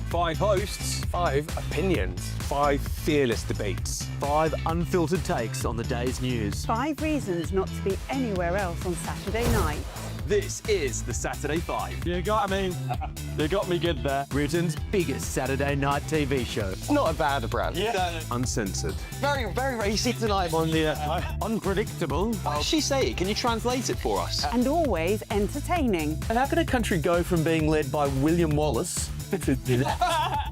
5 hosts. 5 opinions. 5 fearless debates. 5 unfiltered takes on the day's news. 5 reasons not to be anywhere else on Saturday night. This is the Saturday 5. You got me good there. Britain's biggest Saturday night TV show. It's not a bad brand. Yeah. Uncensored. Very, very racy tonight on the... Unpredictable. What does she say? Can you translate it for us? And always entertaining. And how can a country go from being led by William Wallace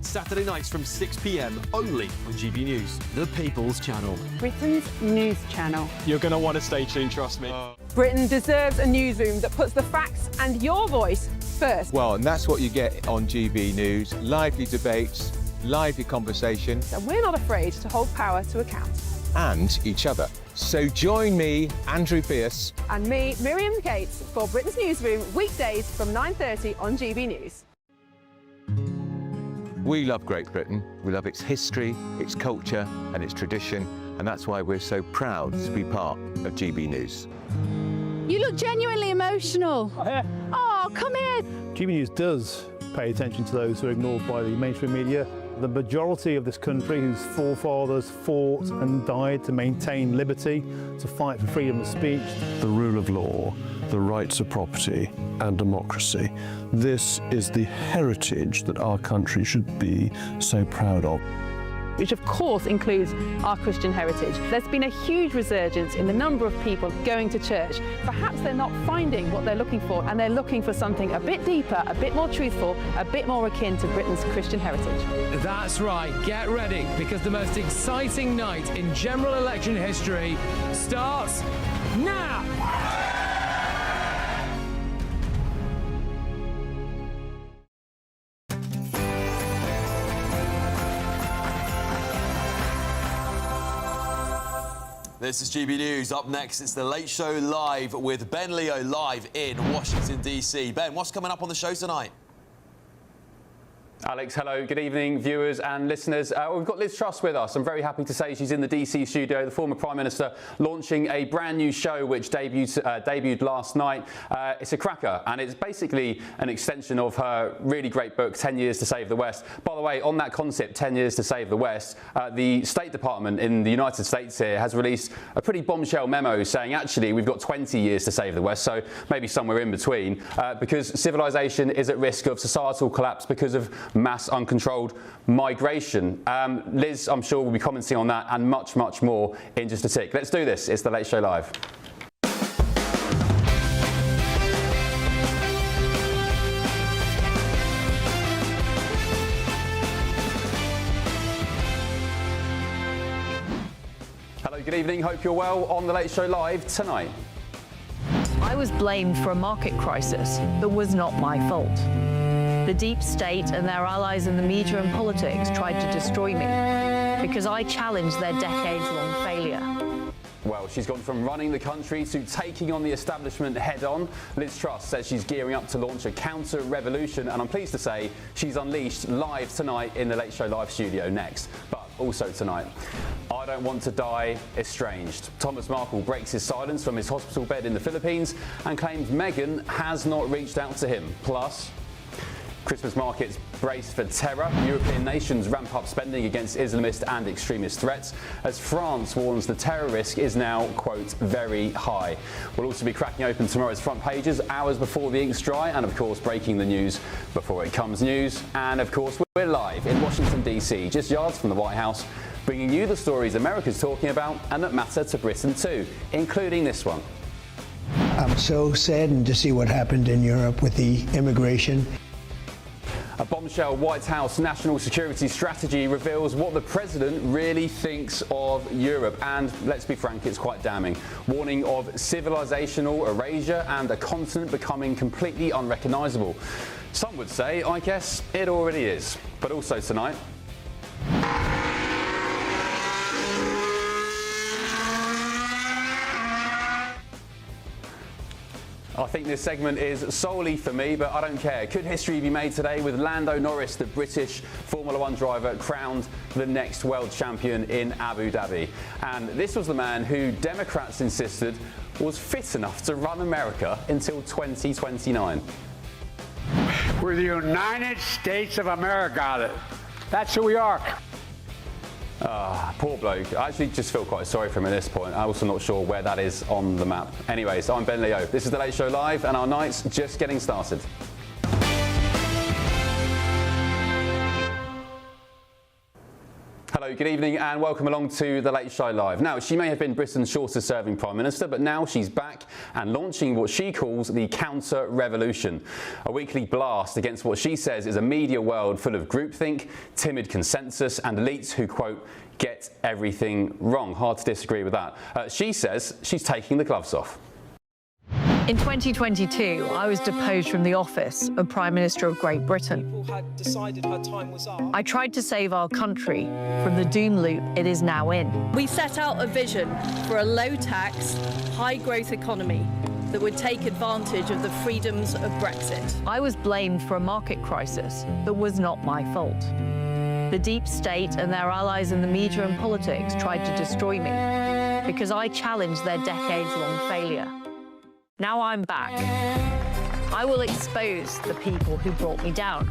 Saturday nights from 6 p.m. only on GB News. the People's Channel? Britain's news channel. You're going to want to stay tuned, trust me. Britain deserves a newsroom that puts the facts and your voice first. Well, and that's what you get on GB News. Lively debates, lively conversation. And we're not afraid to hold power to account. And each other. So join me, Andrew Pearce. And me, Miriam Gates, for Britain's Newsroom, weekdays from 9:30 on GB News. We love Great Britain. We love its history, its culture and its tradition. And that's why we're so proud to be part of GB News. You look genuinely emotional. Oh, come here. GB News does pay attention to those who are ignored by the mainstream media. The majority of this country whose forefathers fought and died to maintain liberty, to fight for freedom of speech. The rule of law, the rights of property and democracy. This is the heritage that our country should be so proud of. Which of course includes our Christian heritage. There's been a huge resurgence in the number of people going to church. Perhaps they're not finding what they're looking for, and they're looking for something a bit deeper, a bit more truthful, a bit more akin to Britain's Christian heritage. That's right, get ready, because the most exciting night in general election history starts now! This is GB News. Up next, it's The Late Show Live with Ben Leo live in Washington, D.C. Ben, what's coming up on the show tonight? Alex, hello, good evening, viewers and listeners. We've got Liz Truss with us. I'm very happy to say she's in the DC studio, the former Prime Minister, launching a brand new show which debuted last night. It's a cracker, and it's basically an extension of her really great book, 10 Years to Save the West. By the way, on that concept, 10 Years to Save the West, the State Department in the United States here has released a pretty bombshell memo saying, actually, we've got 20 years to save the West, so maybe somewhere in between, because civilization is at risk of societal collapse because of mass uncontrolled migration. Liz, I'm sure, will be commenting on that and much, much more in just a tick. Let's do this. It's The Late Show Live. Hello, good evening. Hope you're well on The Late Show Live tonight. I was blamed for a market crisis that was not my fault. The deep state and their allies in the media and politics tried to destroy me because I challenged their decades-long failure. Well, she's gone from running the country to taking on the establishment head-on. Liz Truss says she's gearing up to launch a counter-revolution, and I'm pleased to say she's unleashed live tonight in the Late Show Live studio next. But also tonight, I don't want to die estranged. Thomas Markle breaks his silence from his hospital bed in the Philippines and claims Meghan has not reached out to him. Plus, Christmas markets brace for terror. European nations ramp up spending against Islamist and extremist threats as France warns the terror risk is now, quote, very high. We'll also be cracking open tomorrow's front pages hours before the ink's dry, and of course breaking the news before it comes news. And of course we're live in Washington DC, just yards from the White House, bringing you the stories America's talking about and that matter to Britain too, including this one. I'm so saddened to see what happened in Europe with the immigration. A bombshell White House national security strategy reveals what the president really thinks of Europe. And let's be frank, it's quite damning. Warning of civilizational erasure and a continent becoming completely unrecognisable. Some would say, I guess, it already is. But also tonight, I think this segment is solely for me, but I don't care. Could history be made today with Lando Norris, the British Formula One driver, crowned the next world champion in Abu Dhabi? And this was the man who Democrats insisted was fit enough to run America until 2029. We're the United States of America. That's who we are. Poor bloke. I actually just feel quite sorry for him at this point. I'm also not sure where that is on the map. Anyways, I'm Ben Leo. This is The Late Show Live, and our night's just getting started. Hello, good evening and welcome along to The Late Show Live. Now, she may have been Britain's shortest serving Prime Minister, but now she's back and launching what she calls the counter-revolution, a weekly blast against what she says is a media world full of groupthink, timid consensus and elites who, quote, get everything wrong. Hard to disagree with that. She says she's taking the gloves off. In 2022, I was deposed from the office of Prime Minister of Great Britain. I tried to save our country from the doom loop it is now in. We set out a vision for a low-tax, high-growth economy that would take advantage of the freedoms of Brexit. I was blamed for a market crisis that was not my fault. The deep state and their allies in the media and politics tried to destroy me because I challenged their decades-long failure. Now I'm back. I will expose the people who brought me down.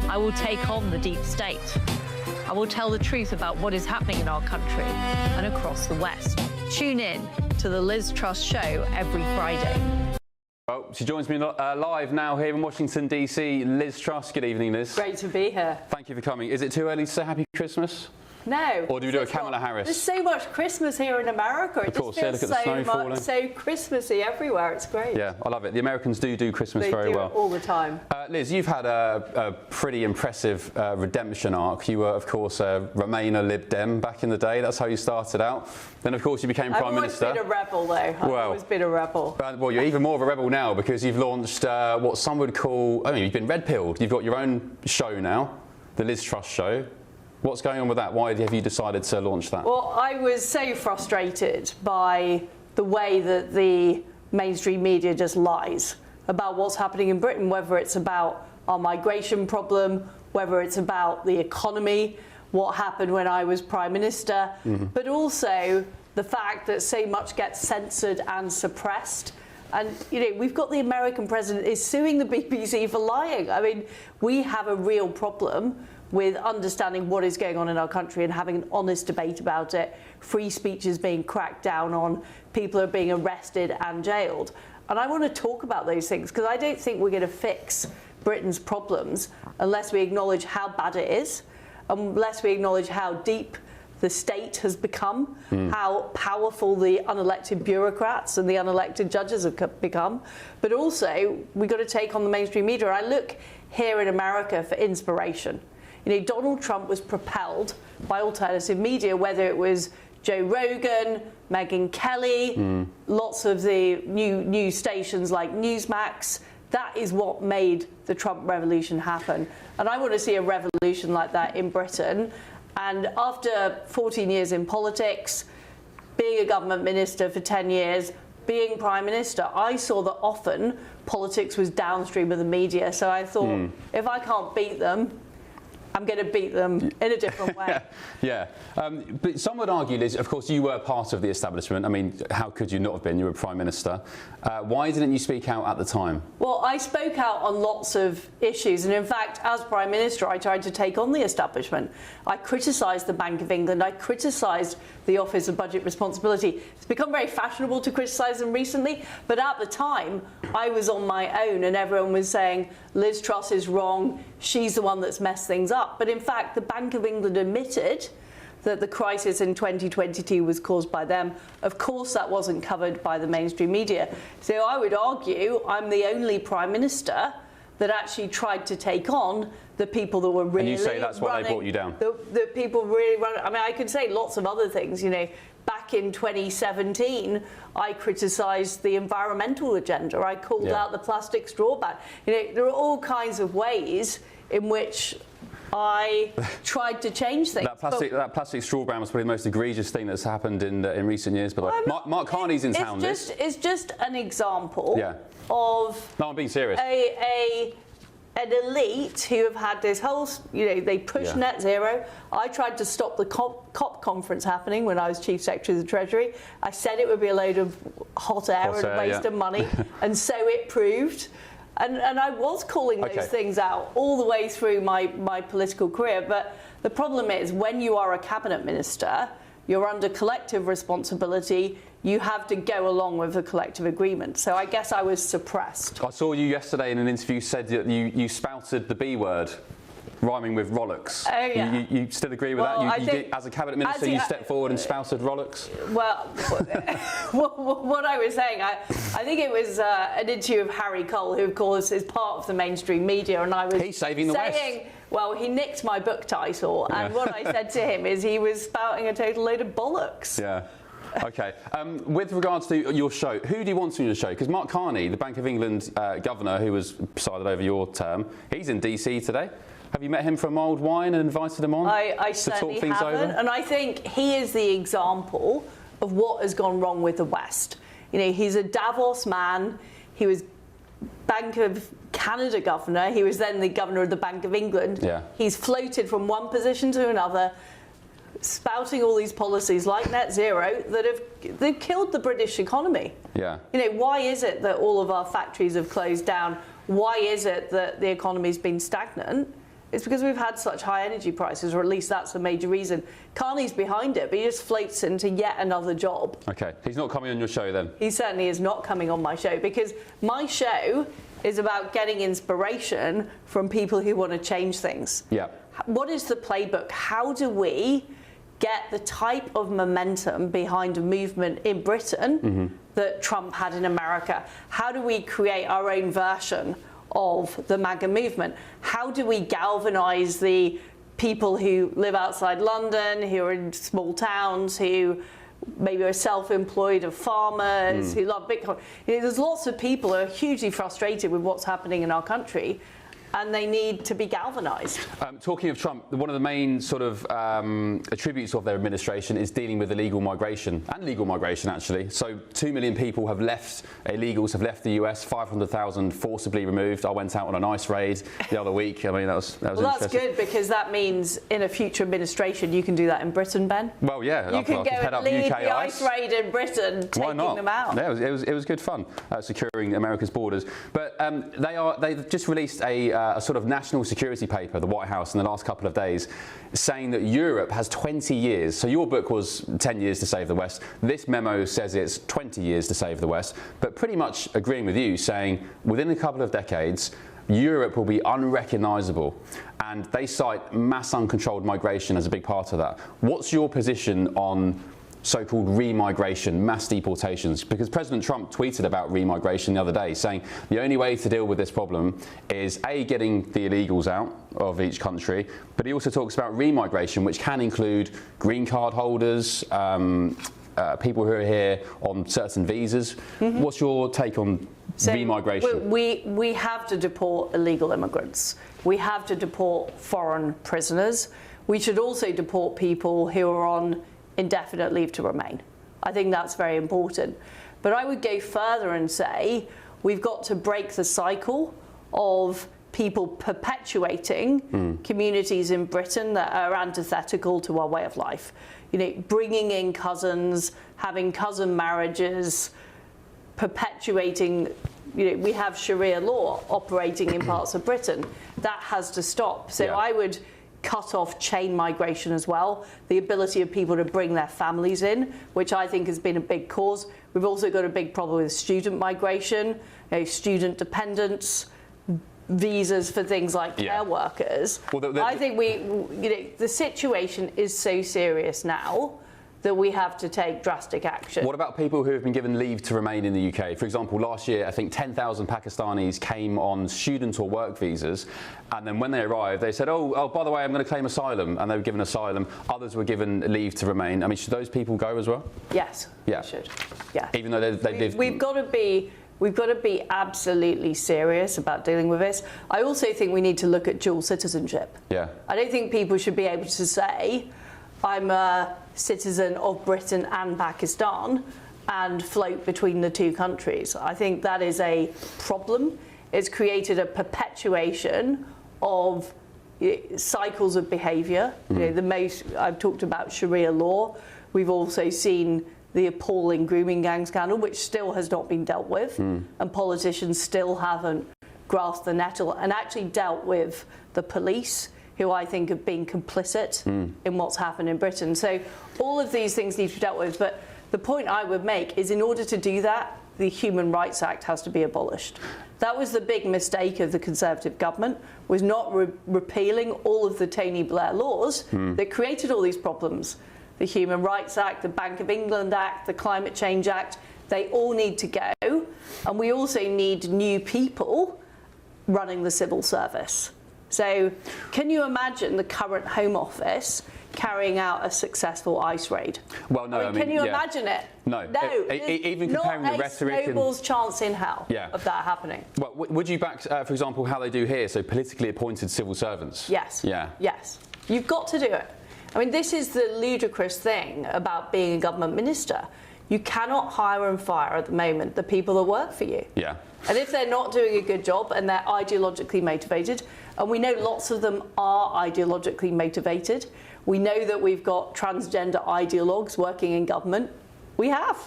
I will take on the deep state. I will tell the truth about what is happening in our country and across the West. Tune in to the Liz Truss Show every Friday. Well, she joins me live now here in Washington, D.C. Liz Truss. Good evening, Liz. Great to be here. Thank you for coming. Is it too early to say Happy Christmas? No. Or do we do a Kamala Harris? There's so much Christmas here in America. It of course, just feels look at the snow falling. so Christmassy everywhere. It's great. Yeah, I love it. The Americans do Christmas very well. They do it all the time. Liz, you've had a pretty impressive redemption arc. You were, of course, a Remainer Lib Dem back in the day. That's how you started out. Then, of course, you became Prime Minister. I've always been a rebel, though. I've always been a rebel. Well, you're even more of a rebel now because you've launched what some would call, you've been red-pilled. You've got your own show now, the Liz Truss Show. What's going on with that? Why have you decided to launch that? Well, I was so frustrated by the way that the mainstream media just lies about what's happening in Britain, whether it's about our migration problem, whether it's about the economy, what happened when I was Prime Minister, but also the fact that so much gets censored and suppressed. And, we've got the American president is suing the BBC for lying. I mean, we have a real problem with understanding what is going on in our country and having an honest debate about it. Free speech is being cracked down on, people are being arrested and jailed. And I want to talk about those things because I don't think we're going to fix Britain's problems unless we acknowledge how bad it is, unless we acknowledge how deep the state has become, how powerful the unelected bureaucrats and the unelected judges have become. But also, we've got to take on the mainstream media. I look here in America for inspiration. Donald Trump was propelled by alternative media, whether it was Joe Rogan, Megyn Kelly, lots of the new news stations like Newsmax. That is what made the Trump revolution happen. And I want to see a revolution like that in Britain. And after 14 years in politics, being a government minister for 10 years, being Prime Minister, I saw that often politics was downstream of the media. So I thought, if I can't beat them, I'm going to beat them in a different way. Yeah. But some would argue, Liz, of course, you were part of the establishment. I mean, how could you not have been? You were Prime Minister. Why didn't you speak out at the time? Well, I spoke out on lots of issues. And in fact, as Prime Minister, I tried to take on the establishment. I criticised the Bank of England. I criticised the Office of Budget Responsibility. It's become very fashionable to criticise them recently. But at the time, I was on my own and everyone was saying, Liz Truss is wrong. She's the one that's messed things up. But in fact, the Bank of England admitted that the crisis in 2022 was caused by them. Of course, that wasn't covered by the mainstream media. So I would argue I'm the only Prime Minister that actually tried to take on the people that were really. And you say that's why they brought you down? The people really run. I mean, I could say lots of other things. Back in 2017, I criticised the environmental agenda. I called out the plastic straw ban. There are all kinds of ways in which I tried to change things. That plastic straw ban was probably the most egregious thing that's happened in recent years. But Mark Carney's in town. It's just an example of. No, I'm being serious. An elite who have had this whole, they push net zero. I tried to stop the COP conference happening when I was Chief Secretary of the Treasury. I said it would be a load of hot air and a waste of money, and so it proved. And I was calling those things out all the way through my political career. But the problem is, when you are a cabinet minister, you're under collective responsibility. You have to go along with the collective agreement. So I guess I was suppressed. I saw you yesterday in an interview said that you spouted the B word, rhyming with Rolex. Oh, yeah. You still agree with that? You did, as a cabinet minister, you stepped forward and spouted Rolex? Well, what I was saying, I think it was an interview of Harry Cole, who of course is part of the mainstream media, and I was He's saving the saying, West. well, he nicked my book title, and what I said to him is he was spouting a total load of bollocks. Yeah. Okay. With regards to your show, who do you want on your show? Because Mark Carney, the Bank of England governor who was presided over your term, he's in DC today. Have you met him for a mulled wine and invited him on I to certainly talk things haven't, over? and I think he is the example of what has gone wrong with the West. You know, he's a Davos man. He was Bank of Canada governor. He was then the governor of the Bank of England. Yeah. He's floated from one position to another, spouting all these policies like net zero they've killed the British economy. Yeah. You know, why is it that all of our factories have closed down? Why is it that the economy's been stagnant? It's because we've had such high energy prices, or at least that's a major reason. Carney's behind it, but he just floats into yet another job. Okay, he's not coming on your show then? He certainly is not coming on my show, because my show is about getting inspiration from people who want to change things. Yeah. What is the playbook? How do we get the type of momentum behind a movement in Britain that Trump had in America? How do we create our own version of the MAGA movement? How do we galvanise the people who live outside London, who are in small towns, who maybe are self-employed, or farmers, who love Bitcoin? You know, there's lots of people who are hugely frustrated with what's happening in our country, and they need to be galvanised. Talking of Trump, one of the main sort of attributes of their administration is dealing with illegal migration, and legal migration actually. So 2 million people have left, illegals have left the US, 500,000 forcibly removed. I went out on an ICE raid the other week. I mean, that was well, that's good, because that means in a future administration you can do that in Britain, Ben. Well, yeah. You can go and lead the ICE raid in Britain, taking them out. Yeah, it was good fun, securing America's borders. But they've just released a sort of national security paper, the White House, in the last couple of days, saying that Europe has 20 years. So your book was 10 years to save the West. This memo says it's 20 years to save the West, but pretty much agreeing with you, saying within a couple of decades, Europe will be unrecognisable. And they cite mass uncontrolled migration as a big part of that. What's your position on so-called remigration, mass deportations? Because President Trump tweeted about remigration the other day, saying the only way to deal with this problem is A, getting the illegals out of each country, but he also talks about remigration, which can include green card holders, people who are here on certain visas. What's your take on remigration? We have to deport illegal immigrants. We have to deport foreign prisoners. We should also deport people who are on indefinite leave to remain. I think that's very important. But I would go further and say we've got to break the cycle of people perpetuating communities in Britain that are antithetical to our way of life. You know, bringing in cousins, having cousin marriages, perpetuating, you know, we have Sharia law operating in parts of Britain. That has to stop. So I would cut off chain migration as well, the ability of people to bring their families in, which I think has been a big cause. We've also got a big problem with student migration, you know, student dependence, visas for things like care workers. Well, I think the situation is so serious now that we have to take drastic action. What about people who have been given leave to remain in the UK? For example, last year, I think 10,000 Pakistanis came on student or work visas, and then when they arrived, they said, oh, by the way, I'm going to claim asylum, and they were given asylum. Others were given leave to remain. I mean, should those people go as well? Yes, yeah. They should. Yeah. Even though they lived... We've got to be absolutely serious about dealing with this. I also think we need to look at dual citizenship. Yeah. I don't think people should be able to say, I'm a citizen of Britain and Pakistan, and float between the two countries. I think that is a problem. It's created a perpetuation of cycles of behaviour. You know, I've talked about Sharia law. We've also seen the appalling grooming gang scandal, which still has not been dealt with, and politicians still haven't grasped the nettle and actually dealt with the police, who I think have been complicit in what's happened in Britain. So all of these things need to be dealt with. But the point I would make is, in order to do that, the Human Rights Act has to be abolished. That was the big mistake of the Conservative government, was not repealing all of the Tony Blair laws that created all these problems. The Human Rights Act, the Bank of England Act, the Climate Change Act, they all need to go. And we also need new people running the civil service. So can you imagine the current Home Office carrying out a successful ICE raid? Well, no, I mean, can you imagine it? No. No. Even comparing the rhetoric, not a snowball's chance in hell of that happening. Well, would you back, for example, how they do here, so politically appointed civil servants? Yes. Yeah. Yes. You've got to do it. I mean, this is the ludicrous thing about being a government minister. You cannot hire and fire at the moment the people that work for you. Yeah. And if they're not doing a good job and they're ideologically motivated, and we know lots of them are ideologically motivated, we know that we've got transgender ideologues working in government. We have.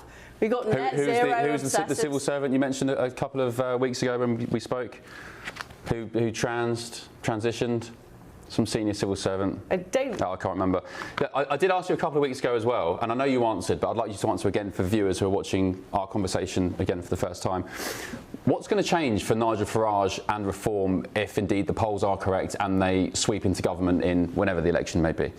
We've got net zero Who was the civil servant you mentioned a couple of weeks ago when we spoke? Who transitioned? Some senior civil servant. I don't. Oh, I can't remember. I did ask you a couple of weeks ago as well, and I know you answered, but I'd like you to answer again for viewers who are watching our conversation again for the first time. What's going to change for Nigel Farage and Reform if indeed the polls are correct and they sweep into government in whenever the election may be?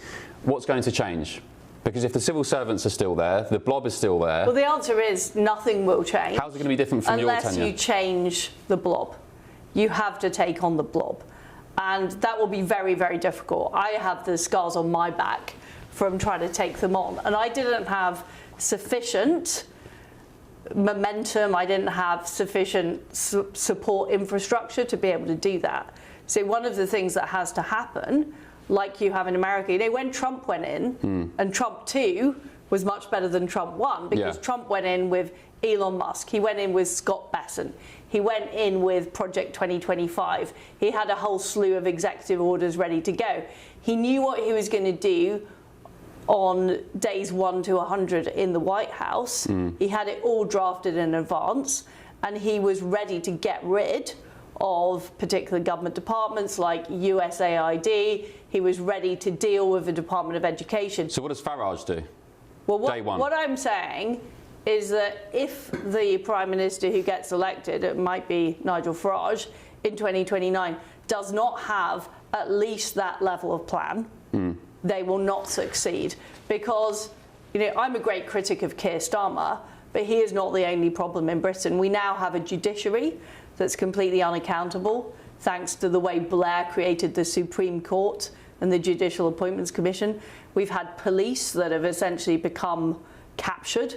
What's going to change? Because if the civil servants are still there, the blob is still there. Well, the answer is nothing will change. How's it going to be different from your tenure? Unless you change the blob. You have to take on the blob. And that will be very, very difficult. I have the scars on my back from trying to take them on. And I didn't have sufficient momentum. I didn't have sufficient support infrastructure to be able to do that. So one of the things that has to happen, like you have in America, you know, when Trump went in, and Trump 2 was much better than Trump 1, because Trump went in with Elon Musk, he went in with Scott Bessent, he went in with Project 2025, he had a whole slew of executive orders ready to go. He knew what he was going to do on days 1 to 100 in the White House. He had it all drafted in advance, and he was ready to get rid of particular government departments like USAID. He was ready to deal with the Department of Education. So what does Farage do? Well, Day one. what I'm saying is that if the Prime Minister who gets elected, it might be Nigel Farage, in 2029, does not have at least that level of plan, they will not succeed. Because, you know, I'm a great critic of Keir Starmer, but he is not the only problem in Britain. We now have a judiciary that's completely unaccountable, thanks to the way Blair created the Supreme Court and the Judicial Appointments Commission. We've had police that have essentially become captured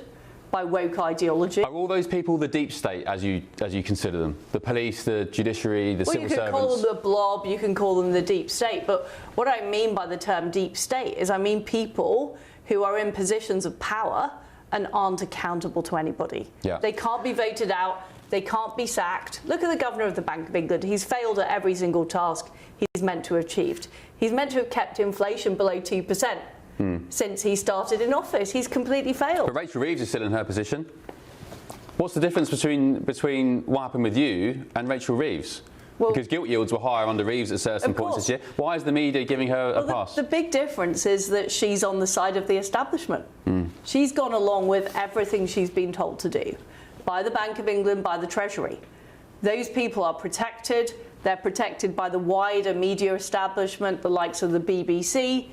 by woke ideology. Are all those people the deep state, as you consider them? The police, the judiciary, the civil servants? Well, you can call them the blob, you can call them the deep state, but what I mean by the term deep state is I mean people who are in positions of power and aren't accountable to anybody. Yeah. They can't be voted out, they can't be sacked. Look at the governor of the Bank of England. He's failed at every single task he's meant to have achieved. He's meant to have kept inflation below 2%. Since he started in office. He's completely failed. But Rachel Reeves is still in her position. What's the difference between what happened with you and Rachel Reeves? Well, because gilt yields were higher under Reeves at certain points this year. Why is the media giving her a pass? The big difference is that she's on the side of the establishment. She's gone along with everything she's been told to do by the Bank of England, by the Treasury. Those people are protected. They're protected by the wider media establishment, the likes of the BBC.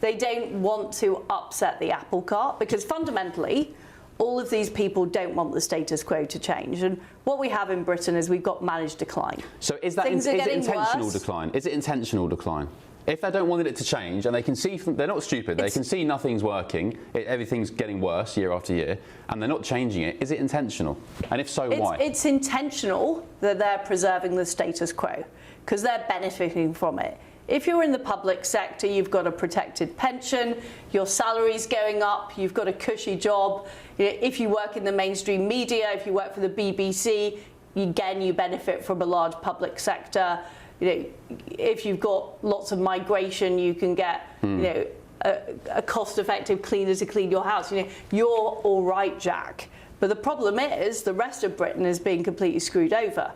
They don't want to upset the apple cart because fundamentally, all of these people don't want the status quo to change. And what we have in Britain is we've got managed decline. So is it intentional decline? Is it intentional decline? If they don't want it to change and they can see, they're not stupid, they can see nothing's working, everything's getting worse year after year, and they're not changing it, is it intentional? And if so, why? It's intentional that they're preserving the status quo because they're benefiting from it. If you're in the public sector, you've got a protected pension, your salary's going up, you've got a cushy job. If you work in the mainstream media, if you work for the BBC, again, you benefit from a large public sector. You know, if you've got lots of migration, you can get a cost-effective cleaner to clean your house. You know, you're all right, Jack. But the problem is the rest of Britain is being completely screwed over.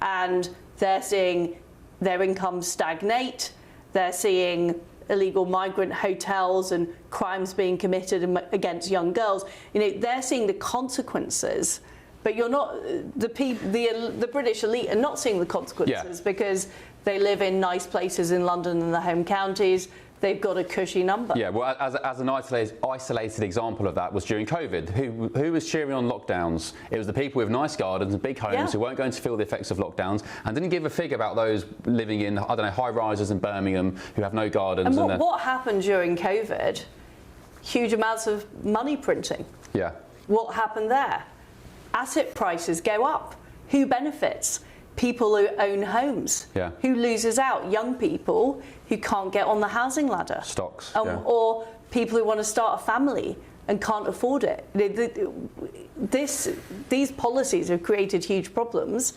And They're seeing their incomes stagnate. They're seeing illegal migrant hotels and crimes being committed against young girls. You know, they're seeing the consequences, but you're not. The British elite are not seeing the consequences because they live in nice places in London and the home counties. They've got a cushy number. Yeah, well, as an isolated example of that was during COVID. Who was cheering on lockdowns? It was the people with nice gardens and big homes who weren't going to feel the effects of lockdowns, and didn't give a fig about those living in, I don't know, high rises in Birmingham who have no gardens. And what happened during COVID? Huge amounts of money printing. Yeah. What happened there? Asset prices go up. Who benefits? People who own homes. Yeah. Who loses out? Young people who can't get on the housing ladder. Stocks. Or people who want to start a family and can't afford it. These policies have created huge problems,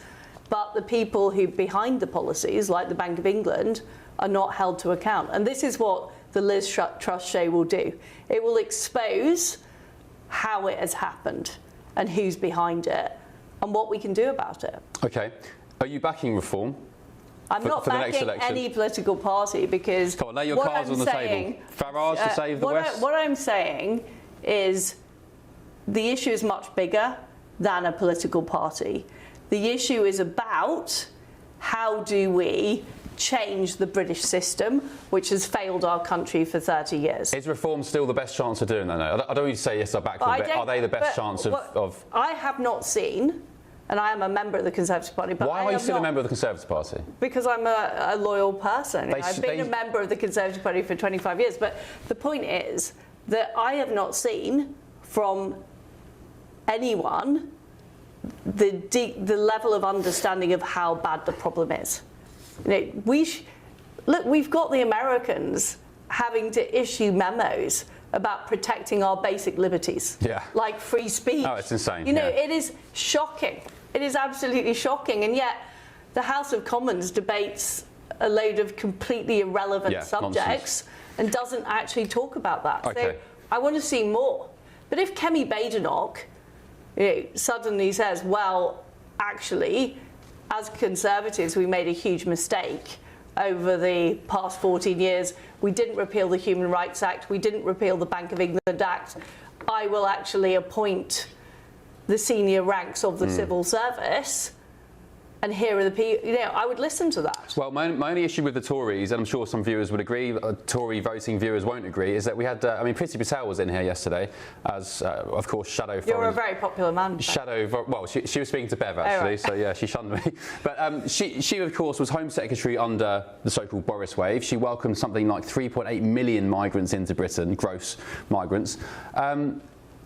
but the people who behind the policies, like the Bank of England, are not held to account. And this is what the Liz Truss show will do. It will expose how it has happened and who's behind it and what we can do about it. Okay. Are you backing reform? I'm not backing any political party because come on, lay your cards on the table. Farage to save the West? What I'm saying is the issue is much bigger than a political party. The issue is about how do we change the British system, which has failed our country for 30 years. Is reform still the best chance of doing that? No, I don't need to say yes, I back them, but are they the best chance of... I have not seen, and I am a member of the Conservative Party, but why are you still a member of the Conservative Party? Because I'm a loyal person. I've been a member of the Conservative Party for 25 years, but the point is that I have not seen from anyone the level of understanding of how bad the problem is. You know, look, we've got the Americans having to issue memos about protecting our basic liberties, like free speech. Oh, it's insane. You know, it is shocking. It is absolutely shocking, and yet the House of Commons debates a load of completely irrelevant subjects nonsense. And doesn't actually talk about that. Okay. So I want to see more. But if Kemi Badenoch suddenly says, well, actually, as Conservatives, we made a huge mistake over the past 14 years. We didn't repeal the Human Rights Act. We didn't repeal the Bank of England Act. I will actually appoint the senior ranks of the civil service. And here are the people, you know, I would listen to that. Well, my only issue with the Tories, and I'm sure some viewers would agree, Tory voting viewers won't agree, is that we had, I mean, Priti Patel was in here yesterday as, of course, shadow foreign... You're a very popular man. Well, she was speaking to Bev, actually, right. So yeah, she shunned me. But she, of course, was Home Secretary under the so-called Boris wave. She welcomed something like 3.8 million migrants into Britain, gross migrants.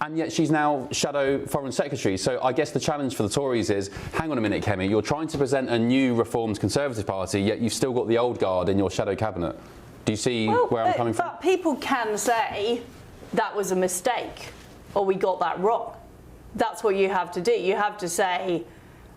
And yet she's now shadow foreign secretary. So I guess the challenge for the Tories is, hang on a minute, Kemi, you're trying to present a new reformed Conservative Party, yet you've still got the old guard in your shadow cabinet. Do you see where I'm coming from? But people can say that was a mistake or we got that wrong. That's what you have to do. You have to say,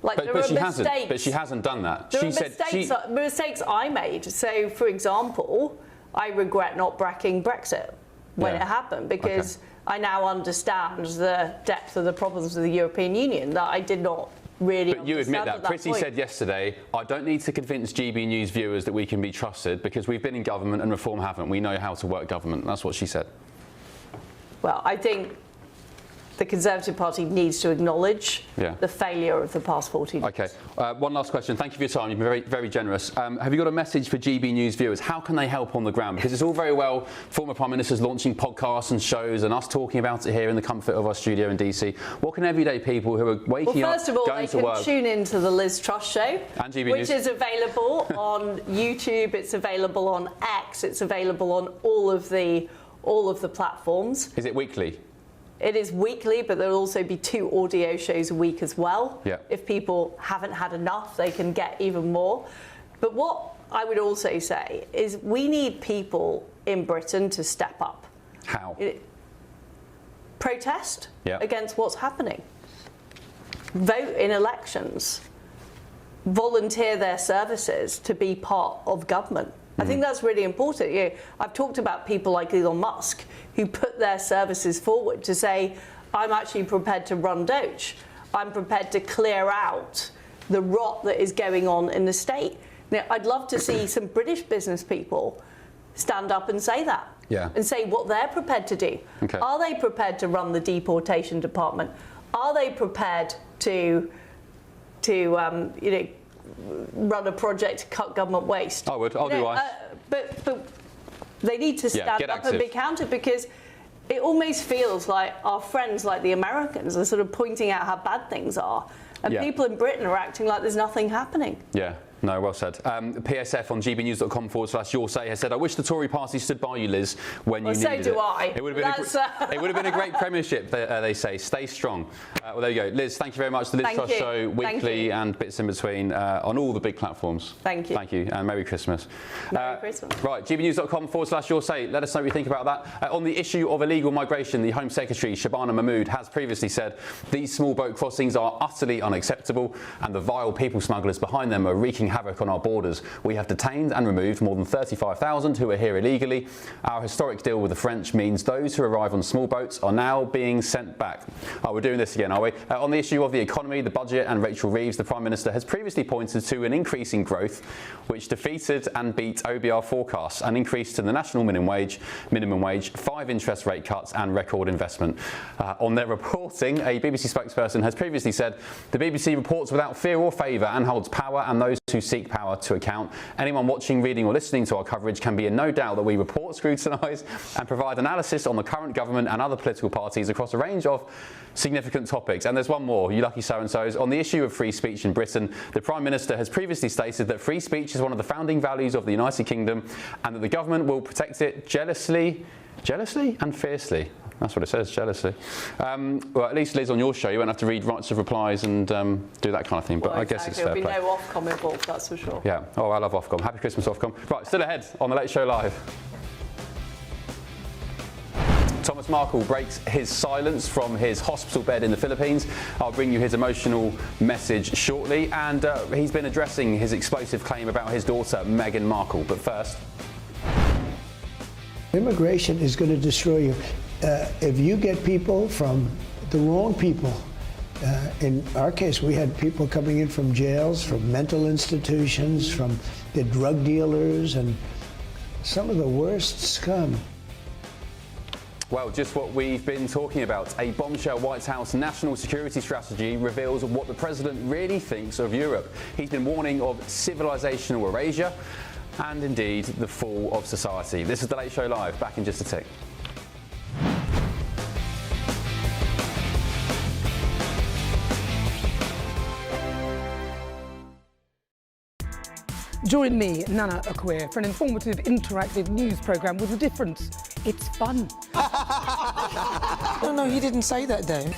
like, there are mistakes. But she hasn't done that. There are mistakes I made. So, for example, I regret not backing Brexit when it happened because... Okay. I now understand the depth of the problems of the European Union that I did not really understand. But you admit that. Priti point. said yesterday, I don't need to convince GB News viewers that we can be trusted because we've been in government and reform haven't. We know how to work government. That's what she said. Well, I think the Conservative Party needs to acknowledge the failure of the past 14 years. OK. One last question. Thank you for your time. You've been very, very generous. Have you got a message for GB News viewers? How can they help on the ground? Because it's all very well former Prime Ministers launching podcasts and shows and us talking about it here in the comfort of our studio in DC. What can everyday people who are waking up, first of all, going to work... they can tune into the Liz Truss Show, and GB which is available on YouTube, it's available on X, it's available on all of the platforms. Is it weekly? It is weekly, but there'll also be 2 audio shows a week as well. Yeah. If people haven't had enough, they can get even more. But what I would also say is we need people in Britain to step up. How? Protest against what's happening. Vote in elections. Volunteer their services to be part of government. I think that's really important. You know, I've talked about people like Elon Musk who put their services forward to say, I'm actually prepared to run Doge. I'm prepared to clear out the rot that is going on in the state. Now, I'd love to see some British business people stand up and say that. Yeah. And say what they're prepared to do. Okay. Are they prepared to run the deportation department? Are they prepared to run a project to cut government waste? I would. I'll do I. But they need to stand up and be counted, because it almost feels like our friends, like the Americans, are sort of pointing out how bad things are, and people in Britain are acting like there's nothing happening. Yeah. No, well said. PSF on gbnews.com/your say has said, I wish the Tory party stood by you, Liz, when you needed it. So do I. It would have been a great premiership, they say. Stay strong. Well, there you go. Liz, thank you very much. The Liz Truss Show, weekly and bits in between on all the big platforms. Thank you. Thank you, and Merry Christmas. Merry Christmas. Right, gbnews.com/your say. Let us know what you think about that. On the issue of illegal migration, the Home Secretary, Shabana Mahmood, has previously said these small boat crossings are utterly unacceptable, and the vile people smugglers behind them are wreaking havoc on our borders. We have detained and removed more than 35,000 who are here illegally. Our historic deal with the French means those who arrive on small boats are now being sent back. Oh, we're doing this again, are we? On the issue of the economy, the budget and Rachel Reeves, the Prime Minister has previously pointed to an increase in growth which defeated and beat OBR forecasts, an increase to the national minimum wage, 5 interest rate cuts and record investment. On their reporting, a BBC spokesperson has previously said the BBC reports without fear or favour and holds power and those who seek power to account. Anyone watching, reading or listening to our coverage can be in no doubt that we report, scrutinise and provide analysis on the current government and other political parties across a range of significant topics. And there's one more, you lucky so-and-sos. On the issue of free speech in Britain, the Prime Minister has previously stated that free speech is one of the founding values of the United Kingdom and that the government will protect it jealously and fiercely. That's what it says, jealously. Well, at least, Liz, on your show, you won't have to read rights of replies and do that kind of thing. But I guess it's fair play. There'll be no Ofcom involved, that's for sure. Yeah. Oh, I love Ofcom. Happy Christmas, Ofcom. Right, still ahead on The Late Show Live. Thomas Markle breaks his silence from his hospital bed in the Philippines. I'll bring you his emotional message shortly. And he's been addressing his explosive claim about his daughter, Meghan Markle. But first... Immigration is going to destroy you. If you get people from the wrong people, in our case, we had people coming in from jails, from mental institutions, from the drug dealers, and some of the worst scum. Well, just what we've been talking about. A bombshell White House national security strategy reveals what the president really thinks of Europe. He's been warning of civilizational erasure and indeed the fall of society. This is The Late Show Live, back in just a tick. Join me, Nana Akwe, for an informative, interactive news programme with a difference. It's fun. No, he didn't say that, Dave.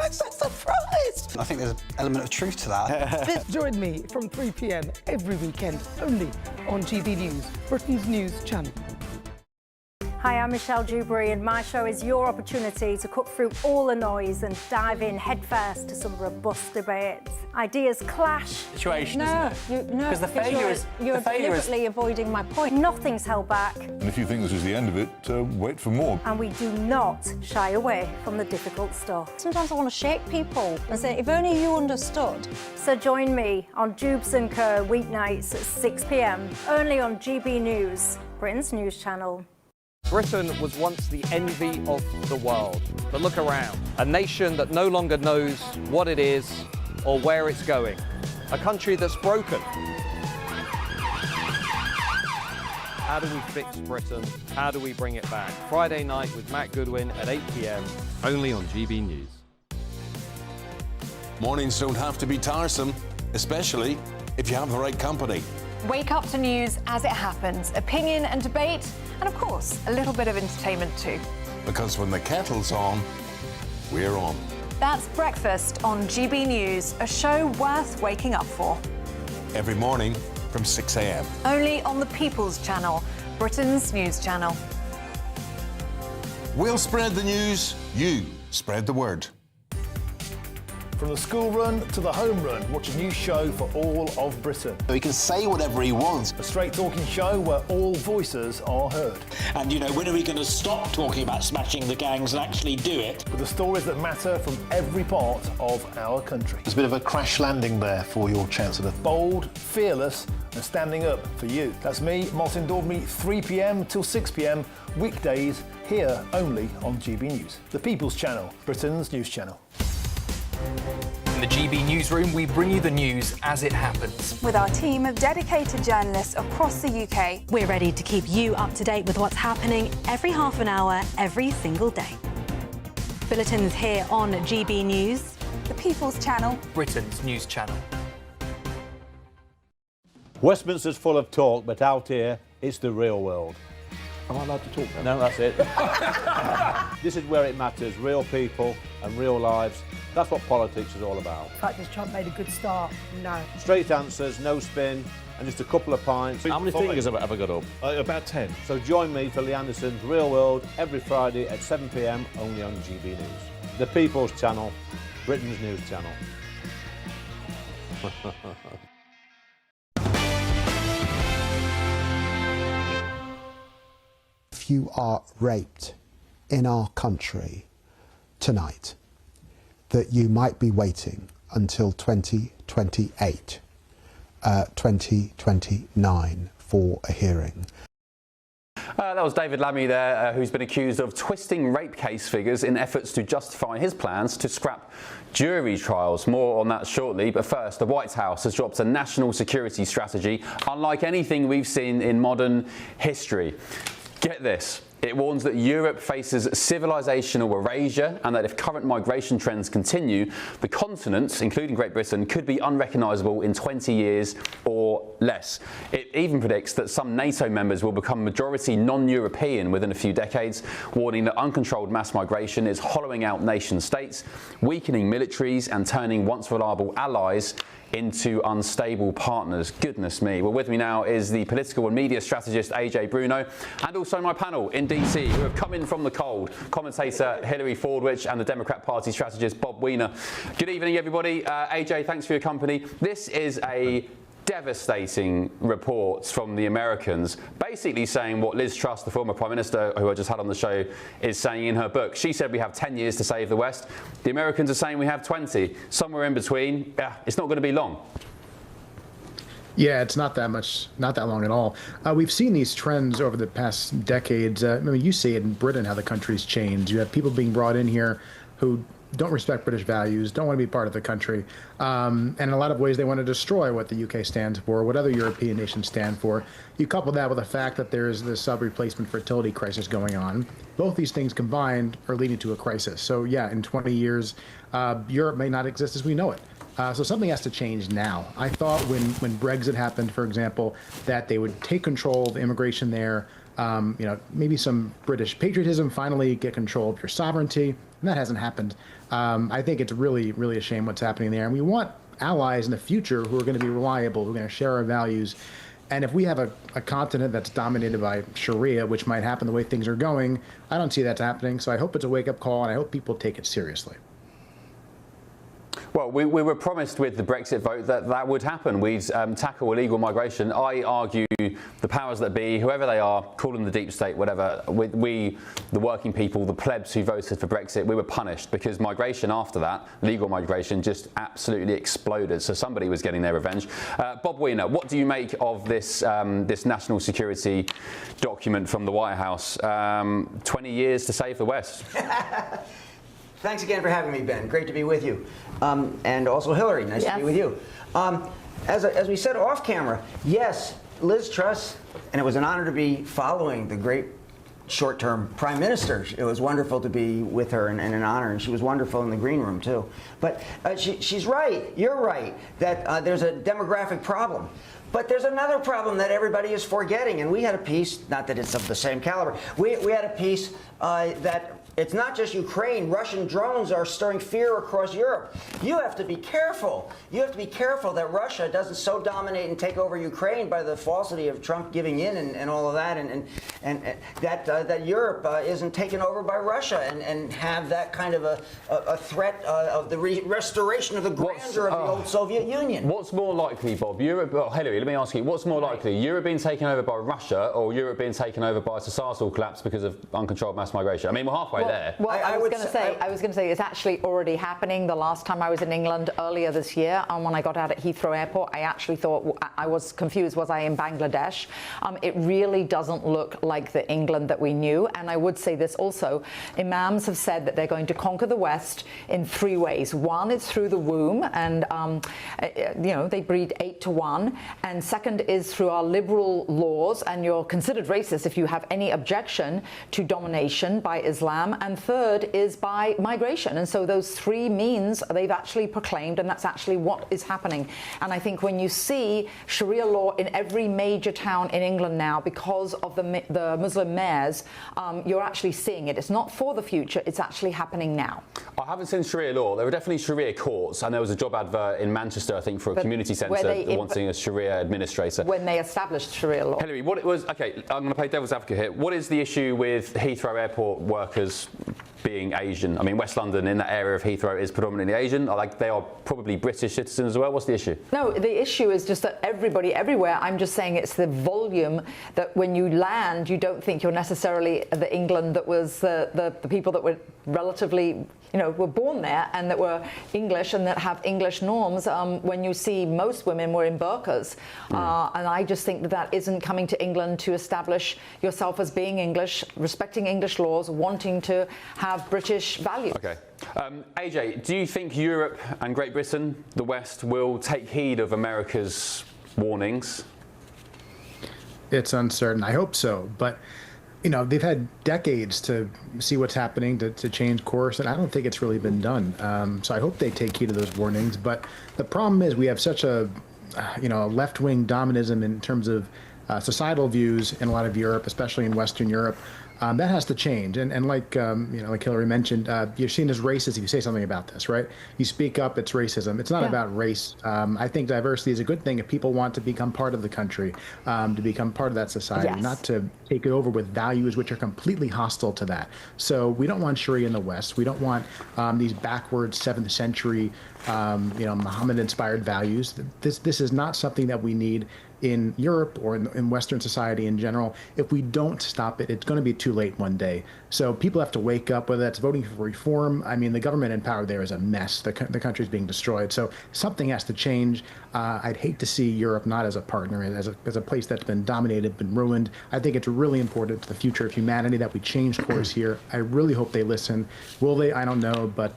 I'm so surprised. I think there's an element of truth to that. Join me from 3 p.m. every weekend, only on GB News, Britain's news channel. Hi, I'm Michelle Dewberry, and my show is your opportunity to cut through all the noise and dive in headfirst to some robust debates. Ideas clash. Situation, Because the failure is... You're deliberately avoiding my point. Nothing's held back. And if you think this is the end of it, wait for more. And we do not shy away from the difficult stuff. Sometimes I want to shake people and say, if only you understood. So join me on Jubes & Co. weeknights at 6 p.m, only on GB News, Britain's news channel. Britain was once the envy of the world, but look around. A nation that no longer knows what it is or where it's going. A country that's broken. How do we fix Britain? How do we bring it back? Friday night with Matt Goodwin at 8 p.m, only on GB News. Mornings don't have to be tiresome, especially if you have the right company. Wake up to news as it happens, opinion and debate, and of course, a little bit of entertainment too. Because when the kettle's on, we're on. That's Breakfast on GB News, a show worth waking up for. Every morning from 6 a.m. Only on the People's Channel, Britain's news channel. We'll spread the news, you spread the word. From the school run to the home run, watch a new show for all of Britain. He can say whatever he wants. A straight talking show where all voices are heard. And, you know, when are we going to stop talking about smashing the gangs and actually do it? With the stories that matter from every part of our country. There's a bit of a crash landing there for your Chancellor. Bold, fearless and standing up for you. That's me, Martin Daubney, 3 p.m. till 6 p.m. weekdays, here only on GB News. The People's Channel, Britain's news channel. In the GB Newsroom, we bring you the news as it happens. With our team of dedicated journalists across the UK. We're ready to keep you up to date with what's happening every half an hour, every single day. Bulletins here on GB News. The People's Channel, Britain's news channel. Westminster's full of talk, but out here, it's the real world. Am I allowed to talk now? No, that's it. This is where it matters, real people and real lives. That's what politics is all about. In fact, has Trump made a good start? No. Straight answers, no spin, and just a couple of pints. How many fingers have I ever got up? About 10. So join me for Lee Anderson's Real World every Friday at 7 p.m. only on GB News. The People's Channel, Britain's news channel. If you are raped in our country tonight, that you might be waiting until 2028, 2029 for a hearing. That was David Lammy there, who's been accused of twisting rape case figures in efforts to justify his plans to scrap jury trials. More on that shortly, but first, the White House has dropped a national security strategy unlike anything we've seen in modern history. Get this. It warns that Europe faces civilizational erasure and that if current migration trends continue, the continent, including Great Britain, could be unrecognisable in 20 years or less. It even predicts that some NATO members will become majority non-European within a few decades, warning that uncontrolled mass migration is hollowing out nation states, weakening militaries and turning once reliable allies into unstable partners. Goodness me. Well, with me now is the political and media strategist AJ Bruno, and also my panel in DC who have come in from the cold, commentator Hilary Fordwich and the Democrat Party strategist Bob Weiner. Good evening, everybody. AJ, thanks for your company. This is a devastating reports from the Americans, basically saying what Liz Truss, the former Prime Minister, who I just had on the show, is saying in her book. She said we have 10 years to save the West. The Americans are saying we have 20. Somewhere in between, it's not going to be long. Yeah, it's not that long at all. We've seen these trends over the past decades. I mean, you see it in Britain, how the country's changed. You have people being brought in here who don't respect British values, don't want to be part of the country. And in a lot of ways, they want to destroy what the UK stands for, what other European nations stand for. You couple that with the fact that there is this sub-replacement fertility crisis going on. Both these things combined are leading to a crisis. So yeah, in 20 years, Europe may not exist as we know it. So something has to change now. I thought when Brexit happened, for example, that they would take control of immigration there, maybe some British patriotism, finally get control of your sovereignty. And that hasn't happened. I think it's really, really a shame what's happening there. And we want allies in the future who are going to be reliable, who are going to share our values. And if we have a continent that's dominated by Sharia, which might happen the way things are going, I don't see that happening. So I hope it's a wake-up call, and I hope people take it seriously. Well, we were promised with the Brexit vote that would happen. We'd tackle illegal migration. I argue the powers that be, whoever they are, call them the deep state, whatever, we, the working people, the plebs who voted for Brexit, we were punished because migration after that, legal migration, just absolutely exploded. So somebody was getting their revenge. Bob Weiner, what do you make of this, this national security document from the White House? 20 years to save the West. Thanks again for having me, Ben. Great to be with you. And also Hillary, nice to be with you. As we said off camera, yes, Liz Truss, and it was an honor to be following the great short-term Prime Minister. It was wonderful to be with her and an honor, and she was wonderful in the green room, too. But she's right, you're right, that there's a demographic problem. But there's another problem that everybody is forgetting, and we had a piece, not that it's of the same caliber, we had a piece that It's not just Ukraine. Russian drones are stirring fear across Europe. You have to be careful. You have to be careful that Russia doesn't so dominate and take over Ukraine by the falsity of Trump giving in and all of that, and that Europe isn't taken over by Russia and have that kind of a threat of the restoration of the grandeur of the old Soviet Union. What's more likely, Bob? Europe, well, Hillary, let me ask you, what's more likely? Europe being taken over by Russia or Europe being taken over by a societal collapse because of uncontrolled mass migration? I mean, we're halfway there. Well, I was going to say it's actually already happening. The last time I was in England earlier this year, when I got out at Heathrow Airport, I actually thought, I was confused, was I in Bangladesh? It really doesn't look like the England that we knew. And I would say this also, imams have said that they're going to conquer the West in 3 ways. One is through the womb, and they breed 8 to 1. And second is through our liberal laws, and you're considered racist if you have any objection to domination by Islam. And third is by migration. And so those 3 means they've actually proclaimed, and that's actually what is happening. And I think when you see Sharia law in every major town in England now because of the Muslim mayors, you're actually seeing it. It's not for the future, it's actually happening now. I haven't seen Sharia law. There were definitely Sharia courts, and there was a job advert in Manchester, I think, for a community centre wanting a Sharia administrator. When they established Sharia law. Hillary, what it was, okay, I'm going to play devil's advocate here. What is the issue with Heathrow Airport workers being Asian? I mean, West London in that area of Heathrow is predominantly Asian. Like, they are probably British citizens as well. What's the issue? No, the issue is just that everybody, everywhere, I'm just saying it's the volume that when you land, you don't think you're necessarily the England that was the people that were relatively, were born there and that were English and that have English norms. When you see most women were in burqas. And I just think that isn't coming to England to establish yourself as being English, respecting English laws, wanting to have British values. Okay. AJ, do you think Europe and Great Britain, the West, will take heed of America's warnings? It's uncertain. I hope so. But, they've had decades to see what's happening, to change course, and I don't think it's really been done. So I hope they take heed of those warnings. But the problem is we have such a, left-wing dominalism in terms of societal views in a lot of Europe, especially in Western Europe. That has to change, and like like Hillary mentioned, you're seen as racist if you say something about this, right? You speak up, it's racism. It's not about race. I think diversity is a good thing if people want to become part of the country, to become part of that society, not to take it over with values which are completely hostile to that. So we don't want Sharia in the West. We don't want these backwards 7th century, Muhammad-inspired values. This is not something that we need in Europe or in Western society in general. If we don't stop it, it's going to be too late one day. So people have to wake up, whether that's voting for reform. I mean, the government in power there is a mess. The country's being destroyed. So something has to change. I'd hate to see Europe not as a partner, as a place that's been dominated, been ruined. I think it's really important to the future of humanity that we change course here. I really hope they listen. Will they? I don't know, but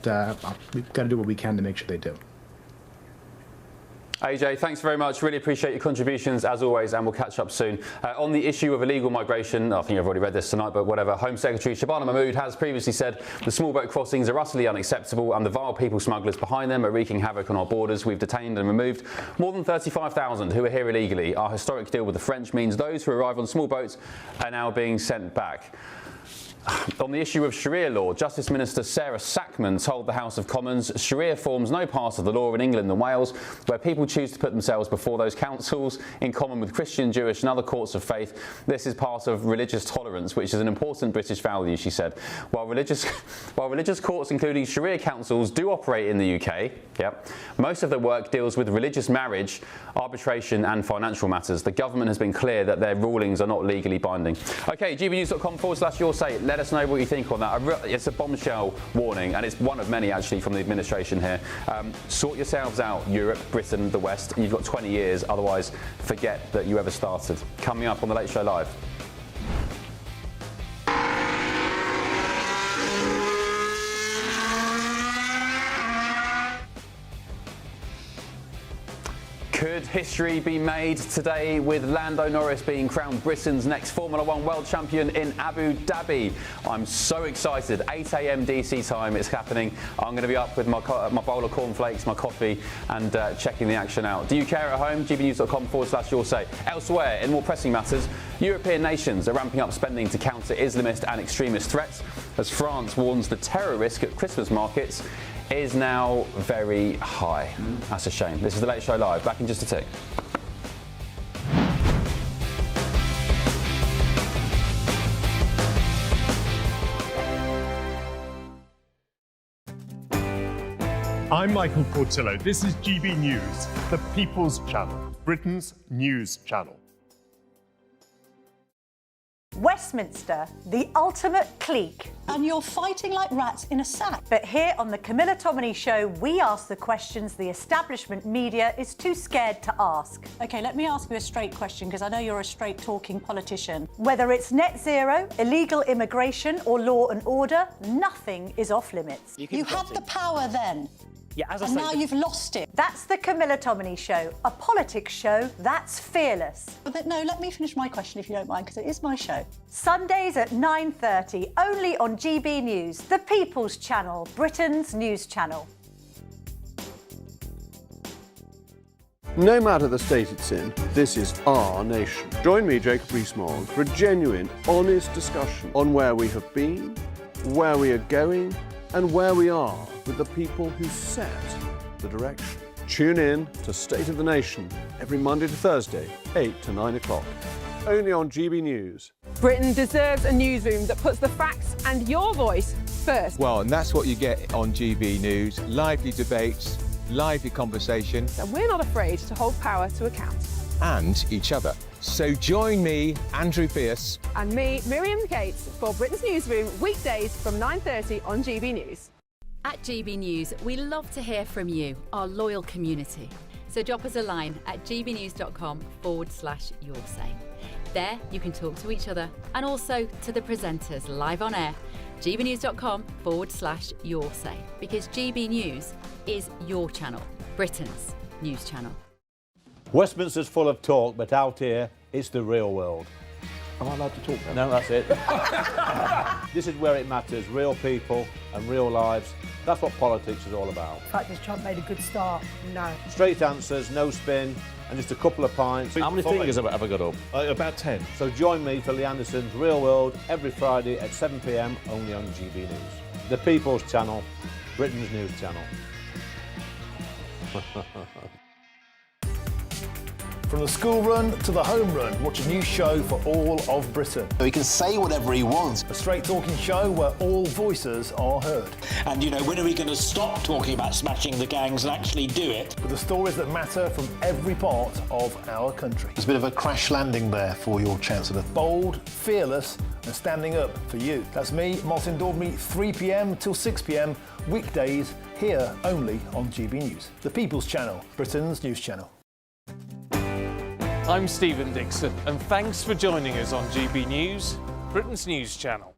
we've got to do what we can to make sure they do. AJ, thanks very much. Really appreciate your contributions as always, and we'll catch up soon. On the issue of illegal migration, I think I've already read this tonight, but whatever. Home Secretary Shabana Mahmood has previously said the small boat crossings are utterly unacceptable and the vile people smugglers behind them are wreaking havoc on our borders. We've detained and removed more than 35,000 who are here illegally. Our historic deal with the French means those who arrive on small boats are now being sent back. On the issue of Sharia law, Justice Minister Sarah Sackman told the House of Commons Sharia forms no part of the law in England and Wales, where people choose to put themselves before those councils in common with Christian, Jewish and other courts of faith. This is part of religious tolerance, which is an important British value, she said. While religious courts, including Sharia councils, do operate in the UK, most of their work deals with religious marriage, arbitration and financial matters. The government has been clear that their rulings are not legally binding. OK, gbnews.com/your say. Let us know what you think on that. It's a bombshell warning, and it's one of many actually from the administration here. Sort yourselves out, Europe, Britain, the West. You've got 20 years, otherwise forget that you ever started. Coming up on The Late Show Live. Could history be made today with Lando Norris being crowned Britain's next Formula One world champion in Abu Dhabi? I'm so excited. 8 a.m. DC time, it's happening. I'm going to be up with my bowl of cornflakes, my coffee, and checking the action out. Do you care at home? gbnews.com/your say. Elsewhere, in more pressing matters, European nations are ramping up spending to counter Islamist and extremist threats, as France warns the terror risk at Christmas markets is now very high. That's a shame. This is The Late Show Live. Back in just a tick. I'm Michael Portillo. This is GB News, the People's Channel, Britain's news channel. Westminster, the ultimate clique. And you're fighting like rats in a sack. But here on the Camilla Tominey Show, we ask the questions the establishment media is too scared to ask. OK, let me ask you a straight question, because I know you're a straight-talking politician. Whether it's net zero, illegal immigration or law and order, nothing is off-limits. You had the power then. Yeah, as And now you've lost it. That's the Camilla Tominey Show, a politics show that's fearless. But no, let me finish my question if you don't mind, because it is my show. Sundays at 9:30, only on GB News, the People's Channel, Britain's news channel. No matter the state it's in, this is our nation. Join me, Jacob Rees-Mogg, for a genuine, honest discussion on where we have been, where we are going, and where we are with the people who set the direction. Tune in to State of the Nation every Monday to Thursday, 8 to 9 o'clock. Only on GB News. Britain deserves a newsroom that puts the facts and your voice first. Well, and that's what you get on GB News. Lively debates, lively conversation. And we're not afraid to hold power to account. And each other. So join me, Andrew Pierce. And me, Miriam Gates, for Britain's Newsroom, weekdays from 9:30 on GB News. At GB News, we love to hear from you, our loyal community. So drop us a line at gbnews.com/your say. There you can talk to each other and also to the presenters live on air. gbnews.com/your say, because GB News is your channel, Britain's news channel. Westminster's full of talk, but out here, it's the real world. Am I allowed to talk now? No, that's it. This is where it matters, real people and real lives. That's what politics is all about. The fact is Trump made a good start. No. Straight answers, no spin, and just a couple of pints. How many fingers have I got up? About 10. So join me for Lee Anderson's Real World every Friday at 7 p.m. only on GB News. The People's Channel, Britain's news channel. From the school run to the home run, watch a new show for all of Britain. He can say whatever he wants. A straight-talking show where all voices are heard. And, you know, when are we going to stop talking about smashing the gangs and actually do it? With the stories that matter from every part of our country. There's a bit of a crash landing there for your Chancellor. Bold, fearless and standing up for you. That's me, Martin Daubney, 3 p.m. till 6 p.m, weekdays, here only on GB News. The People's Channel, Britain's news channel. I'm Stephen Dixon, and thanks for joining us on GB News, Britain's news channel.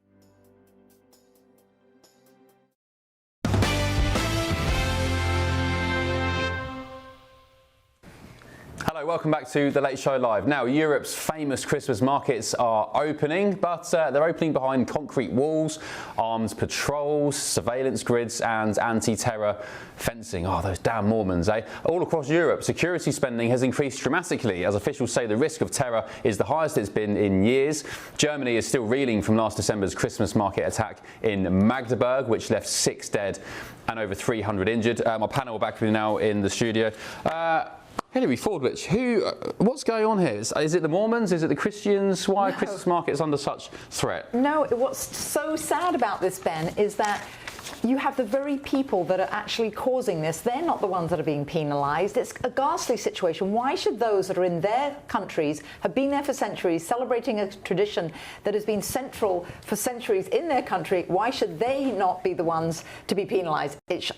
Hello, welcome back to The Late Show Live. Now, Europe's famous Christmas markets are opening, but they're opening behind concrete walls, armed patrols, surveillance grids and anti-terror fencing. Oh, those damn Mormons, eh? All across Europe, security spending has increased dramatically as officials say the risk of terror is the highest it's been in years. Germany is still reeling from last December's Christmas market attack in Magdeburg, which left 6 dead and over 300 injured. My panel are back with me now in the studio. Hilary Fordwich, what's going on here? Is it the Mormons? Is it the Christians? Why are Christmas markets under such threat? No, what's so sad about this, Ben, is that you have the very people that are actually causing this. They're not the ones that are being penalised. It's a ghastly situation. Why should those that are in their countries, have been there for centuries, celebrating a tradition that has been central for centuries in their country, why should they not be the ones to be penalised? It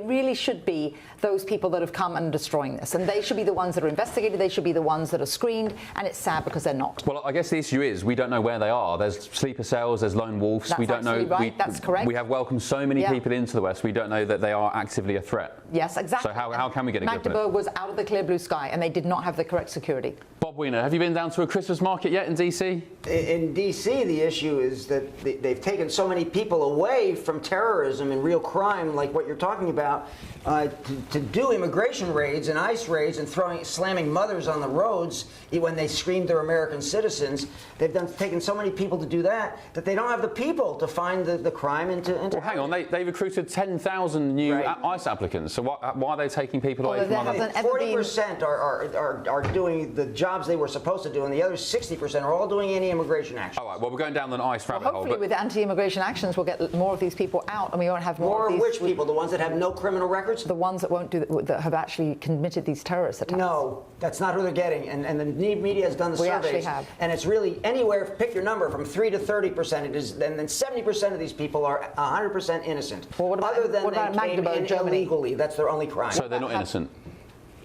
really should be those people that have come and destroying this. And they should be the ones that are investigated. They should be the ones that are screened. And it's sad because they're not. Well, I guess the issue is we don't know where they are. There's sleeper cells, there's lone wolves. That's we don't know. Right. That's correct. We have welcomed so many people into the West, we don't know that they are actively a threat. Yes, exactly. So how can we get a grip on it? Magdeburg was out of the clear blue sky, and they did not have the correct security. Bob Wiener, have you been down to a Christmas market yet in DC? In DC, the issue is that they've taken so many people away from terrorism and real crime, like what you're talking about, to do immigration raids and ICE raids and slamming mothers on the roads when they screamed they're American citizens. They've taken so many people to do that they don't have the people to find the crime and to well, hang on, they recruited 10,000 new ICE applicants. So why are they taking people away from other? 40% are doing the jobs they were supposed to do, and the other 60% are all doing anti-immigration actions. All right, well, we're going down an ICE rabbit hole. Hopefully, with anti-immigration actions, we'll get more of these people out, and we won't have more of these. Which people? The ones that have no criminal records? The ones that won't that have actually committed these terrorist attacks. No, that's not who they're getting. And the media has done the surveys. We actually have. And it's really anywhere, pick your number, from 3 to 30%. It is, and then 70% of these people are 100% innocent. Well, what about, other than what about they came Magdeburg, in Germany? illegally. That's their only crime. So they're not innocent?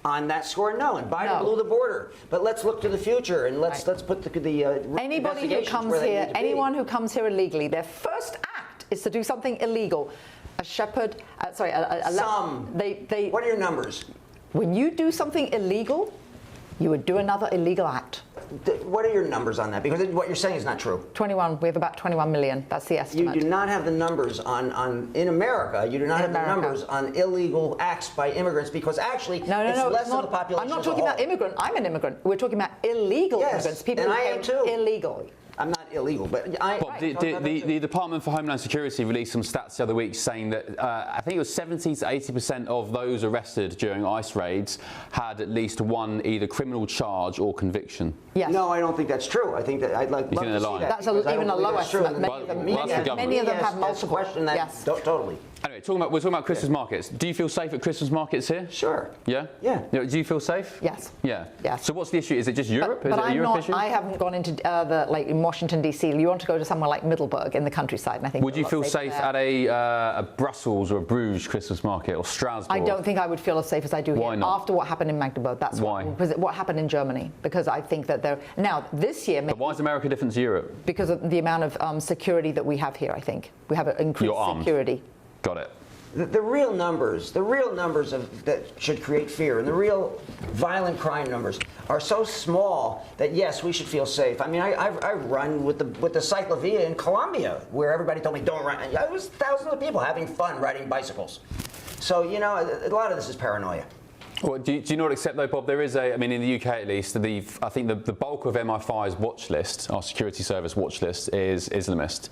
On that score, no. And Biden blew the border. But let's look to the future and let's put the anybody who comes here, anyone who comes here illegally, their first act is to do something illegal. A shepherd, sorry, what are your numbers? When you do something illegal, you would do another illegal act. What are your numbers on that? Because what you're saying is not true. 21. We have about 21 million. That's the estimate. You do not have the numbers in America. You do not have the numbers on illegal acts by immigrants because actually it's less than the population. I'm not talking about immigrant. I'm an immigrant. We're talking about illegal immigrants. People and who I am too. Illegally. I'm not illegal, but Bob, the Department for Homeland Security released some stats the other week saying that I think it was 70 to 80% of those arrested during ICE raids had at least one either criminal charge or conviction. Yes. No, I don't think that's true. I think that I'd love to see that. That's even a low estimate. Many of them have multiple. Question that. Yes. Totally. Anyway, we're talking about Christmas markets. Do you feel safe at Christmas markets here? Sure. Yeah? Yeah. Do you feel safe? Yes. Yeah. Yes. So what's the issue? Is it just Europe? Is it a Europe issue? I haven't gone into in Washington D.C. You want to go to somewhere like Middleburg in the countryside, and I think. Would you feel safe at a Brussels or a Bruges Christmas market or Strasbourg? I don't think I would feel as safe as I do Why here not? after what happened in Magdeburg. That's why. What happened in Germany, because I think that now this year. But why is America different to Europe? Because of the amount of security that we have here. I think we have an increased security. Got it. The real numbers that should create fear, and the real violent crime numbers are so small that yes, we should feel safe. I mean, I run with the cyclovia in Colombia, where everybody told me don't run. It was thousands of people having fun riding bicycles. So a lot of this is paranoia. Well, do you not accept though, Bob? There is in the UK at least, I think the bulk of MI5's watch list, our security service watch list, is Islamist.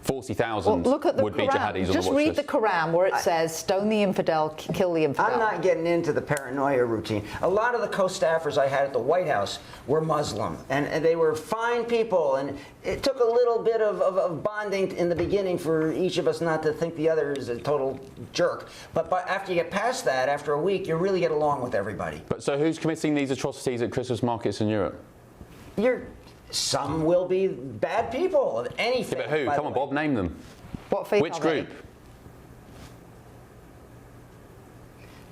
40,000 would be jihadis on the watch list. Just read the Quran where it says, stone the infidel, kill the infidel. I'm not getting into the paranoia routine. A lot of the co-staffers I had at the White House were Muslim, and they were fine people, and it took a little bit of bonding in the beginning for each of us not to think the other is a total jerk. But after you get past that, after a week, you really get along with everybody. But so who's committing these atrocities at Christmas markets in Europe? Some will be bad people of any faith. Yeah, but who? Come on, Bob, name them. What faith? Which group?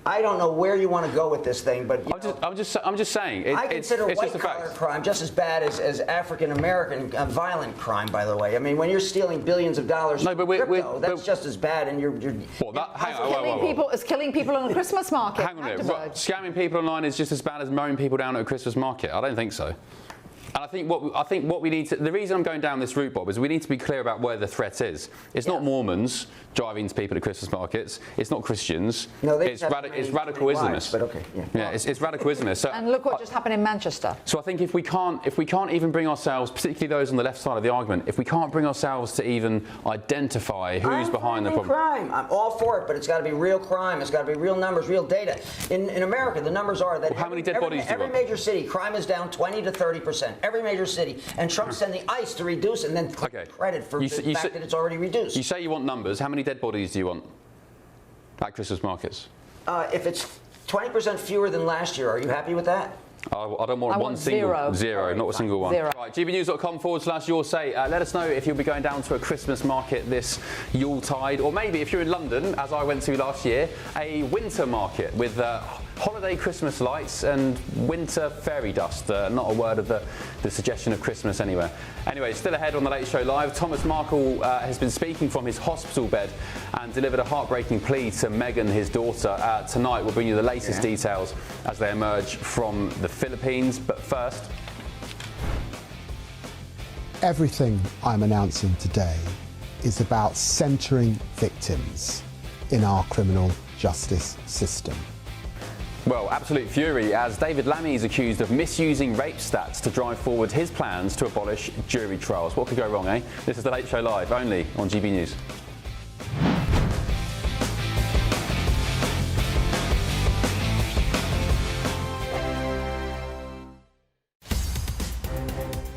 I don't know where you want to go with this thing, but I'm just saying. I consider white-collar crime just as bad as African-American violent crime. By the way, I mean when you're stealing billions of dollars from crypto, that's just as bad. And you're It's killing people on a Christmas market. Hang on a minute. Scamming people online is just as bad as mowing people down at a Christmas market. I don't think so. And I think what we need to, the reason I'm going down this route, Bob, is we need to be clear about where the threat is. It's not Mormons driving to people at Christmas markets. It's not Christians. No, it's radical Islamists. But okay, yeah, it's radical Islamists. So, and look what just happened in Manchester. So I think if we can't even bring ourselves, particularly those on the left side of the argument, if we can't bring ourselves to even identify who's behind the problem. Crime. I'm all for it, but it's got to be real crime. It's got to be real numbers, real data. In America, the numbers are that how many dead bodies do you every want? Major city, crime is down 20 to 30%. Every major city, and Trump's sending ICE to reduce, and then credit for the fact that it's already reduced. You say you want numbers. How many dead bodies do you want at Christmas markets? If it's 20% fewer than last year, are you happy with that? I don't want one single zero, not a single one. Zero. Right, gbnews.com/your say. Let us know if you'll be going down to a Christmas market this Yuletide, or maybe if you're in London, as I went to last year, a winter market with holiday Christmas lights and winter fairy dust. Not a word of the suggestion of Christmas anywhere. Anyway, still ahead on the Late Show Live, Thomas Markle has been speaking from his hospital bed and delivered a heartbreaking plea to Meghan, his daughter. Tonight we'll bring you the latest details as they emerge from the Philippines. But first, everything I'm announcing today is about centering victims in our criminal justice system. well, absolute fury as David Lammy is accused of misusing rape stats to drive forward his plans to abolish jury trials. What could go wrong, eh? This is the Late Show Live, only on GB News.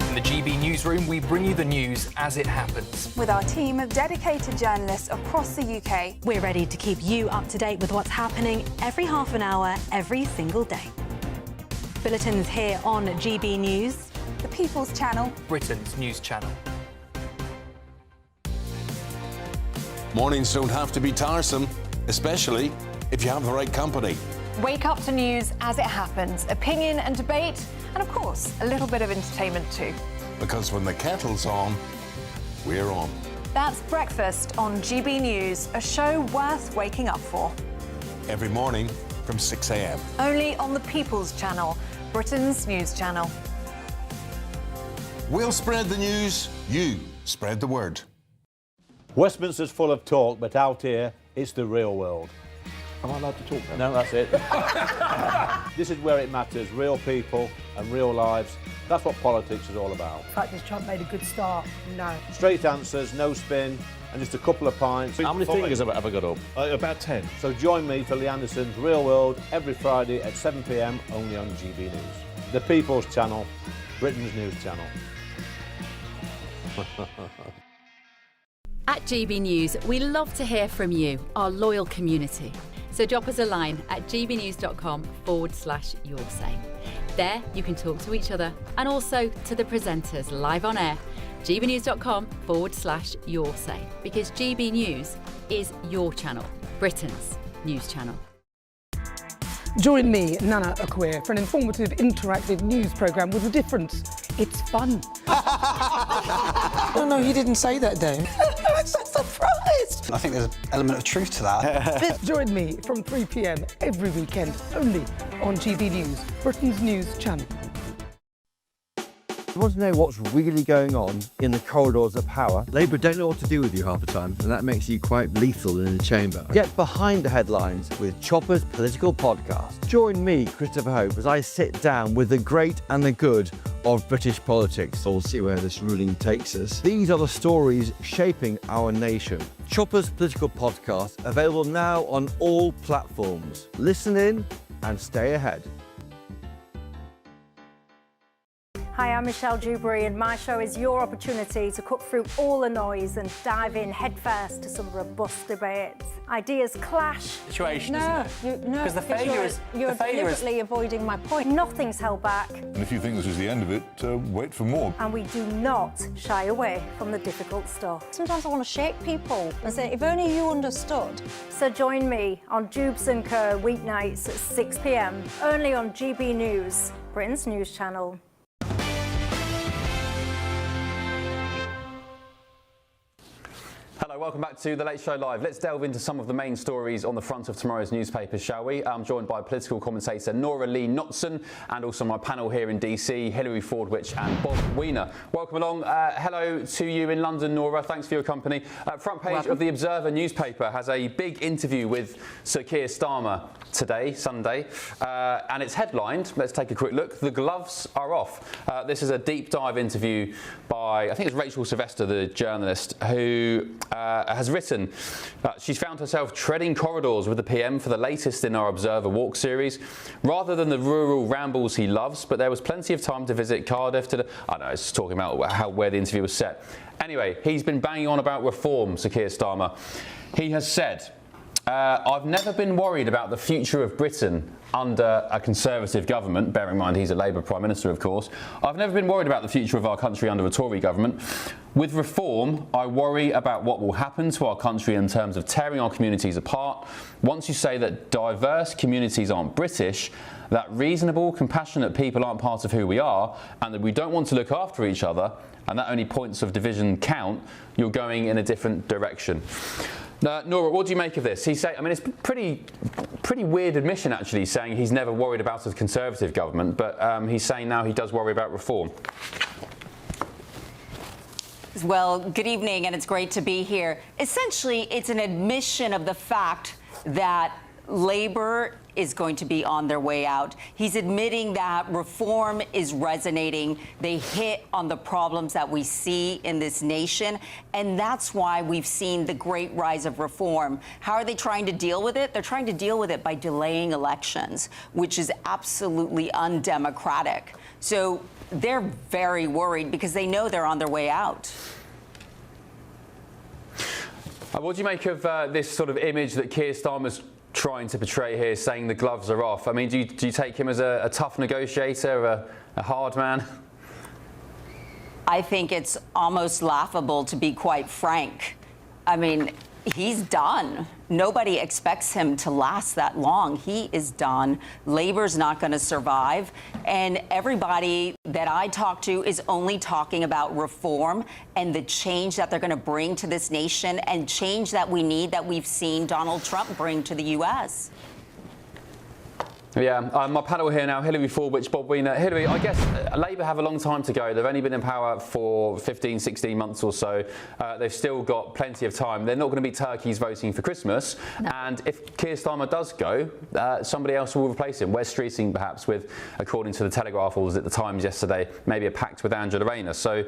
In the GB Newsroom, we bring you the news as it happens. With our team of dedicated journalists across the UK, we're ready to keep you up to date with what's happening every half an hour, every single day. Bulletins here on GB News, the People's Channel, Britain's news channel. Mornings don't have to be tiresome, especially if you have the right company. Wake up to news as it happens, opinion and debate, and of course, a little bit of entertainment too. Because when the kettle's on, we're on. That's Breakfast on GB News, a show worth waking up for. Every morning from 6 a.m. Only on the People's Channel, Britain's news channel. We'll spread the news, you spread the word. Westminster's full of talk, but out here, it's the real world. Am I allowed to talk now? No, that's it. This is where it matters, real people and real lives. That's what politics is all about. The fact is Trump made a good start. No. Straight answers, no spin, and just a couple of pints. How many fingers have I got up? About 10. So join me for Lee Anderson's Real World every Friday at 7 p.m. only on GB News. The People's Channel, Britain's news channel. At GB News, we love to hear from you, our loyal community. So drop us a line at gbnews.com/yoursay. There you can talk to each other and also to the presenters live on air. gbnews.com/yoursay, because GB News is your channel, Britain's news channel. Join me, Nana Akwe, for an informative, interactive news programme with a difference. It's fun. No, he didn't say that, Dave. I'm so surprised. I think there's an element of truth to that. Join me from 3 p.m. every weekend, only on GB News, Britain's news channel. You want to know what's really going on in the corridors of power? Labour don't know what to do with you half the time, and that makes you quite lethal in the chamber. Get behind the headlines with Chopper's Political Podcast. Join me, Christopher Hope, as I sit down with the great and the good of British politics. We'll see where this ruling takes us. These are the stories shaping our nation. Chopper's Political Podcast, available now on all platforms. Listen in and stay ahead. Hi, I'm Michelle Dewberry, and my show is your opportunity to cut through all the noise and dive in headfirst to some robust debates. Ideas clash. Situation, no, isn't it? No, because the failure is you're deliberately avoiding my point. Nothing's held back. And if you think this is the end of it, wait for more. And we do not shy away from the difficult stuff. Sometimes I want to shake people and say, if only you understood. So join me on Jubes & Co. weeknights at 6 p.m. only on GB News, Britain's news channel. Hello, welcome back to The Late Show Live. Let's delve into some of the main stories on the front of tomorrow's newspapers, shall we? I'm joined by political commentator Nora Lee Knotson and also my panel here in DC, Hilary Fordwich and Bob Weiner. Welcome along. Hello to you in London, Nora. Thanks for your company. Front page of The Observer newspaper has a big interview with Sir Keir Starmer today, Sunday, and it's headlined, let's take a quick look, "The gloves are off." This is a deep dive interview by, I think it's Rachel Sylvester, the journalist, who has written she's found herself treading corridors with the PM for the latest in our Observer Walk series, rather than the rural rambles he loves, but there was plenty of time to visit Cardiff to I don't know, it's talking about where the interview was set. Anyway, he's been banging on about reform, Sir Keir Starmer. He has said, I've never been worried about the future of Britain under a Conservative government, bearing in mind he's a Labour Prime Minister, of course. I've never been worried about the future of our country under a Tory government. With reform, I worry about what will happen to our country in terms of tearing our communities apart. Once you say that diverse communities aren't British, that reasonable, compassionate people aren't part of who we are, and that we don't want to look after each other, and that only points of division count, you're going in a different direction. Nora, what do you make of this? It's pretty weird admission, actually, saying he's never worried about a Conservative government, but he's saying now he does worry about reform. Well, good evening, and it's great to be here. Essentially, it's an admission of the fact that Labour is going to be on their way out. He's admitting that reform is resonating. They hit on the problems that we see in this nation, and that's why we've seen the great rise of reform. How are they trying to deal with it? They're trying to deal with it by delaying elections, which is absolutely undemocratic. So they're very worried because they know they're on their way out. What do you make of this sort of image that Keir Starmer's trying to portray here, saying the gloves are off? I mean, do you take him as a tough negotiator, a hard man? I think it's almost laughable, to be quite frank. I mean, he's done. Nobody expects him to last that long. He is done. Labour's not going to survive. And everybody that I talk to is only talking about reform and the change that they're going to bring to this nation, and change that we need, that we've seen Donald Trump bring to the U.S. Yeah, my panel here now, Hilary Forbich, Bob Wiener. Hilary, I guess Labour have a long time to go. They've only been in power for 15, 16 months or so. They've still got plenty of time. They're not going to be turkeys voting for Christmas. No. And if Keir Starmer does go, somebody else will replace him. Wes Streeting, perhaps, with, according to the Telegraph, or was it the Times yesterday, maybe a pact with Angela Rayner. So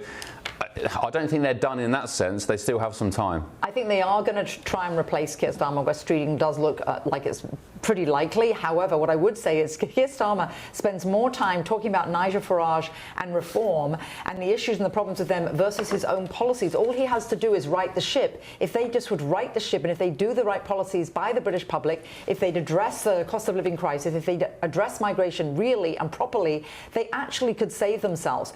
I don't think they're done in that sense. They still have some time. I think they are going to try and replace Keir Starmer. Wes Streeting does look like it's pretty likely. However, what I would say is Keir Starmer spends more time talking about Nigel Farage and reform and the issues and the problems with them versus his own policies. All he has to do is right the ship. If they just would right the ship, and if they do the right policies by the British public, if they'd address the cost of living crisis, if they'd address migration really and properly, they actually could save themselves.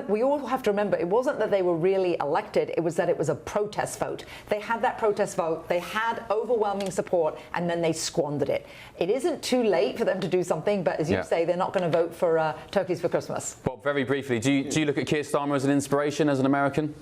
We all have to remember, it wasn't that they were really elected, it was that it was a protest vote. They had that protest vote, they had overwhelming support, and then they squandered it. It isn't too late for them to do something, but as you say, they're not going to vote for turkeys for Christmas. Bob, very briefly, do you look at Keir Starmer as an inspiration, as an American?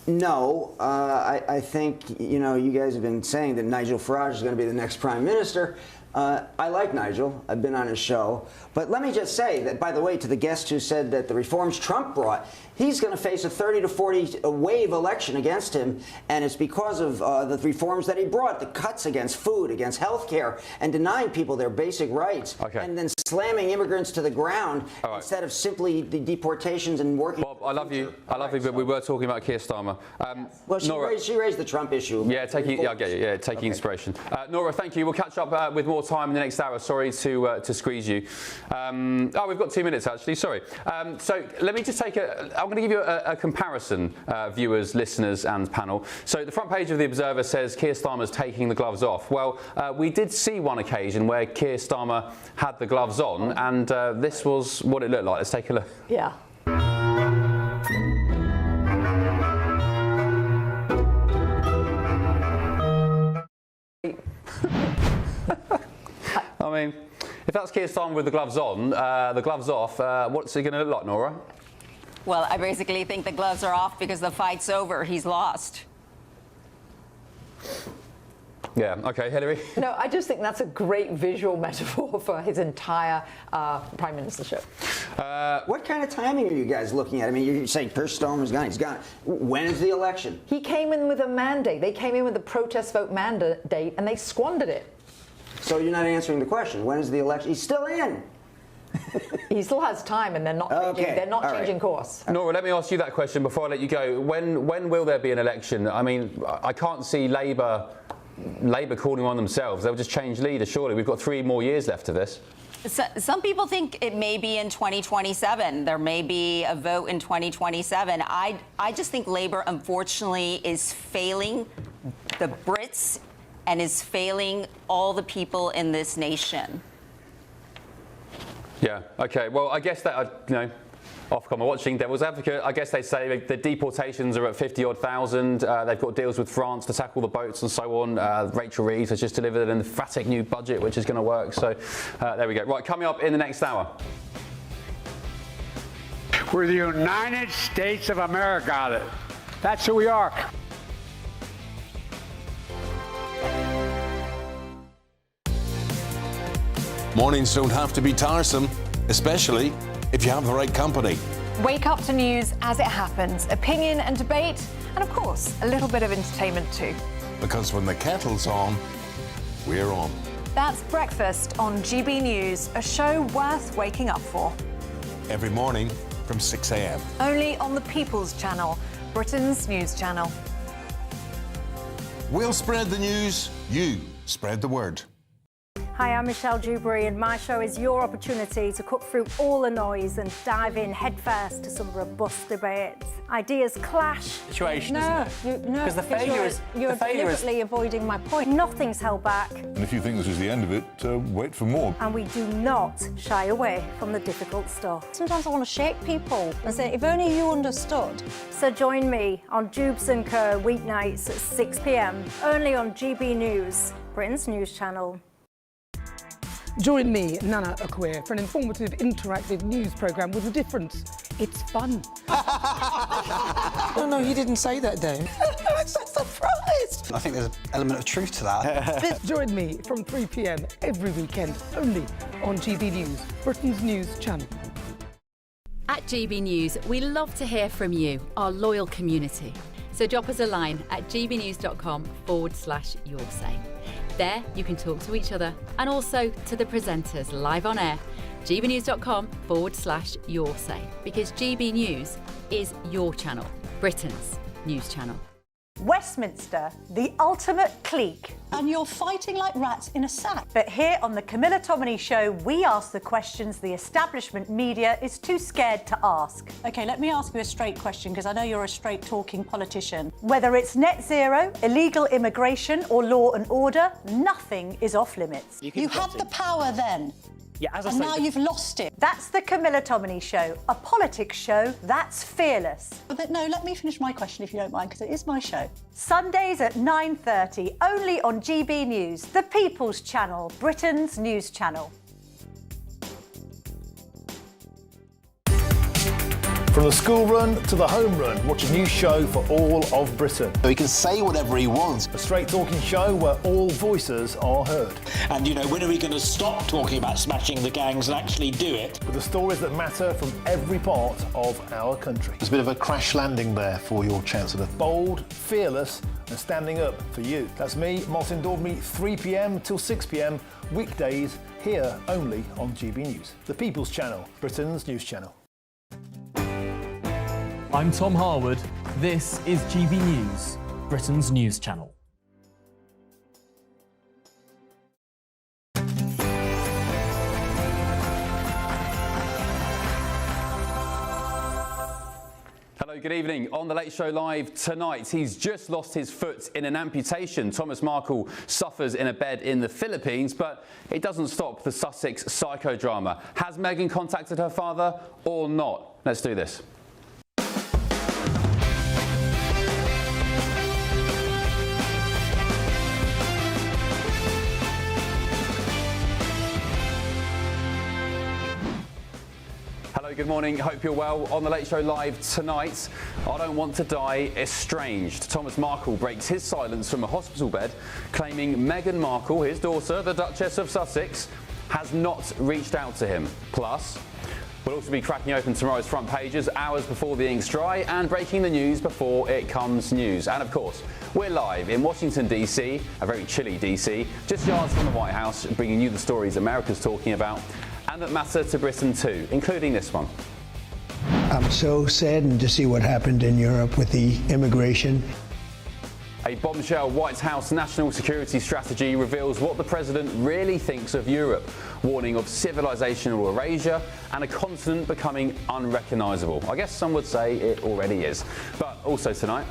No. I think, you guys have been saying that Nigel Farage is going to be the next prime minister. I like Nigel. I've been on his show. But let me just say that, by the way, to the guest who said that the reforms Trump brought, he's going to face a 30 to 40 wave election against him, and it's because of the reforms that he brought, the cuts against food, against health care, and denying people their basic rights, and then slamming immigrants to the ground instead of simply the deportations and working. Bob, I love you, but we were talking about Keir Starmer. Well, she raised the Trump issue. Yeah, I get you. Yeah, taking inspiration. Nora, thank you. We'll catch up with more time in the next hour. Sorry to squeeze you. We've got 2 minutes actually. Sorry. So let me just take I'm going to give you a comparison, viewers, listeners, and panel. So the front page of the Observer says Keir Starmer's taking the gloves off. Well, we did see one occasion where Keir Starmer had the gloves on, and this was what it looked like. Let's take a look. Yeah. I mean, if that's Keir Starmer with the gloves on, the gloves off, what's it going to look like, Nora? Well, I basically think the gloves are off because the fight's over. He's lost. Yeah, okay, Hilary? No, I just think that's a great visual metaphor for his entire prime ministership. What kind of timing are you guys looking at? I mean, you're saying Keir Starmer's gone. He's gone. When is the election? He came in with a mandate. They came in with a protest vote mandate, and they squandered it. So you're not answering the question. When is the election? He's still in. He still has time, and they're not changing, they're not changing course. Nora, let me ask you that question before I let you go. When will there be an election? I mean, I can't see Labour calling on themselves. They'll just change leader, surely. We've got 3 more years left of this. Some people think it may be in 2027. There may be a vote in 2027. I just think Labour, unfortunately, is failing the Brits and is failing all the people in this nation. Yeah, okay. Well, I guess that, you know, Ofcom are watching devil's advocate. I guess they say the deportations are at 50-odd thousand. They've got deals with France to tackle the boats and so on. Rachel Reeves has just delivered an emphatic new budget, which is going to work. So there we go. Right, coming up in the next hour. We're the United States of America. That's who we are. Mornings don't have to be tiresome, especially if you have the right company. Wake up to news as it happens, opinion and debate, and of course, a little bit of entertainment too. Because when the kettle's on, we're on. That's Breakfast on GB News, a show worth waking up for. Every morning from 6 a.m. Only on the People's Channel, Britain's news channel. We'll spread the news, you spread the word. Hi, I'm Michelle Dewberry, and my show is your opportunity to cut through all the noise and dive in headfirst to some robust debates. Ideas clash. Situation, no, isn't it? No, Because the failure is- you're the failure is- deliberately avoiding my point. Nothing's held back, And if you think this is the end of it, wait for more. and we do not shy away from the difficult stuff. Sometimes I want to shake people and say, if only you understood. So join me on Jubes & Co. weeknights at 6 p.m, only on GB News, Britain's news channel. Join me, Nana Akwe, for an informative, interactive news programme with a difference. It's fun. No, he didn't say that, though. I'm so surprised. I think there's an element of truth to that. Join me from 3 p.m. every weekend, only on GB News, Britain's news channel. At GB News, we love to hear from you, our loyal community. So drop us a line at gbnews.com/yoursay. There you can talk to each other and also to the presenters live on air. gbnews.com/yoursay, because GB News is your channel, Britain's news channel. Westminster, the ultimate clique, and you're fighting like rats in a sack. But here on the Camilla Tominey Show, we ask the questions the establishment media is too scared to ask. OK, let me ask you a straight question, because I know you're a straight-talking politician. Whether it's net zero, illegal immigration or law and order, nothing is off limits. You had the power then. Yeah, as I And say, now you've lost it. That's the Camilla Tominey Show, a politics show that's fearless. But no, let me finish my question if you don't mind, because it is my show. Sundays at 9:30, only on GB News, the People's Channel, Britain's news channel. From the school run to the home run, watch a new show for all of Britain. So he can say whatever he wants. A straight talking show where all voices are heard. And, you know, when are we going to stop talking about smashing the gangs and actually do it? With the stories that matter from every part of our country. There's a bit of a crash landing there for your Chancellor. Bold, fearless and standing up for you. That's me, Martin Daubney, 3 p.m. till 6 p.m, weekdays, here only on GB News. The People's Channel, Britain's news channel. I'm Tom Harwood. This is GB News, Britain's news channel. Hello, good evening. On The Late Show Live tonight, he's just lost his foot in an amputation. Thomas Markle suffers in a bed in the Philippines, but it doesn't stop the Sussex psychodrama. Has Meghan contacted her father or not? Let's do this. Hello, good morning. Hope you're well. On The Late Show Live tonight, I don't want to die estranged. Thomas Markle breaks his silence from a hospital bed, claiming Meghan Markle, his daughter, the Duchess of Sussex, has not reached out to him. Plus, we'll also be cracking open tomorrow's front pages hours before the ink's dry and breaking the news before it comes news. And of course, we're live in Washington, D.C., a very chilly D.C., just yards from the White House, bringing you the stories America's talking about and that matter to Britain too, including this one. I'm so saddened to see what happened in Europe with the immigration. A bombshell White House national security strategy reveals what the president really thinks of Europe, warning of civilizational erasure and a continent becoming unrecognisable. I guess some would say it already is. But also tonight,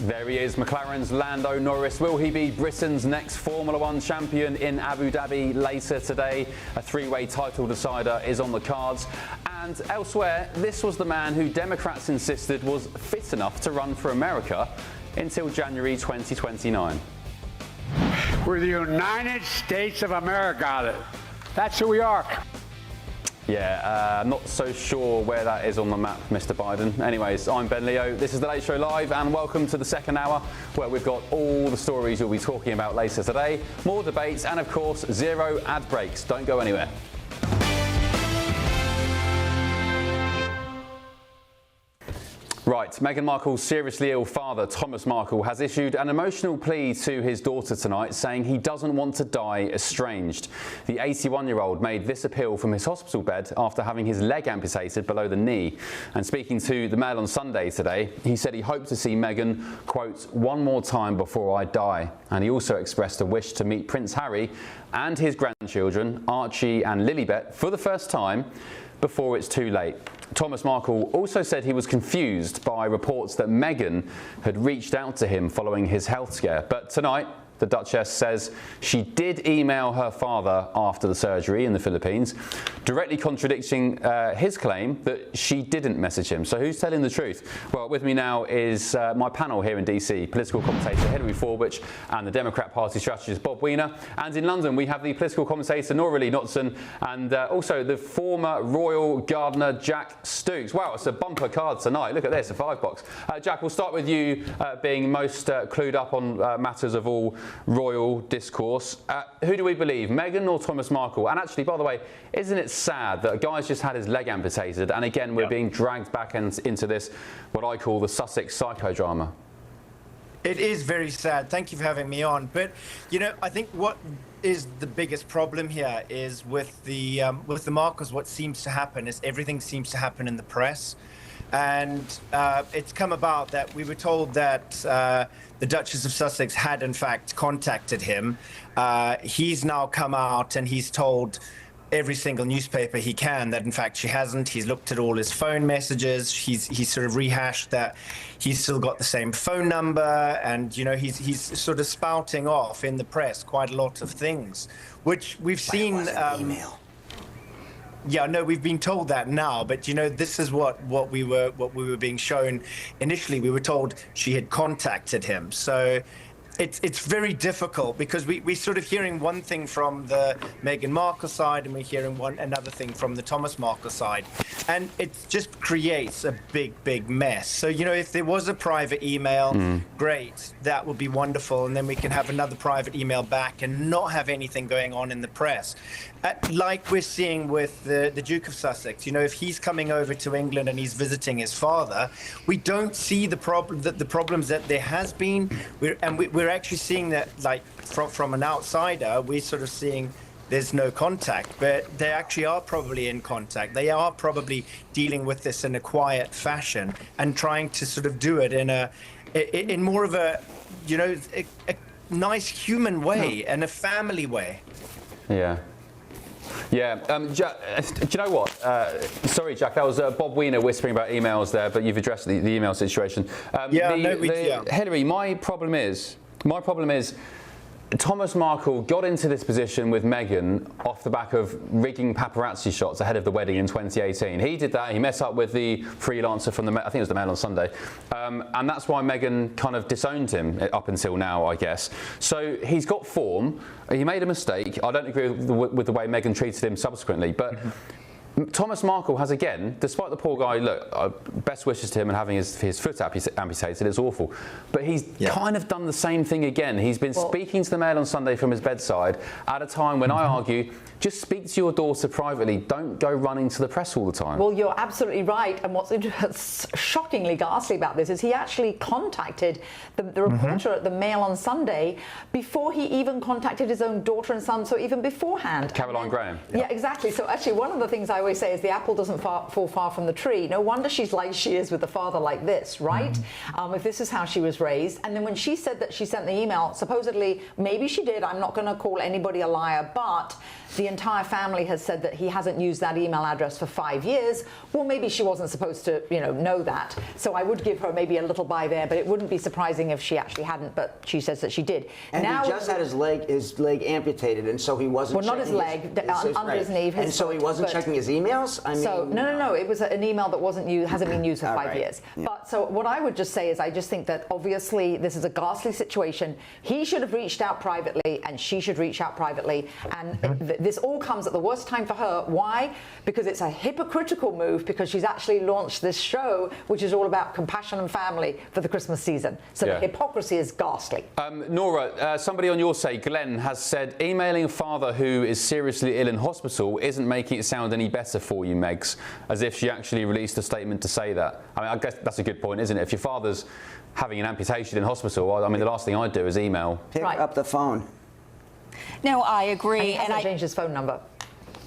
There he is, McLaren's Lando Norris. Will he be Britain's next Formula One champion in Abu Dhabi later today? A three-way title decider is on the cards. And elsewhere, this was the man who Democrats insisted was fit enough to run for America until January 2029. We're the United States of America. That's who we are. Yeah, not so sure where that is on the map, Mr. Biden. Anyways, I'm Ben Leo. This is The Late Show Live, and welcome to the second hour, where we've got all the stories you'll be talking about later today, more debates, and of course, zero ad breaks. Don't go anywhere. Right, Meghan Markle's seriously ill father, Thomas Markle, has issued an emotional plea to his daughter tonight, saying he doesn't want to die estranged. The 81-year-old made this appeal from his hospital bed after having his leg amputated below the knee. And speaking to the Mail on Sunday today, he said he hoped to see Meghan, quote, one more time before I die. And he also expressed a wish to meet Prince Harry and his grandchildren, Archie and Lilibet, for the first time before it's too late. Thomas Markle also said he was confused by reports that Meghan had reached out to him following his health scare. But tonight, the Duchess says she did email her father after the surgery in the Philippines, directly contradicting his claim that she didn't message him. So who's telling the truth? Well, with me now is my panel here in DC, political commentator Hilary Forbich and the Democrat Party strategist Bob Weiner. And in London, we have the political commentator Nora Lee Knotson and also the former Royal Gardener Jack Stooks. Wow, it's a bumper card tonight. Look at this, a five-box. Jack, we'll start with you being most clued up on matters of all royal discourse. Who do we believe, Meghan or Thomas Markle? And actually, by the way, isn't it sad that a guy's just had his leg amputated and again we're being dragged back into this, what I call the Sussex psychodrama? It is very sad. Thank you for having me on. But, you know, I think what is the biggest problem here is with the Markles, what seems to happen is everything seems to happen in the press. And it's come about that we were told that the Duchess of Sussex had, in fact, contacted him. He's now come out and he's told every single newspaper he can that, in fact, she hasn't. He's looked at all his phone messages. He's sort of rehashed that he's still got the same phone number. And, you know, he's sort of spouting off in the press quite a lot of things, which we've seen. Email. Yeah, no, we've been told that now, but you know, this is what we were being shown initially. We were told she had contacted him, so it's very difficult because we're sort of hearing one thing from the Meghan Markle side and we're hearing another thing from the Thomas Markle side, and it just creates a big mess. So you know, if there was a private email, great, that would be wonderful, and then we can have another private email back and not have anything going on in the press. Like we're seeing with the Duke of Sussex, you know, if he's coming over to England and he's visiting his father, we don't see the problems that there has been. We're actually seeing that, like from an outsider, we're sort of seeing there's no contact, but they actually are probably in contact. They are probably dealing with this in a quiet fashion and trying to sort of do it in more of a, you know, a nice human way and a family way. Yeah. Yeah, do you know what? Sorry, Jack, that was Bob Weiner whispering about emails there, but you've addressed the email situation. Hilary, my problem is Thomas Markle got into this position with Meghan off the back of rigging paparazzi shots ahead of the wedding in 2018. He did that. He messed up with the freelancer from I think it was the Mail on Sunday. And that's why Meghan kind of disowned him up until now, I guess. So he's got form. He made a mistake. I don't agree with the way Meghan treated him subsequently. But Thomas Markle has, again, despite the poor guy, look, best wishes to him and having his foot amputated, it's awful. But he's kind of done the same thing again. He's been speaking to the Mail on Sunday from his bedside at a time when I argue, just speak to your daughter privately. Don't go running to the press all the time. Well, you're absolutely right. And what's shockingly ghastly about this is he actually contacted the reporter at the Mail on Sunday before he even contacted his own daughter and son, so even beforehand. Caroline Graham. Yeah, exactly. So actually, one of the things I always say is the apple doesn't fall far from the tree. No wonder she's like she is with a father like this, right? If this is how she was raised. And then when she said that she sent the email, supposedly, maybe she did, I'm not going to call anybody a liar, but the entire family has said that he hasn't used that email address for 5 years. Well, maybe she wasn't supposed to, know that. So I would give her maybe a little buy there, but it wouldn't be surprising if she actually hadn't, but she says that she did. And now he just had his leg amputated, and so he wasn't Well, not his leg, under his knee. And so he wasn't checking his emails? No. It was an email that hasn't been used for 5 years. Yeah. But so what I would just say is I just think that obviously this is a ghastly situation. He should have reached out privately and she should reach out privately. And this all comes at the worst time for her. Why? Because it's a hypocritical move because she's actually launched this show which is all about compassion and family for the Christmas season. So the hypocrisy is ghastly. Nora, somebody on your side, Glenn, has said emailing a father who is seriously ill in hospital isn't making it sound any better for you, Megs, as if she actually released a statement to say that. I mean, I guess that's a good point, isn't it? If your father's having an amputation in hospital, I mean, the last thing I'd do is email. Pick up the phone. No, I agree. And he hasn't changed his phone number.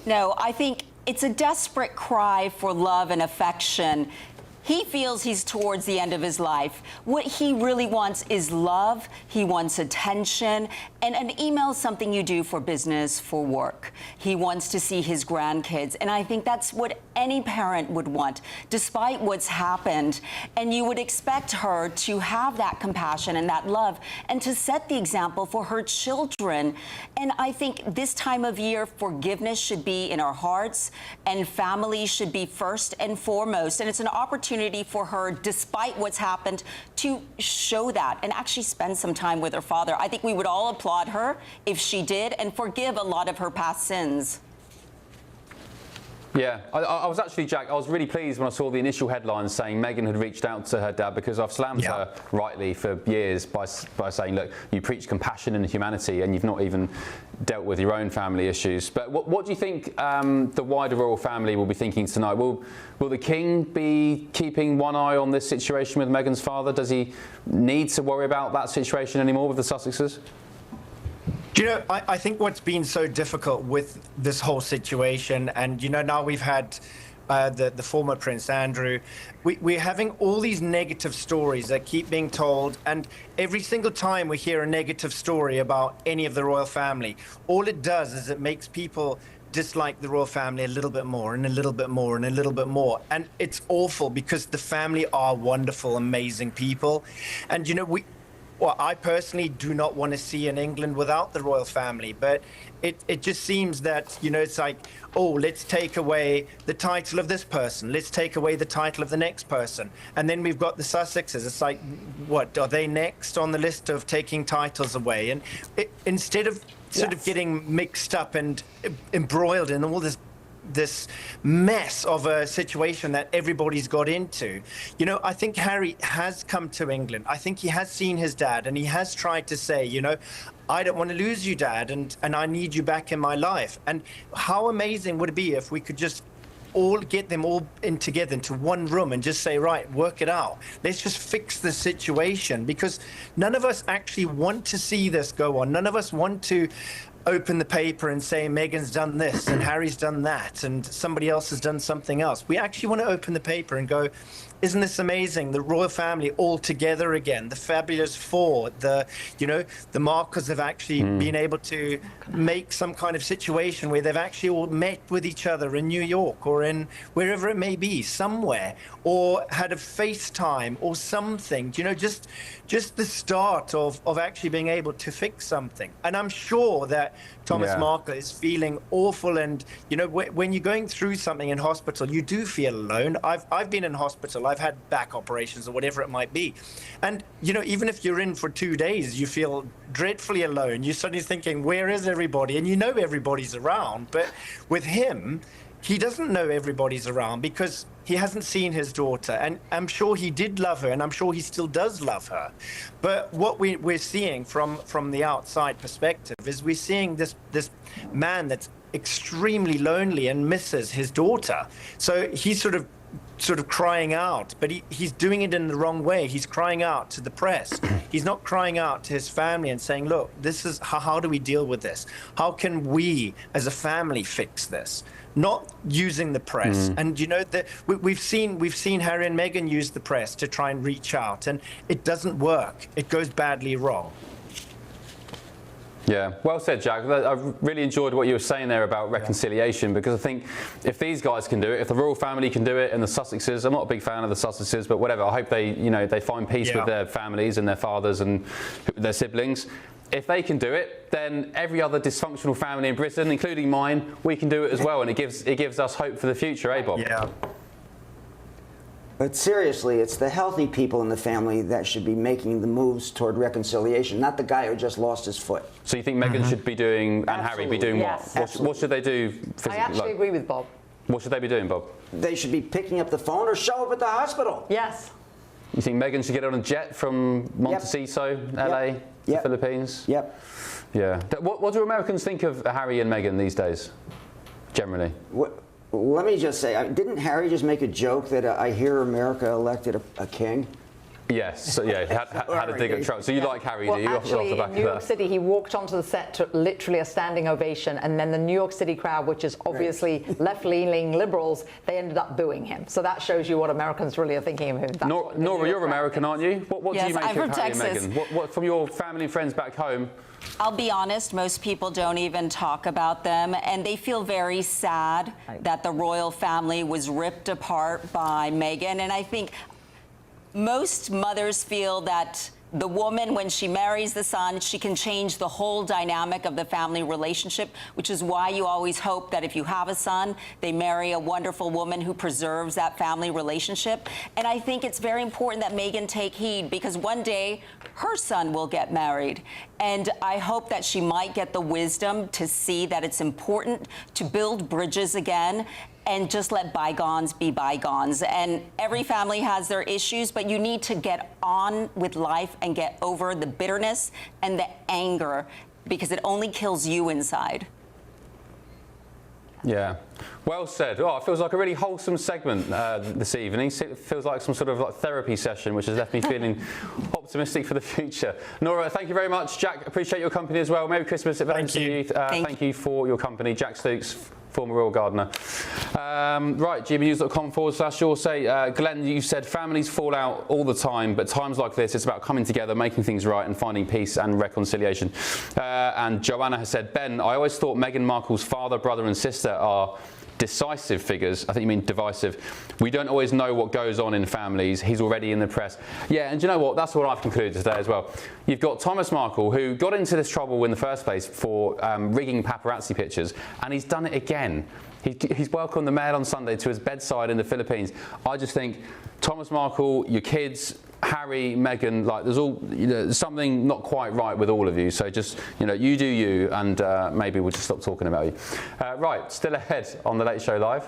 No, I think it's a desperate cry for love and affection. He feels he's towards the end of his life. What he really wants is love. He wants attention. And an email is something you do for business, for work. He wants to see his grandkids. And I think that's what any parent would want, despite what's happened. And you would expect her to have that compassion and that love and to set the example for her children. And I think this time of year, forgiveness should be in our hearts and family should be first and foremost. And it's an opportunity for her, despite what's happened, to show that and actually spend some time with her father. I think we would all applaud her if she did and forgive a lot of her past sins. Yeah, I was actually, Jack, I was really pleased when I saw the initial headlines saying Meghan had reached out to her dad, because I've slammed her rightly for years by saying, look, you preach compassion and humanity and you've not even dealt with your own family issues. But what do you think the wider royal family will be thinking tonight? Will the king be keeping one eye on this situation with Meghan's father? Does he need to worry about that situation anymore with the Sussexes? Do you know, I think what's been so difficult with this whole situation, and, now we've had the former Prince Andrew, we're having all these negative stories that keep being told, and every single time we hear a negative story about any of the royal family, all it does is it makes people dislike the royal family a little bit more and a little bit more and a little bit more. And it's awful because the family are wonderful, amazing people. And, well, I personally do not want to see an England without the royal family, but it just seems that, it's like, oh, let's take away the title of this person. Let's take away the title of the next person. And then we've got the Sussexes. It's like, what, are they next on the list of taking titles away? And instead of sort of getting mixed up and embroiled in all this mess of a situation that everybody's got into. I think Harry has come to England. I think he has seen his dad and he has tried to say, I don't want to lose you, Dad, and I need you back in my life. And how amazing would it be if we could just all get them all in together into one room and just say, right, work it out. Let's just fix the situation, because none of us actually want to see this go on. None of us want to open the paper and say Meghan's done this and Harry's done that and somebody else has done something else. We actually want to open the paper and go, isn't this amazing? The royal family all together again, the fabulous four, the Markles have actually been able to make some kind of situation where they've actually all met with each other in New York or in wherever it may be, somewhere, or had a FaceTime or something, just the start of actually being able to fix something. And I'm sure that Thomas Markle is feeling awful, and when you're going through something in hospital, you do feel alone. I've been in hospital. I've had back operations or whatever it might be, and even if you're in for 2 days, you feel dreadfully alone. You're suddenly thinking, where is everybody? And everybody's around, but with him, he doesn't know everybody's around because he hasn't seen his daughter. And I'm sure he did love her, and I'm sure he still does love her. But what we're seeing from the outside perspective is we're seeing this man that's extremely lonely and misses his daughter. So he's sort of crying out, but he's doing it in the wrong way. He's crying out to the press. He's not crying out to his family and saying, look, this is how do we deal with this? How can we as a family fix this? not using the press. And you know that we've seen Harry and Meghan use the press to try and reach out, and it doesn't work. It goes badly wrong. Yeah, well said, Jack. I really enjoyed what you were saying there about reconciliation, because I think if these guys can do it, if the royal family can do it, and the Sussexes, I'm not a big fan of the Sussexes, but whatever. I hope they find peace with their families and their fathers and their siblings. If they can do it, then every other dysfunctional family in Britain, including mine, we can do it as well, and it gives us hope for the future, eh, Bob? Yeah. But seriously, it's the healthy people in the family that should be making the moves toward reconciliation, not the guy who just lost his foot. So you think Meghan should be doing, and Harry be doing what? What should they do physically? I actually agree with Bob. What should they be doing, Bob? They should be picking up the phone or show up at the hospital. Yes. You think Meghan should get on a jet from Montecito, LA, to the Philippines? Yep. Yeah. What do Americans think of Harry and Meghan these days, generally? Let me just say, didn't Harry just make a joke that I hear America elected a king? Yes, so yeah, had a dig at Truss. So you like Harry, do you? Actually, in New York City, he walked onto the set to literally a standing ovation, and then the New York City crowd, which is obviously left-leaning liberals, they ended up booing him. So that shows you what Americans really are thinking of him. Nora, you're American, aren't you? What do you make I'm of from Harry Texas. and Meghan? What from your family and friends back home? I'll be honest, most people don't even talk about them, and they feel very sad that the royal family was ripped apart by Meghan. And I think most mothers feel that the woman, when she marries the son, she can change the whole dynamic of the family relationship, which is why you always hope that if you have a son, they marry a wonderful woman who preserves that family relationship. And I think it's very important that Meghan take heed, because one day her son will get married. And I hope that she might get the wisdom to see that it's important to build bridges again and just let bygones be bygones. And every family has their issues, but you need to get on with life and get over the bitterness and the anger, because it only kills you inside. Yeah, well said. Oh, it feels like a really wholesome segment this evening. It feels like some sort of therapy session, which has left me feeling optimistic for the future. Nora, thank you very much. Jack, appreciate your company as well. Merry Christmas if I don't see you. Thank you for your company. Jack Stokes, former royal gardener. Right, gbnews.com/your say. Glenn, you said families fall out all the time, but times like this, it's about coming together, making things right and finding peace and reconciliation. And Joanna has said, Ben, I always thought Meghan Markle's father, brother and sister are decisive figures. I think you mean divisive. We don't always know what goes on in families. He's already in the press. Yeah, and do you know what? That's what I've concluded today as well. You've got Thomas Markle, who got into this trouble in the first place for rigging paparazzi pictures, and he's done it again. He's welcomed the Mail on Sunday to his bedside in the Philippines. I just think, Thomas Markle, your kids, Harry, Meghan, like there's something not quite right with all of you. So just, you do you, and maybe we'll just stop talking about you. Right, still ahead on The Late Show Live.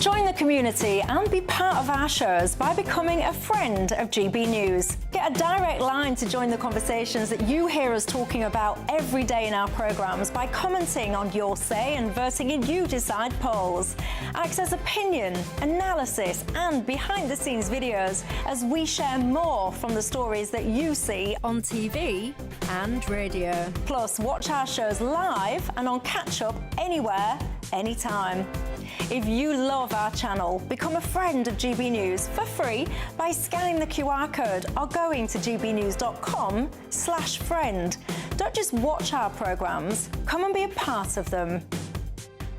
Join the community and be part of our shows by becoming a friend of GB News. Get a direct line to join the conversations that you hear us talking about every day in our programmes by commenting on Your Say and voting in You Decide polls. Access opinion, analysis and behind-the-scenes videos as we share more from the stories that you see on TV and radio. Plus, watch our shows live and on catch-up anywhere, anytime. If you love our channel, become a friend of GB News for free by scanning the QR code or going to gbnews.com/friend. Don't just watch our programmes, come and be a part of them.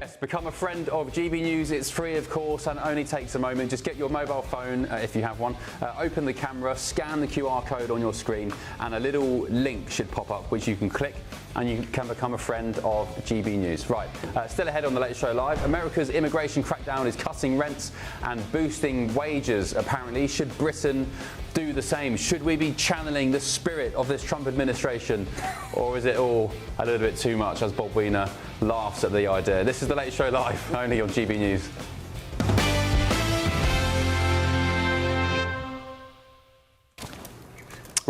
Yes, become a friend of GB News. It's free, of course, and only takes a moment. Just get your mobile phone, if you have one, open the camera, scan the QR code on your screen, and a little link should pop up, which you can click, and you can become a friend of GB News. Right, still ahead on The Late Show Live. America's immigration crackdown is cutting rents and boosting wages, apparently. Should Britain do the same? Should we be channeling the spirit of this Trump administration? Or is it all a little bit too much, as Bob Wiener laughs at the idea? This is The Late Show Live, only on GB News.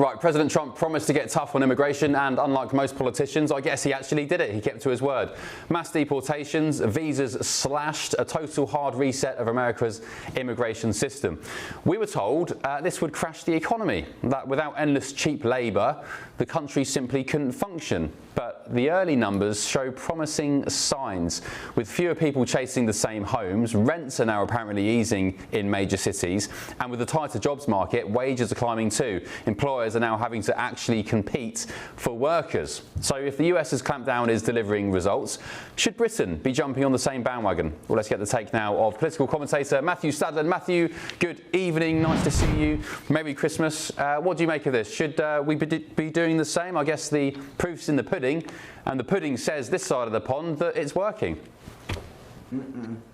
Right, President Trump promised to get tough on immigration, and unlike most politicians, I guess he actually did it. He kept to his word. Mass deportations, visas slashed, a total hard reset of America's immigration system. We were told this would crash the economy, that without endless cheap labour, the country simply couldn't function. But the early numbers show promising signs. With fewer people chasing the same homes, rents are now apparently easing in major cities, and with the tighter jobs market, wages are climbing too. Employers are now having to actually compete for workers. So if the US's clampdown is delivering results, should Britain be jumping on the same bandwagon? Well, let's get the take now of political commentator Matthew Stadler. Matthew, good evening, nice to see you. Merry Christmas. What do you make of this? Should we be doing the same? I guess the proof's in the pudding, and the pudding says this side of the pond that it's working.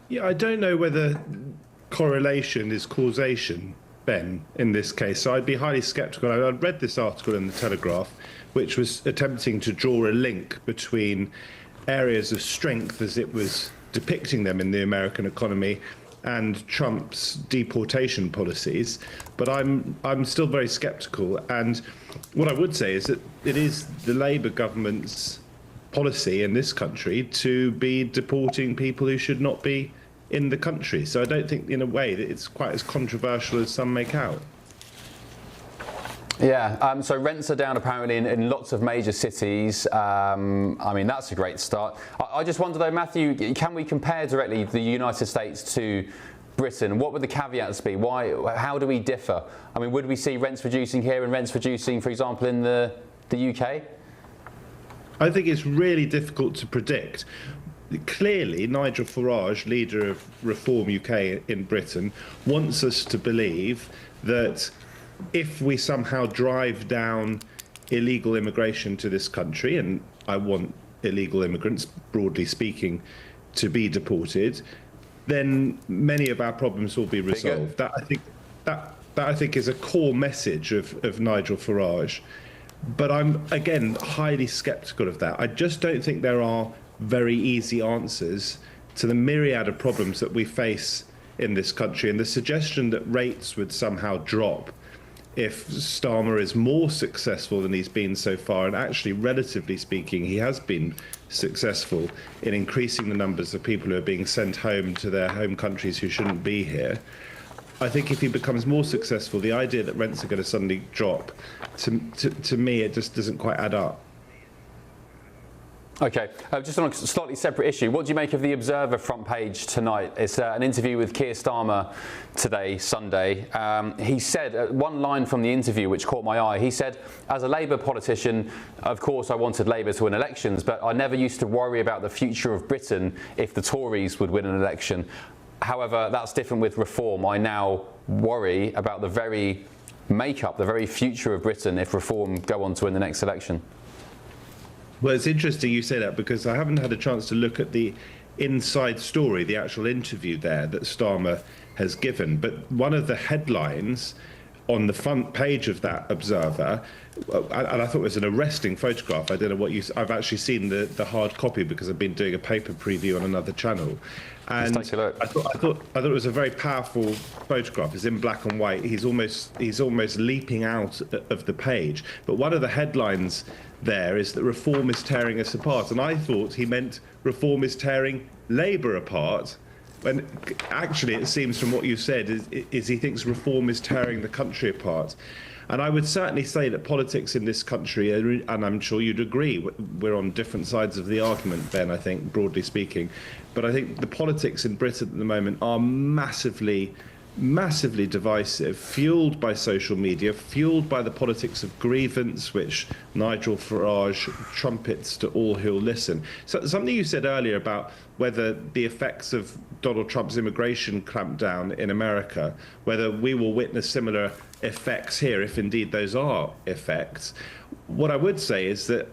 Yeah, I don't know whether correlation is causation, Ben, in this case. So I'd be highly sceptical. I'd read this article in the Telegraph, which was attempting to draw a link between areas of strength as it was depicting them in the American economy and Trump's deportation policies. But I'm still very sceptical. And what I would say is that it is the Labour government's policy in this country to be deporting people who should not be in the country. So I don't think, in a way, that it's quite as controversial as some make out. Yeah, so rents are down apparently in lots of major cities. I mean, that's a great start. I just wonder though, Matthew, can we compare directly the United States to Britain? What would the caveats be? How do we differ? I mean, would we see rents reducing here and rents reducing, for example, in the UK? I think it's really difficult to predict. Clearly, Nigel Farage, leader of Reform UK in Britain, wants us to believe that if we somehow drive down illegal immigration to this country, and I want illegal immigrants, broadly speaking, to be deported, then many of our problems will be resolved. That I think is a core message of Nigel Farage. But I'm, again, highly sceptical of that. I just don't think there are very easy answers to the myriad of problems that we face in this country. And the suggestion that rates would somehow drop if Starmer is more successful than he's been so far, and actually, relatively speaking, he has been successful in increasing the numbers of people who are being sent home to their home countries who shouldn't be here. I think if he becomes more successful, the idea that rents are going to suddenly drop, to me, it just doesn't quite add up. OK, just on a slightly separate issue, what do you make of the Observer front page tonight? It's an interview with Keir Starmer today, Sunday. He said, one line from the interview which caught my eye, he said, as a Labour politician, of course I wanted Labour to win elections, but I never used to worry about the future of Britain if the Tories would win an election. However, that's different with Reform. I now worry about the very makeup, the very future of Britain if Reform go on to win the next election. Well, it's interesting you say that, because I haven't had a chance to look at the inside story, the actual interview there that Starmer has given. But one of the headlines on the front page of that Observer, and I thought it was an arresting photograph. I don't know what I've actually seen the hard copy because I've been doing a paper preview on another channel. And let's take a look. I thought it was a very powerful photograph. It's in black and white. He's almost leaping out of the page. But one of the headlines there is that Reform is tearing us apart, and I thought he meant Reform is tearing Labour apart. When actually, it seems from what you said is he thinks Reform is tearing the country apart. And I would certainly say that politics in this country, and I'm sure you'd agree, we're on different sides of the argument, Ben, I think, broadly speaking. But I think the politics in Britain at the moment are massively divisive, fueled by social media, fueled by the politics of grievance, which Nigel Farage trumpets to all who'll listen. So something you said earlier about whether the effects of Donald Trump's immigration clampdown in America, whether we will witness similar effects here, if indeed those are effects. What I would say is that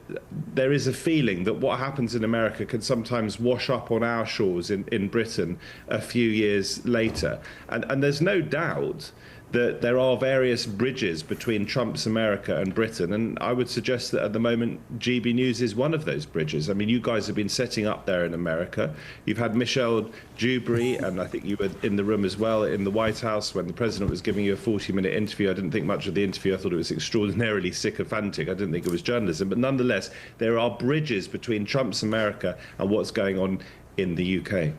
there is a feeling that what happens in America can sometimes wash up on our shores in Britain a few years later. And there's no doubt that there are various bridges between Trump's America and Britain, and I would suggest that at the moment GB News is one of those bridges. I mean, you guys have been setting up there in America. You've had Michelle Dewberry, and I think you were in the room as well in the White House when the president was giving you a 40-minute interview. I didn't think much of the interview. I thought it was extraordinarily sycophantic. I didn't think it was journalism, but nonetheless, there are bridges between Trump's America and what's going on in the UK.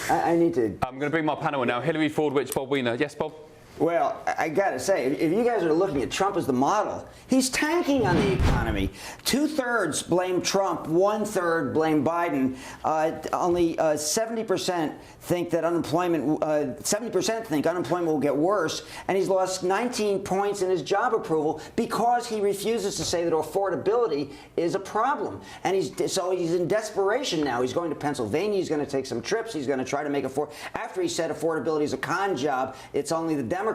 I need to. I'm going to bring my panel in now. Hillary Fordwich, Bob Wiener. Yes, Bob? Well, I got to say, if you guys are looking at Trump as the model, he's tanking on the economy. 2/3 blame Trump, 1/3 blame Biden. Only 70% think that unemployment, 70% think unemployment will get worse, and he's lost 19 points in his job approval because he refuses to say that affordability is a problem. And he's in desperation now. He's going to Pennsylvania. He's going to take some trips. He's going to try to make after he said affordability is a con job, it's only the Democrats.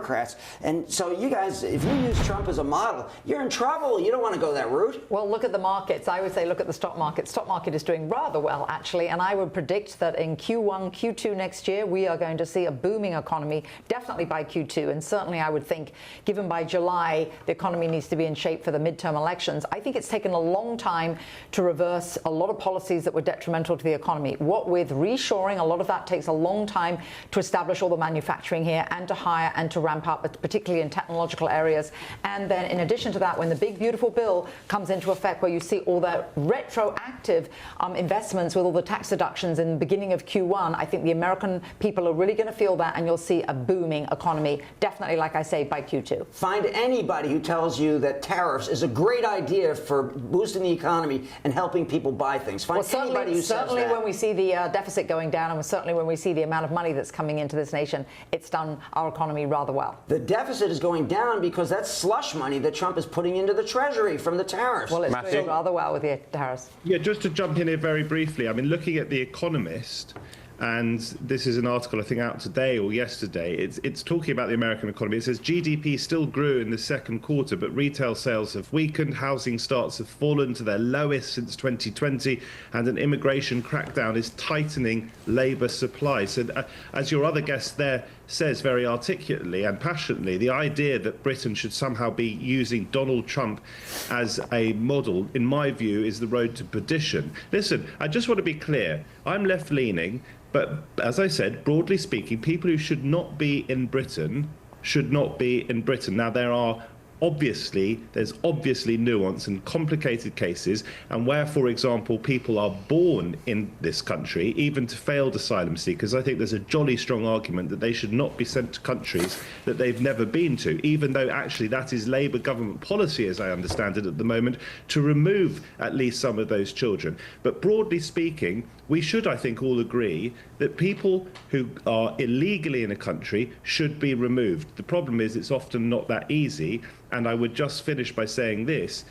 And so you guys, if you use Trump as a model, you're in trouble. You don't want to go that route. Well, look at the markets. I would say look at the stock market. Stock market is doing rather well, actually, and I would predict that in Q1, Q2 next year, we are going to see a booming economy, definitely by Q2, and certainly I would think, given by July, the economy needs to be in shape for the midterm elections. I think it's taken a long time to reverse a lot of policies that were detrimental to the economy. What with reshoring, a lot of that takes a long time to establish all the manufacturing here and to hire and to ramp up, particularly in technological areas. And then in addition to that, when the big beautiful bill comes into effect, where you see all the retroactive investments with all the tax deductions in the beginning of Q1, I think the American people are really going to feel that, and you'll see a booming economy, definitely, like I say, by Q2. Find anybody who tells you that tariffs is a great idea for boosting the economy and helping people buy things. Find anybody who says that. Certainly when we see the deficit going down, and certainly when we see the amount of money that's coming into this nation, it's done our economy rather well. The deficit is going down because that's slush money that Trump is putting into the Treasury from the tariffs. Well, it's doing rather well with the tariffs. Yeah, just to jump in here very briefly, I mean, looking at The Economist, and this is an article I think out today or yesterday, it's talking about the American economy. It says GDP still grew in the second quarter, but retail sales have weakened, housing starts have fallen to their lowest since 2020, and an immigration crackdown is tightening labour supply. So as your other guest there says very articulately and passionately, the idea that Britain should somehow be using Donald Trump as a model, in my view, is the road to perdition. Listen, I just want to be clear. I'm left-leaning, but as I said, broadly speaking, people who should not be in Britain should not be in Britain. Now, there's obviously nuance and complicated cases, and where, for example, people are born in this country, even to failed asylum seekers, I think there's a jolly strong argument that they should not be sent to countries that they've never been to, even though actually that is Labour government policy, as I understand it at the moment, to remove at least some of those children. But broadly speaking, we should, I think, all agree that people who are illegally in a country should be removed. The problem is it's often not that easy, and I would just finish by saying this.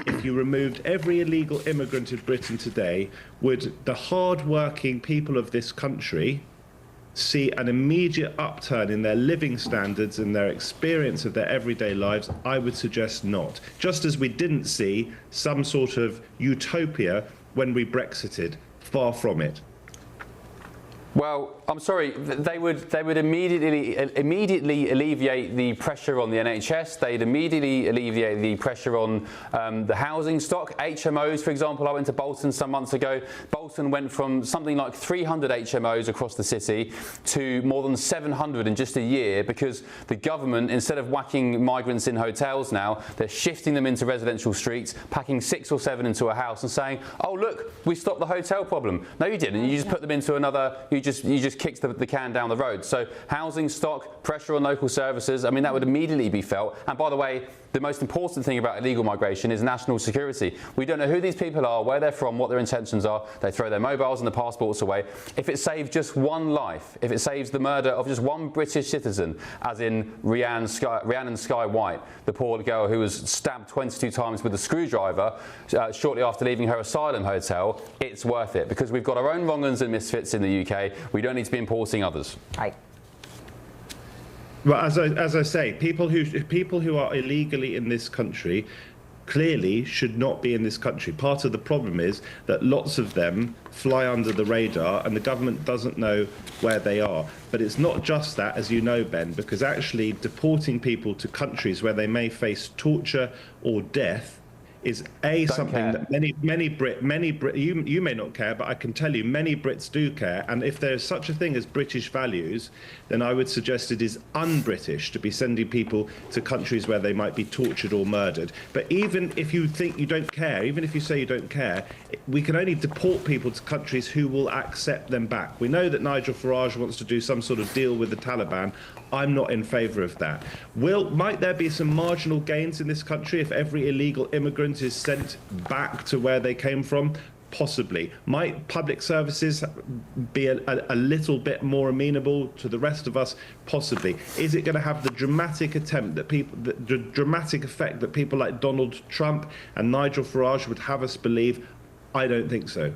If you removed every illegal immigrant in Britain today, would the hard-working people of this country see an immediate upturn in their living standards and their experience of their everyday lives? I would suggest not. Just as we didn't see some sort of utopia when we Brexited. Far from it. Well, I'm sorry, they would immediately alleviate the pressure on the NHS. They'd immediately alleviate the pressure on the housing stock. HMOs, for example, I went to Bolton some months ago. Bolton went from something like 300 HMOs across the city to more than 700 in just a year, because the government, instead of whacking migrants in hotels now, they're shifting them into residential streets, packing 6 or 7 into a house and saying, oh, look, we stopped the hotel problem. No, you didn't. You just put them into another, you just kicked the can down the road. So housing stock, pressure on local services, I mean, that would immediately be felt. And by the way, the most important thing about illegal migration is national security. We don't know who these people are, where they're from, what their intentions are. They throw their mobiles and the passports away. If it saves just one life, if it saves the murder of just one British citizen, as in Rhiannon Sky White, the poor girl who was stabbed 22 times with a screwdriver shortly after leaving her asylum hotel, it's worth it, because we've got our own wrong-uns and misfits in the UK. We don't need to be importing others. Right. Well, as I say, people who are illegally in this country clearly should not be in this country. Part of the problem is that lots of them fly under the radar and the government doesn't know where they are. But it's not just that, as you know, Ben, because actually deporting people to countries where they may face torture or death is something that you may not care, but I can tell you many Brits do care. And if there is such a thing as British values, then I would suggest it is un-British to be sending people to countries where they might be tortured or murdered. But even if you think you don't care, even if you say you don't care, we can only deport people to countries who will accept them back. We know that Nigel Farage wants to do some sort of deal with the Taliban. I'm not in favour of that. Might there be some marginal gains in this country if every illegal immigrant is sent back to where they came from? Possibly. Might public services be a little bit more amenable to the rest of us? Possibly. Is it going to have the dramatic effect that people like Donald Trump and Nigel Farage would have us believe? I don't think so.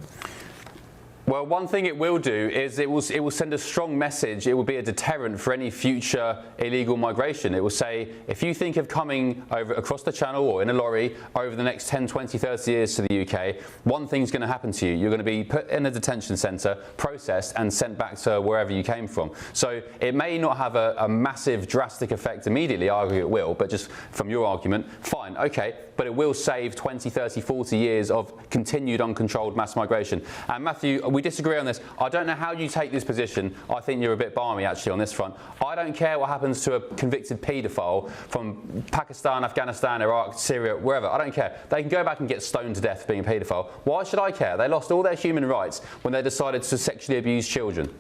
Well, one thing it will do is it will send a strong message. It will be a deterrent for any future illegal migration. It will say, if you think of coming over across the channel or in a lorry over the next 10, 20, 30 years to the UK, one thing's going to happen to you. You're going to be put in a detention centre, processed and sent back to wherever you came from. So it may not have a massive drastic effect immediately, I argue it will, but just from your argument, fine, okay, but it will save 20, 30, 40 years of continued uncontrolled mass migration. And Matthew, we disagree on this. I don't know how you take this position. I think you're a bit balmy actually on this front. I don't care what happens to a convicted paedophile from Pakistan, Afghanistan, Iraq, Syria, wherever. I don't care. They can go back and get stoned to death for being a paedophile. Why should I care? They lost all their human rights when they decided to sexually abuse children.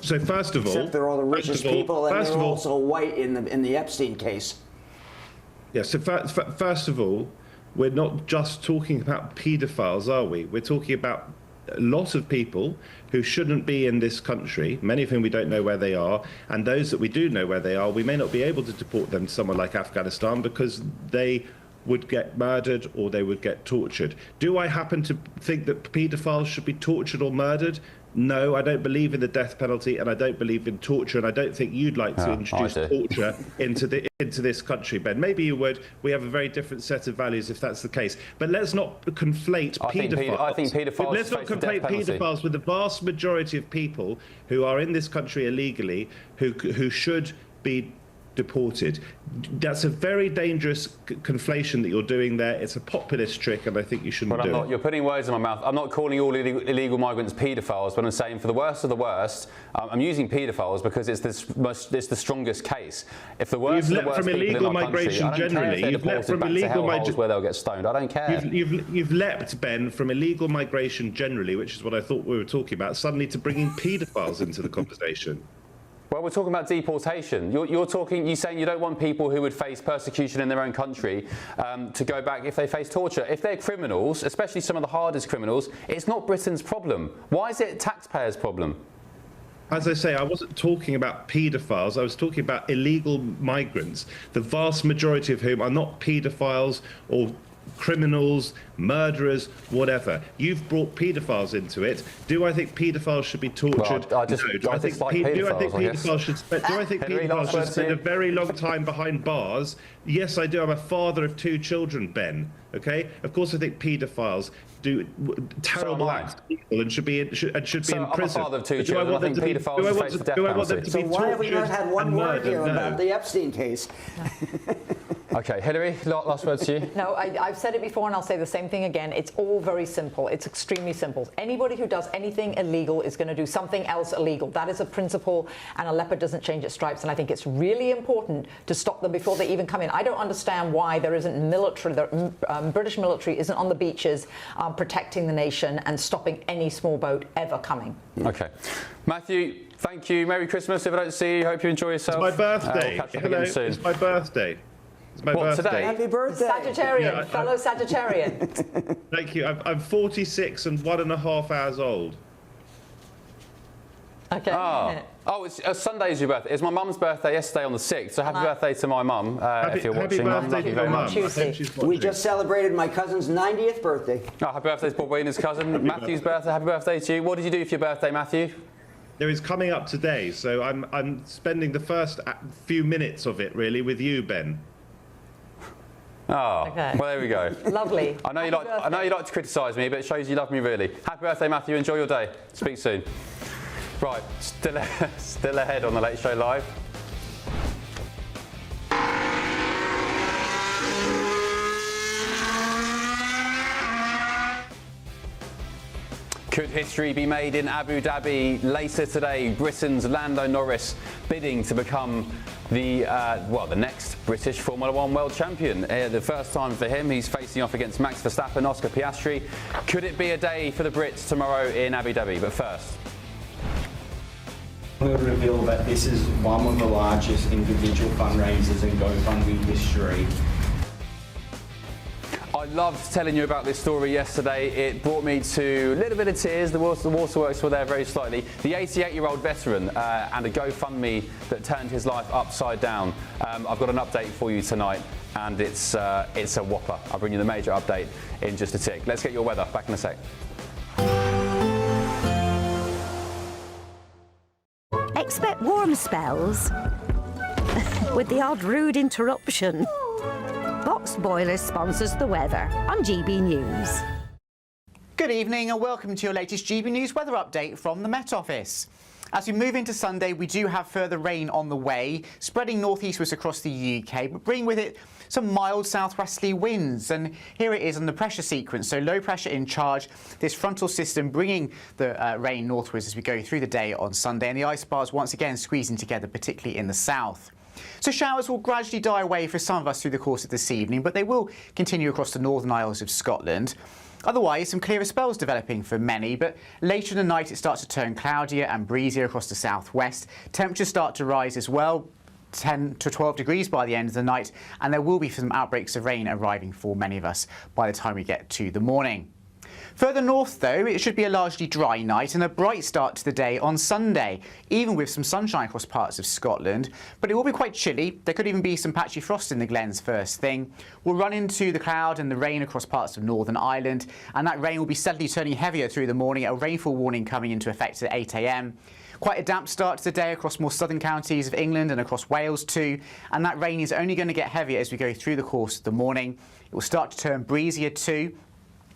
So first of all, except they're all the richest people, and they're also white in the Epstein case. Yeah. So first of all, we're not just talking about paedophiles, are we? We're talking about a lot of people who shouldn't be in this country, many of whom we don't know where they are, and those that we do know where they are, we may not be able to deport them to somewhere like Afghanistan because they would get murdered or they would get tortured. Do I happen to think that paedophiles should be tortured or murdered? No, I don't believe in the death penalty, and I don't believe in torture, and I don't think you'd like to introduce torture into this country, Ben. Maybe you would. We have a very different set of values if that's the case. But let's not conflate paedophiles. I think paedophiles let's not conflate paedophiles with the vast majority of people who are in this country illegally, who should be deported. That's a very dangerous conflation that you're doing there. It's a populist trick, and I think you shouldn't do it. You're putting words in my mouth. I'm not calling all illegal migrants paedophiles, but I'm saying for the worst of the worst, I'm using paedophiles because it's the strongest case. If the worst of the worst people in our country, I don't care if they're deported back to hellholes where they'll get stoned. I don't care. You've leapt, Ben, from illegal migration generally, which is what I thought we were talking about, suddenly to bringing paedophiles into the conversation. Well, we're talking about deportation. You're saying you don't want people who would face persecution in their own country to go back if they face torture. If they're criminals, especially some of the hardest criminals, it's not Britain's problem. Why is it taxpayers' problem? As I say, I wasn't talking about paedophiles. I was talking about illegal migrants, the vast majority of whom are not paedophiles or criminals, murderers, whatever. You've brought paedophiles into it. Do I think paedophiles should be tortured? Well, no. Do I think paedophiles should spend a very long time behind bars? Yes, I do. I'm a father of 2 children, Ben. Okay? Of course, I think paedophiles do terrible acts to people and should be in prison. I'm a father of 2 children. I think paedophiles should face the death penalty. So why have we not had one word here about the Epstein case? Okay, Hilary, last word to you. No, I've said it before and I'll say the same thing again. It's all very simple. It's extremely simple. Anybody who does anything illegal is going to do something else illegal. That is a principle, and a leopard doesn't change its stripes, and I think it's really important to stop them before they even come in. I don't understand why there isn't military, the British military isn't on the beaches protecting the nation and stopping any small boat ever coming. Okay. Matthew, thank you. Merry Christmas if I don't see you. Hope you enjoy yourself. It's my birthday. We'll catch up again soon. It's my birthday. It's my birthday. Today? Happy birthday. Sagittarian, fellow Sagittarian. Thank you. I'm 46 and 1.5 hours old. Okay. Oh, it's Sunday's your birthday. It's my mum's birthday yesterday on the 6th, so happy birthday to my mum if you're watching. Thank you very much. We just celebrated my cousin's 90th birthday. Oh, happy birthday to Bob Wiener's cousin. Matthew's birthday. Happy birthday to you. What did you do for your birthday, Matthew? There is coming up today, so I'm spending the first few minutes of it really with you, Ben. Oh, Okay. well, there we go. Lovely. I know you like to criticise me, but it shows you love me really. Happy birthday, Matthew. Enjoy your day. Speak soon. Right, still ahead on the Late Show Live. Could history be made in Abu Dhabi later today? Britain's Lando Norris bidding to become the next British Formula One world champion. The first time for him, he's facing off against Max Verstappen, Oscar Piastri. Could it be a day for the Brits tomorrow in Abu Dhabi? But first, we'll reveal that this is one of the largest individual fundraisers in GoFundMe history. I loved telling you about this story yesterday. It brought me to a little bit of tears. The waterworks were there very slightly. The 88-year-old veteran and a GoFundMe that turned his life upside down. I've got an update for you tonight, and it's a whopper. I'll bring you the major update in just a tick. Let's get your weather. Back in a sec. Expect warm spells with the odd rude interruption. Box Boilers sponsors the weather on GB News. Good evening and welcome to your latest GB News weather update from the Met Office. As we move into Sunday, we do have further rain on the way, spreading northeastwards across the UK, but bringing with it some mild southwesterly winds. And here it is on the pressure sequence. So low pressure in charge, this frontal system bringing the rain northwards as we go through the day on Sunday. And the ice bars once again squeezing together, particularly in the south. So showers will gradually die away for some of us through the course of this evening, but they will continue across the Northern Isles of Scotland. Otherwise, some clearer spells developing for many, but later in the night it starts to turn cloudier and breezier across the southwest. Temperatures start to rise as well, 10 to 12 degrees by the end of the night, and there will be some outbreaks of rain arriving for many of us by the time we get to the morning. Further north, though, it should be a largely dry night and a bright start to the day on Sunday, even with some sunshine across parts of Scotland. But it will be quite chilly. There could even be some patchy frost in the glens first thing. We'll run into the cloud and the rain across parts of Northern Ireland, and that rain will be steadily turning heavier through the morning, a rainfall warning coming into effect at 8 a.m. Quite a damp start to the day across more southern counties of England and across Wales too, and that rain is only going to get heavier as we go through the course of the morning. It will start to turn breezier too,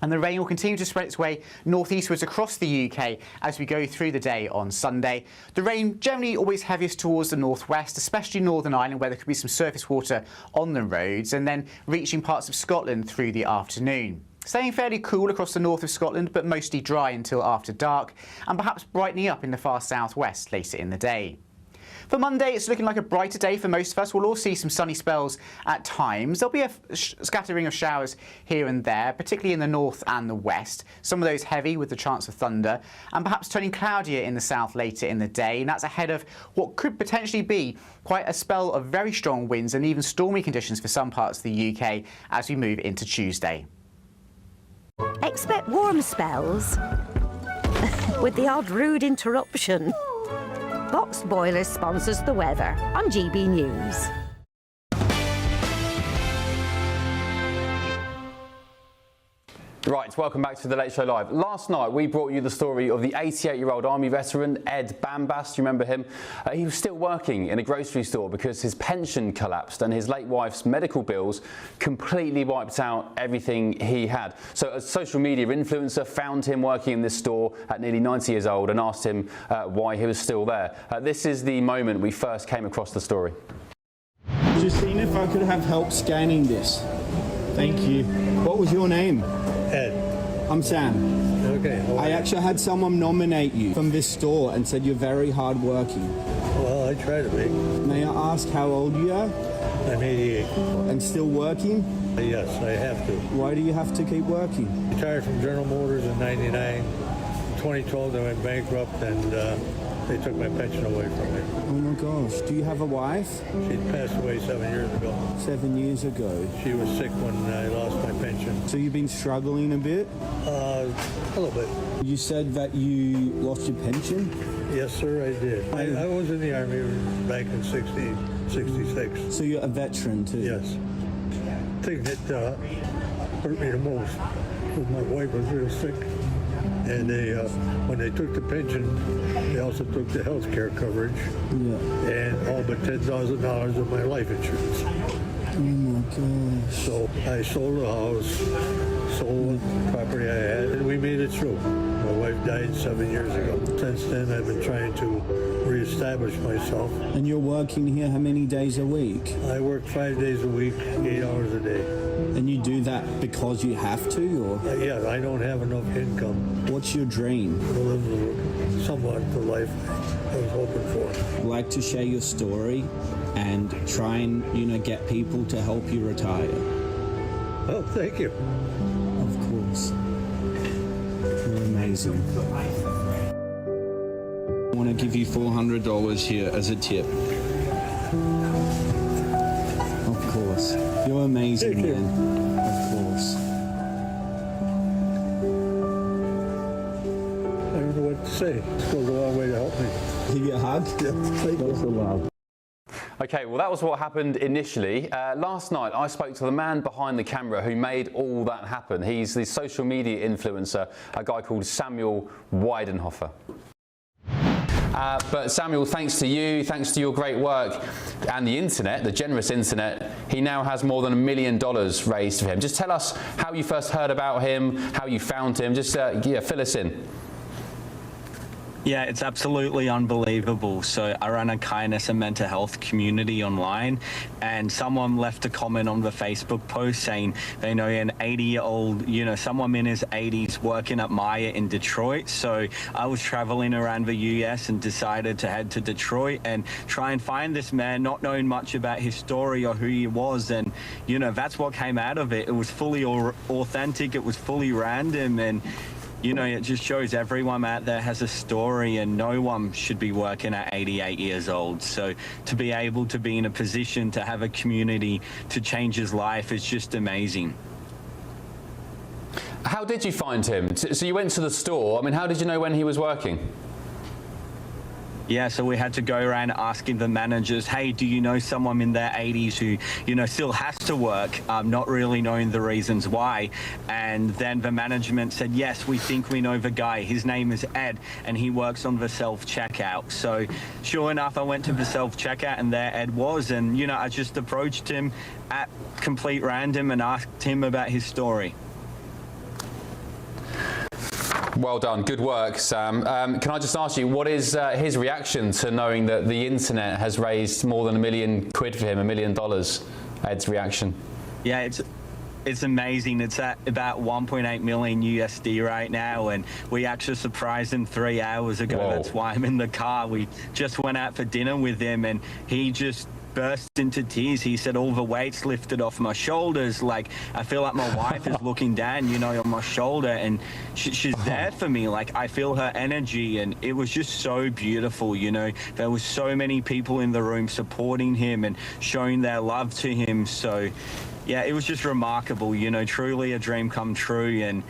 and the rain will continue to spread its way northeastwards across the UK as we go through the day on Sunday. The rain generally always heaviest towards the northwest, especially Northern Ireland, where there could be some surface water on the roads, and then reaching parts of Scotland through the afternoon. Staying fairly cool across the north of Scotland, but mostly dry until after dark, and perhaps brightening up in the far southwest later in the day. For Monday, it's looking like a brighter day for most of us. We'll all see some sunny spells at times. There'll be a scattering of showers here and there, particularly in the north and the west. Some of those heavy with the chance of thunder, and perhaps turning cloudier in the south later in the day. And that's ahead of what could potentially be quite a spell of very strong winds and even stormy conditions for some parts of the UK as we move into Tuesday. Expect warm spells with the odd rude interruption. Box Boilers sponsors the weather on GB News. Right, welcome back to the Late Show Live. Last night we brought you the story of the 88-year-old Army veteran Ed Bambas. Do you remember him? He was still working in a grocery store because his pension collapsed and his late wife's medical bills completely wiped out everything he had. So a social media influencer found him working in this store at nearly 90 years old and asked him why he was still there. This is the moment we first came across the story. Just seeing if I could have help scanning this. Thank you. What was your name? Ed. I'm Sam. Okay. I actually had someone nominate you from this store and said you're very hard working. Well, I try to be. May I ask how old you are? I'm 88. And still working? Yes, I have to. Why do you have to keep working? Retired from General Motors in '99. In 2012, I went bankrupt and they took my pension away from me. Oh my gosh. Do you have a wife? She passed away 7 years ago. 7 years ago. She was sick when I lost my pension. So you've been struggling a bit? A little bit. You said that you lost your pension? Yes, sir, I did. I was in the Army back in 66. So you're a veteran too? Yes. The thing that hurt me the most was my wife was real sick. And they, when they took the pension, they also took the health care coverage and all but $10,000 of my life insurance. Oh my gosh. So I sold the house, sold the property I had, and we made it through. My wife died 7 years ago. Since then, I've been trying to reestablish myself. And you're working here how many days a week? I work 5 days a week, 8 hours a day. And you do that because you have to, or? Yeah, I don't have enough income. What's your dream? To live somewhat the life I was hoping for. I'd like to share your story and try and, get people to help you retire. Oh, thank you. Of course. You're amazing. I want to give you $400 here as a tip. Of course. You're amazing, man. Of course. I don't know what to say. It goes a long way to help me. Give you a hug? Yeah, thank you. a love. Okay, well, that was what happened initially. Last night, I spoke to the man behind the camera who made all that happen. He's the social media influencer, a guy called Samuel Weidenhofer. But Samuel, thanks to you, thanks to your great work and the internet, the generous internet, he now has more than $1 million raised for him. Just tell us how you first heard about him, how you found him. Just fill us in. Yeah, it's absolutely unbelievable. So I run a kindness and mental health community online, and someone left a comment on the Facebook post saying they know an 80-year-old, someone in his 80s working at Maya in Detroit. So I was traveling around the US and decided to head to Detroit and try and find this man, not knowing much about his story or who he was. And, that's what came out of it. It was fully authentic. It was fully random. And it just shows everyone out there has a story, and no one should be working at 88 years old. So to be able to be in a position to have a community to change his life is just amazing. How did you find him? So you went to the store. I mean, how did you know when he was working? Yeah, so we had to go around asking the managers, hey, do you know someone in their 80s who, still has to work, not really knowing the reasons why. And then the management said, yes, we think we know the guy. His name is Ed, and he works on the self-checkout. So sure enough, I went to the self-checkout, and there Ed was. And, I just approached him at complete random and asked him about his story. Well done. Good work, Sam. Can I just ask you, what is his reaction to knowing that the internet has raised more than £1 million for him, $1 million? Ed's reaction? Yeah, it's amazing. It's at about 1.8 million USD right now, and we actually surprised him 3 hours ago. Whoa. That's why I'm in the car. We just went out for dinner with him, and he just burst into tears. He said all the weight's lifted off my shoulders. Like, I feel like my wife is looking down, on my shoulder, and she's there for me. Like, I feel her energy, and it was just so beautiful. There was so many people in the room supporting him and showing their love to him. So yeah, it was just remarkable, truly a dream come true. And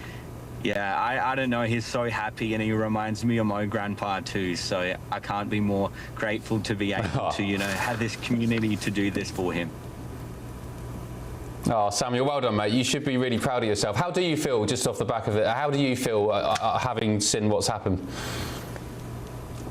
yeah, I don't know, he's so happy, and he reminds me of my grandpa too, so I can't be more grateful to be able to, have this community to do this for him. Oh, Samuel, well done, mate. You should be really proud of yourself. How do you feel, just off the back of it, how do you feel having seen what's happened?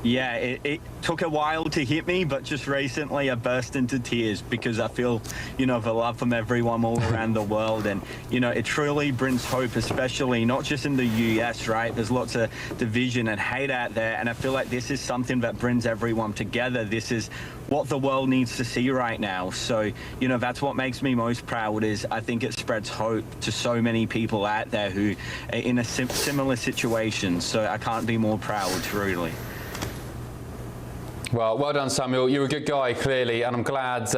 Yeah, it took a while to hit me, but just recently I burst into tears because I feel, the love from everyone all around the world. And, it truly brings hope, especially not just in the US, right? There's lots of division and hate out there. And I feel like this is something that brings everyone together. This is what the world needs to see right now. So, that's what makes me most proud, is I think it spreads hope to so many people out there who are in a similar situation. So I can't be more proud, truly. Well done, Samuel. You're a good guy, clearly, and I'm glad,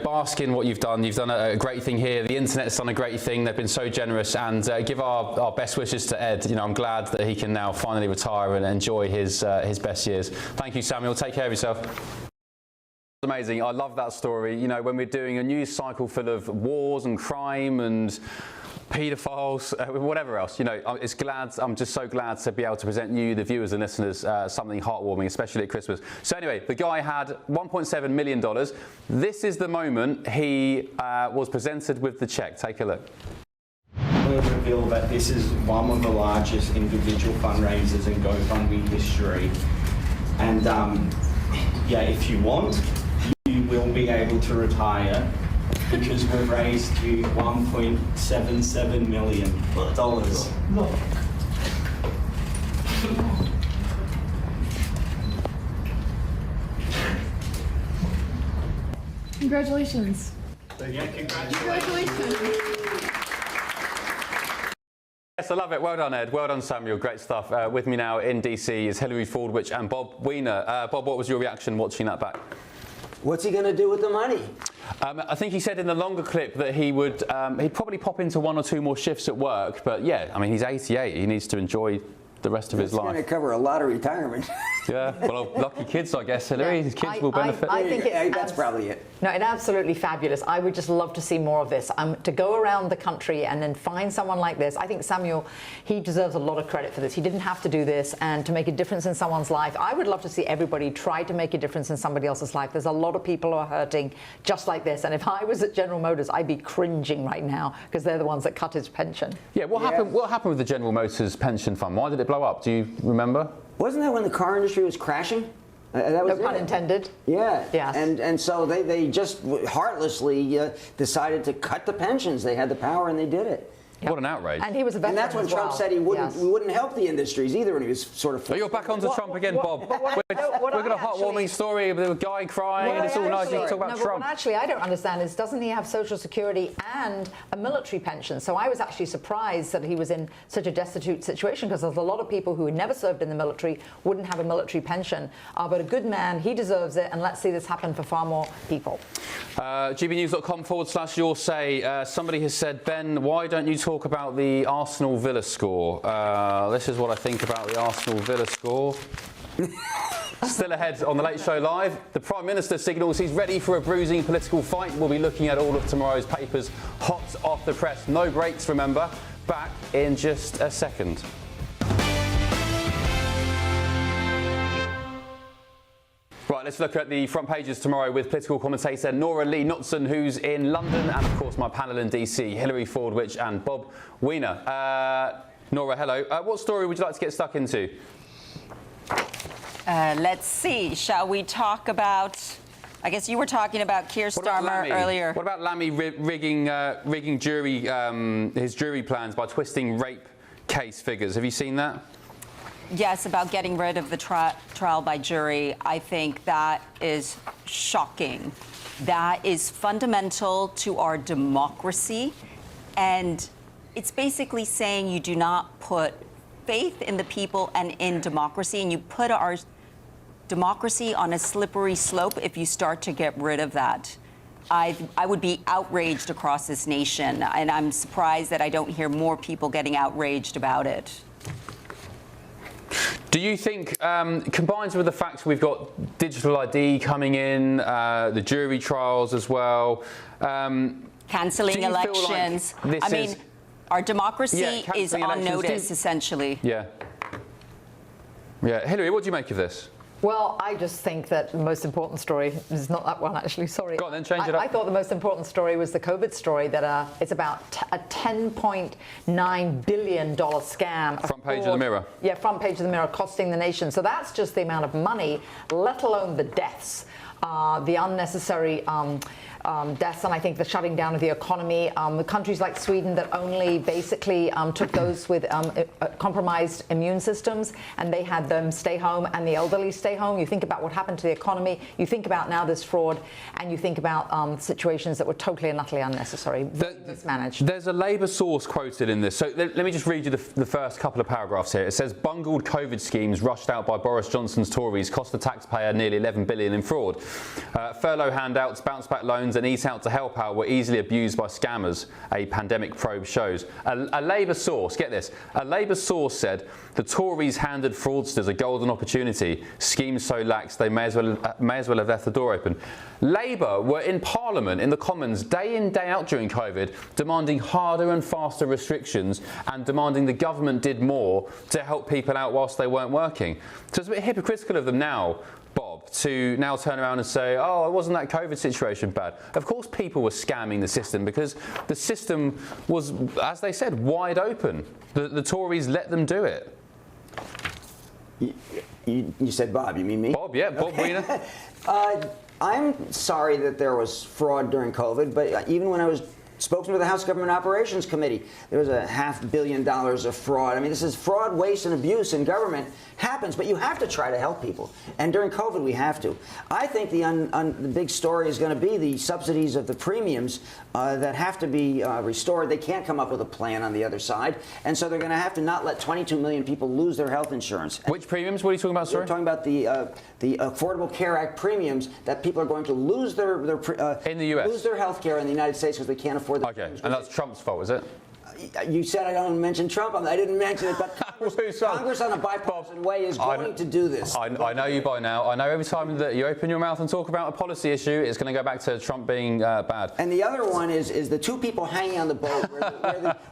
bask in what you've done. You've done a great thing here. The internet's done a great thing. They've been so generous, and give our best wishes to Ed. I'm glad that he can now finally retire and enjoy his best years. Thank you, Samuel. Take care of yourself. Amazing. I love that story. When we're doing a news cycle full of wars and crime and paedophiles, whatever else, I'm just so glad to be able to present you, the viewers and listeners, something heartwarming, especially at Christmas. So anyway, the guy had $1.7 million. This is the moment he was presented with the check. Take a look. I will reveal that this is one of the largest individual fundraisers in GoFundMe history. And if you want, you will be able to retire because we've raised you $1.77 million. No. Congratulations. Yeah, congratulations. Yes, I love it. Well done, Ed. Well done, Samuel. Great stuff. With me now in DC is Hilary Fordwich and Bob Weiner. Bob, what was your reaction watching that back? What's he going to do with the money? I think he said in the longer clip that he would he'd probably pop into 1 or 2 more shifts at work. But yeah, I mean, he's 88. He needs to enjoy the rest of his life. It's going to cover a lot of retirement. Yeah, well, lucky kids, I guess, Hilary. His kids will benefit. I think that's probably it. No, it's absolutely fabulous. I would just love to see more of this. To go around the country and then find someone like this. I think Samuel, he deserves a lot of credit for this. He didn't have to do this, and to make a difference in someone's life. I would love to see everybody try to make a difference in somebody else's life. There's a lot of people who are hurting just like this. And if I was at General Motors, I'd be cringing right now because they're the ones that cut his pension. Yeah, what happened? What happened with the General Motors pension fund? Why did it blow up? Do you remember? Wasn't that when the car industry was crashing? That was no pun intended. Yeah. Yes. And so they just heartlessly decided to cut the pensions. They had the power and they did it. Yep. What an outrage. And he was a veteran. And that's when as Trump well. said we wouldn't help the industries either, and he was sort of. So you're back onto Trump again, Bob. We've got a heartwarming story with a guy crying, and it's all nice. You talk about Trump. What actually I don't understand is, doesn't he have Social Security and a military pension? So I was actually surprised that he was in such a destitute situation, because there's a lot of people who had never served in the military wouldn't have a military pension. But a good man, he deserves it, and let's see this happen for far more people. gbnews.com/your say. Somebody has said, Ben, why don't you talk about the Arsenal Villa score? This is what I think about the Arsenal Villa score. Still ahead on the Late Show Live. The Prime Minister signals he's ready for a bruising political fight. We'll be looking at all of tomorrow's papers hot off the press. No breaks, remember. Back in just a second. Right, let's look at the front pages tomorrow with political commentator Nora Lee Knutson, who's in London, and of course my panel in DC, Hilary Fordwich and Bob Weiner. Nora, hello. What story would you like to get stuck into? Let's see. Shall we talk about? I guess you were talking about Keir Starmer earlier. What about Lammy rigging jury his jury plans by twisting rape case figures? Have you seen that? Yes, about getting rid of the trial by jury. I think that is shocking. That is fundamental to our democracy. And it's basically saying you do not put faith in the people and in democracy, and you put our democracy on a slippery slope if you start to get rid of that. I would be outraged across this nation, and I'm surprised that I don't hear more people getting outraged about it. Do you think, combined with the fact we've got digital ID coming in, the jury trials as well, cancelling elections? Like I mean, our democracy is on notice, essentially. Yeah. Yeah. Hilary, what do you make of this? Well, I just think that the most important story is not that one, actually. Sorry. Go on, then change it up. I thought the most important story was the COVID story, that it's about a $10.9 billion scam. Front page of the Mirror. Yeah, front page of the Mirror, costing the nation. So that's just the amount of money, let alone the deaths, the unnecessary deaths, and I think the shutting down of the economy. The countries like Sweden that only basically took those with compromised immune systems, and they had them stay home, and the elderly stay home. You think about what happened to the economy. You think about now this fraud, and you think about situations that were totally and utterly unnecessary, mismanaged. There's a Labour source quoted in this. So let me just read you the first couple of paragraphs here. It says, bungled COVID schemes rushed out by Boris Johnson's Tories cost the taxpayer nearly $11 billion in fraud. Furlough handouts, bounce back loans and Eat Out to Help Out were easily abused by scammers, a pandemic probe shows. A Labour source, get this, a Labour source said the Tories handed fraudsters a golden opportunity. Schemes so lax they may as well have left the door open. Labour were in Parliament, in the Commons, day in, day out during COVID, demanding harder and faster restrictions and demanding the government did more to help people out whilst they weren't working. So it's a bit hypocritical of them now, Bob, to now turn around and say, oh, wasn't that COVID situation bad? Of course people were scamming the system because the system was, as they said, wide open. The Tories let them do it. You said Bob, you mean me? Bob, yeah, Bob Weiner. I'm sorry that there was fraud during COVID, but even when I was spokesman of the House Government Operations Committee, there was $500 million of fraud. I mean, this is fraud, waste, and abuse in government happens, but you have to try to help people. And during COVID, we have to. I think the big story is going to be the subsidies of the premiums that have to be restored. They can't come up with a plan on the other side, and so they're going to have to not let 22 million people lose their health insurance. Which premiums? What are you talking about, sir? We're talking about the Affordable Care Act premiums that people are going to lose their in the US, lose their health care in the United States because they can't afford the Okay, and that's Trump's fault, is it? You said I don't mention Trump. I didn't mention it, but Congress on a bipartisan way is going to do this. I know you by now. I know every time that you open your mouth and talk about a policy issue, it's going to go back to Trump being bad. And the other one is the two people hanging on the boat,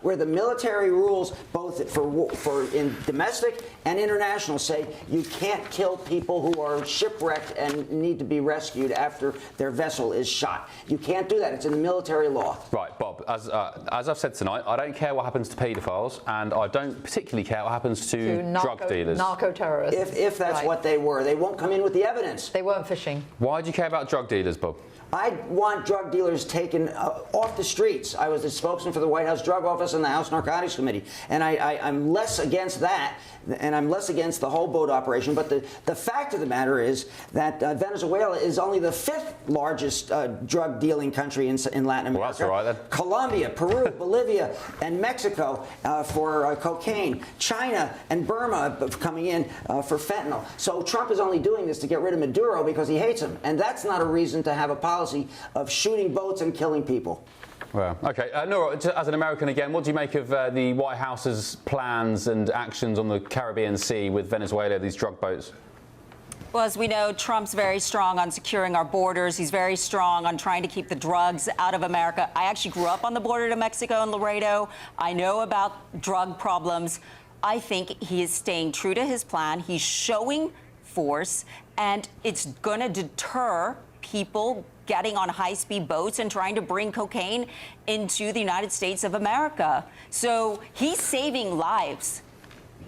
where the military rules, both for in domestic and international, say you can't kill people who are shipwrecked and need to be rescued after their vessel is shot. You can't do that. It's in the military law. Right, Bob. As I've said tonight, I don't care what happens to paedophiles, and I don't particularly care what happens to drug dealers. Narco-terrorists. If that's what they were, they won't come in with the evidence. They weren't fishing. Why do you care about drug dealers, Bob? I want drug dealers taken off the streets. I was the spokesman for the White House Drug Office and the House Narcotics Committee, and I'm less against that, and I'm less against the whole boat operation. But the fact of the matter is that Venezuela is only the 5th largest drug dealing country in Latin America. Well, that's all right then. Colombia, Peru, Bolivia, and Mexico for cocaine. China and Burma coming in for fentanyl. So Trump is only doing this to get rid of Maduro because he hates him, and that's not a reason to have a policy of shooting boats and killing people. Well, okay. Nora, as an American again, what do you make of the White House's plans and actions on the Caribbean Sea with Venezuela, these drug boats? Well, as we know, Trump's very strong on securing our borders. He's very strong on trying to keep the drugs out of America. I actually grew up on the border to Mexico and Laredo. I know about drug problems. I think he is staying true to his plan. He's showing force, and it's going to deter people getting on high-speed boats and trying to bring cocaine into the United States of America. So he's saving lives.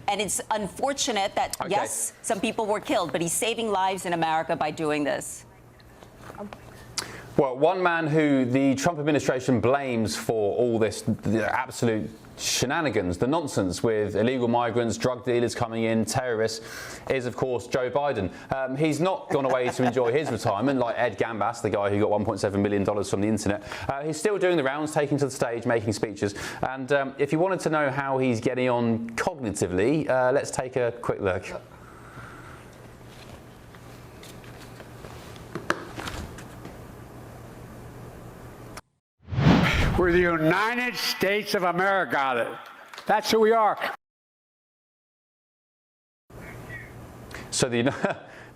And it's unfortunate that, yes, some people were killed, but he's saving lives in America by doing this. Well, one man who the Trump administration blames for all this, the absolute shenanigans, the nonsense with illegal migrants, drug dealers coming in, terrorists, is of course Joe Biden. He's not gone away to enjoy his retirement like Ed Gambas, the guy who got $1.7 million from the internet. He's still doing the rounds, taking to the stage, making speeches. And if you wanted to know how he's getting on cognitively, let's take a quick look. We're the United States of America. That's who we are. So the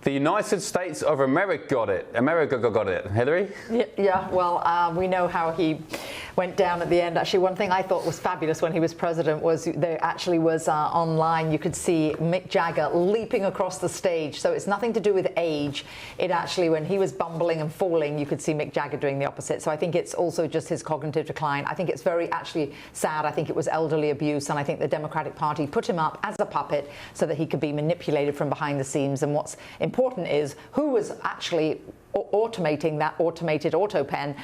United States of America got it. America got it. Hillary? Yeah, well, we know how he went down at the end. Actually, one thing I thought was fabulous when he was president was there actually was online, you could see Mick Jagger leaping across the stage. So it's nothing to do with age. It actually, when he was bumbling and falling, you could see Mick Jagger doing the opposite. So I think it's also just his cognitive decline. I think it's very actually sad. I think it was elderly abuse, and I think the Democratic Party put him up as a puppet so that he could be manipulated from behind the scenes. And what's important is who was actually automating that automated auto pen,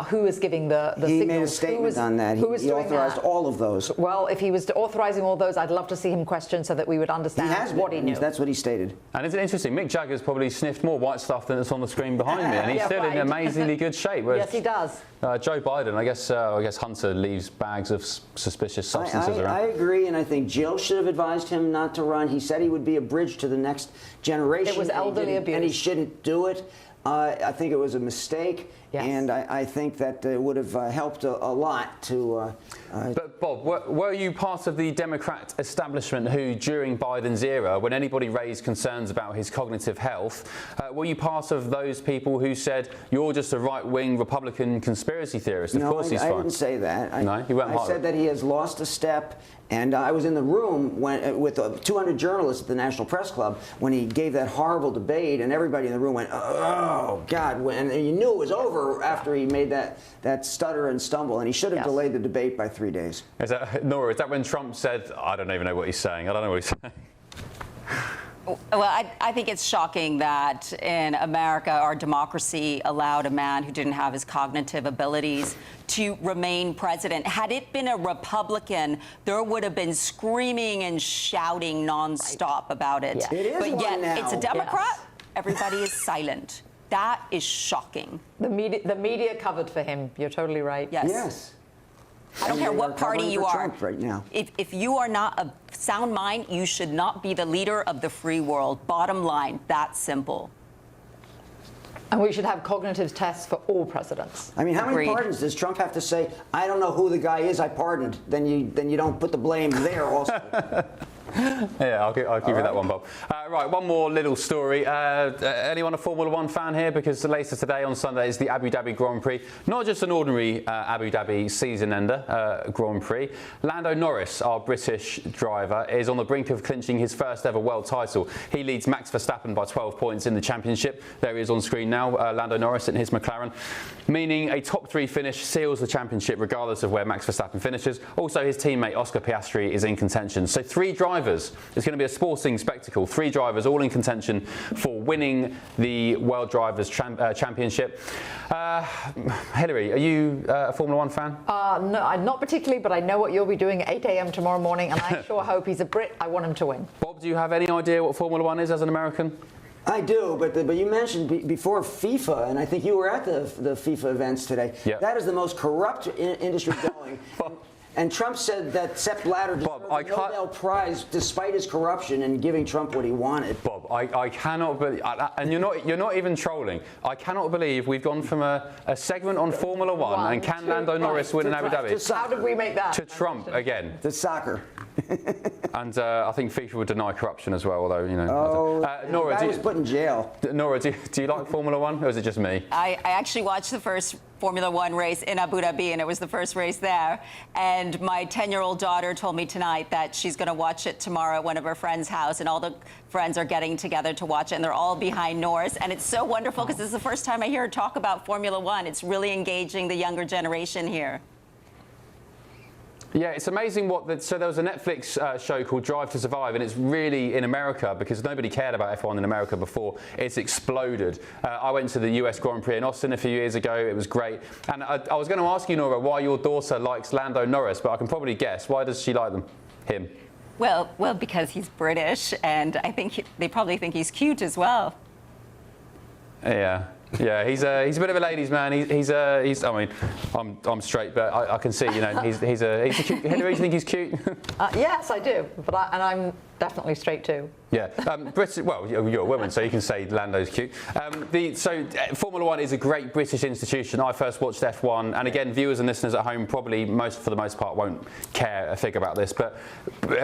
who is giving the signals. He made a statement on that. He authorized all of those. Well, if he was authorizing all those, I'd love to see him questioned so that we would understand what he knew. That's what he stated. And isn't it interesting? Mick Jagger's probably sniffed more white stuff than that's on the screen behind me, and he's still in amazingly good shape. Yes, he does. Joe Biden, I guess Hunter leaves bags of suspicious substances around. I agree, and I think Jill should have advised him not to run. He said he would be a bridge to the next generation. It was elderly abuse. And he shouldn't do it. I think it was a mistake, and I think that it would have helped a lot to... But Bob, were you part of the Democrat establishment who, during Biden's era, when anybody raised concerns about his cognitive health, were you part of those people who said, you're just a right-wing Republican conspiracy theorist? Of course he's fine. I didn't say that. No, you weren't part of it. I said that he has lost a step. And I was in the room with 200 journalists at the National Press Club when he gave that horrible debate, and everybody in the room went, oh, God. And you knew it was over after he made that stutter and stumble, and he should have delayed the debate by 3 days. Nora, is that when Trump said, I don't even know what he's saying? I don't know what he's saying. Well, I think it's shocking that in America, our democracy allowed a man who didn't have his cognitive abilities to remain president. Had it been a Republican, there would have been screaming and shouting nonstop about it. Yeah. It is but one yet now. it's a Democrat. Yes. Everybody is silent. That is shocking. The media covered for him. You're totally right. Yes. I don't care what party you are. Trump right now. If you are not a sound mind, you should not be the leader of the free world. Bottom line, that's simple. And we should have cognitive tests for all presidents. I mean, how Agreed. many pardons does Trump have to say? I don't know who the guy is I pardoned. Then you don't put the blame there also. Yeah, I'll give you that one, Bob. Right, one more little story. Anyone a Formula One fan here? Because later today on Sunday is the Abu Dhabi Grand Prix. Not just an ordinary Abu Dhabi season ender Grand Prix. Lando Norris, our British driver, is on the brink of clinching his first ever world title. He leads Max Verstappen by 12 points in the championship. There he is on screen now, Lando Norris in his McLaren. Meaning a top 3 finish seals the championship regardless of where Max Verstappen finishes. Also, his teammate Oscar Piastri is in contention. So 3 drivers. It's going to be a sporting spectacle. 3 drivers all in contention for winning the World Drivers' Championship. Hillary, are you a Formula One fan? No, not particularly, but I know what you'll be doing at 8 a.m. tomorrow morning, and I sure hope he's a Brit. I want him to win. Bob, do you have any idea what Formula One is as an American? I do, but you mentioned before FIFA, and I think you were at the FIFA events today. Yep. That is the most corrupt industry going. And Trump said that Sepp Blatter deserved the Nobel Prize despite his corruption and giving Trump what he wanted. Bob, I cannot believe, and you're not even trolling. I cannot believe we've gone from a segment on Formula One and can Lando Norris win in Abu Dhabi How did we make that? to Trump again? To soccer. And I think FIFA would deny corruption as well, although, you know. Nora, the guy was put in jail. Nora, do you like Formula One, or is it just me? I actually watched the first Formula One race in Abu Dhabi, and it was the first race there. And my 10-year-old daughter told me tonight that she's going to watch it tomorrow at one of her friends' house, and all the friends are getting together to watch it, and they're all behind Norris. And it's so wonderful because this is the first time I hear her talk about Formula One. It's really engaging the younger generation here. Yeah, it's amazing so there was a Netflix show called Drive to Survive, and it's really in America, because nobody cared about F1 in America before, it's exploded. I went to the US Grand Prix in Austin a few years ago. It was great. And I was going to ask you, Nora, why your daughter likes Lando Norris, but I can probably guess. Why does she like him? Well, because he's British, and I think they probably think he's cute as well. Yeah. Yeah, he's a bit of a ladies' man. He's I mean, I'm straight, but I can see, you know, he's a cute. Hillary, do you think he's cute? Yes, I do, and I'm definitely straight too. Yeah, well, you're a woman, so you can say Lando's cute. Formula One is a great British institution. I first watched F1, and again, viewers and listeners at home probably for the most part won't care a fig about this, but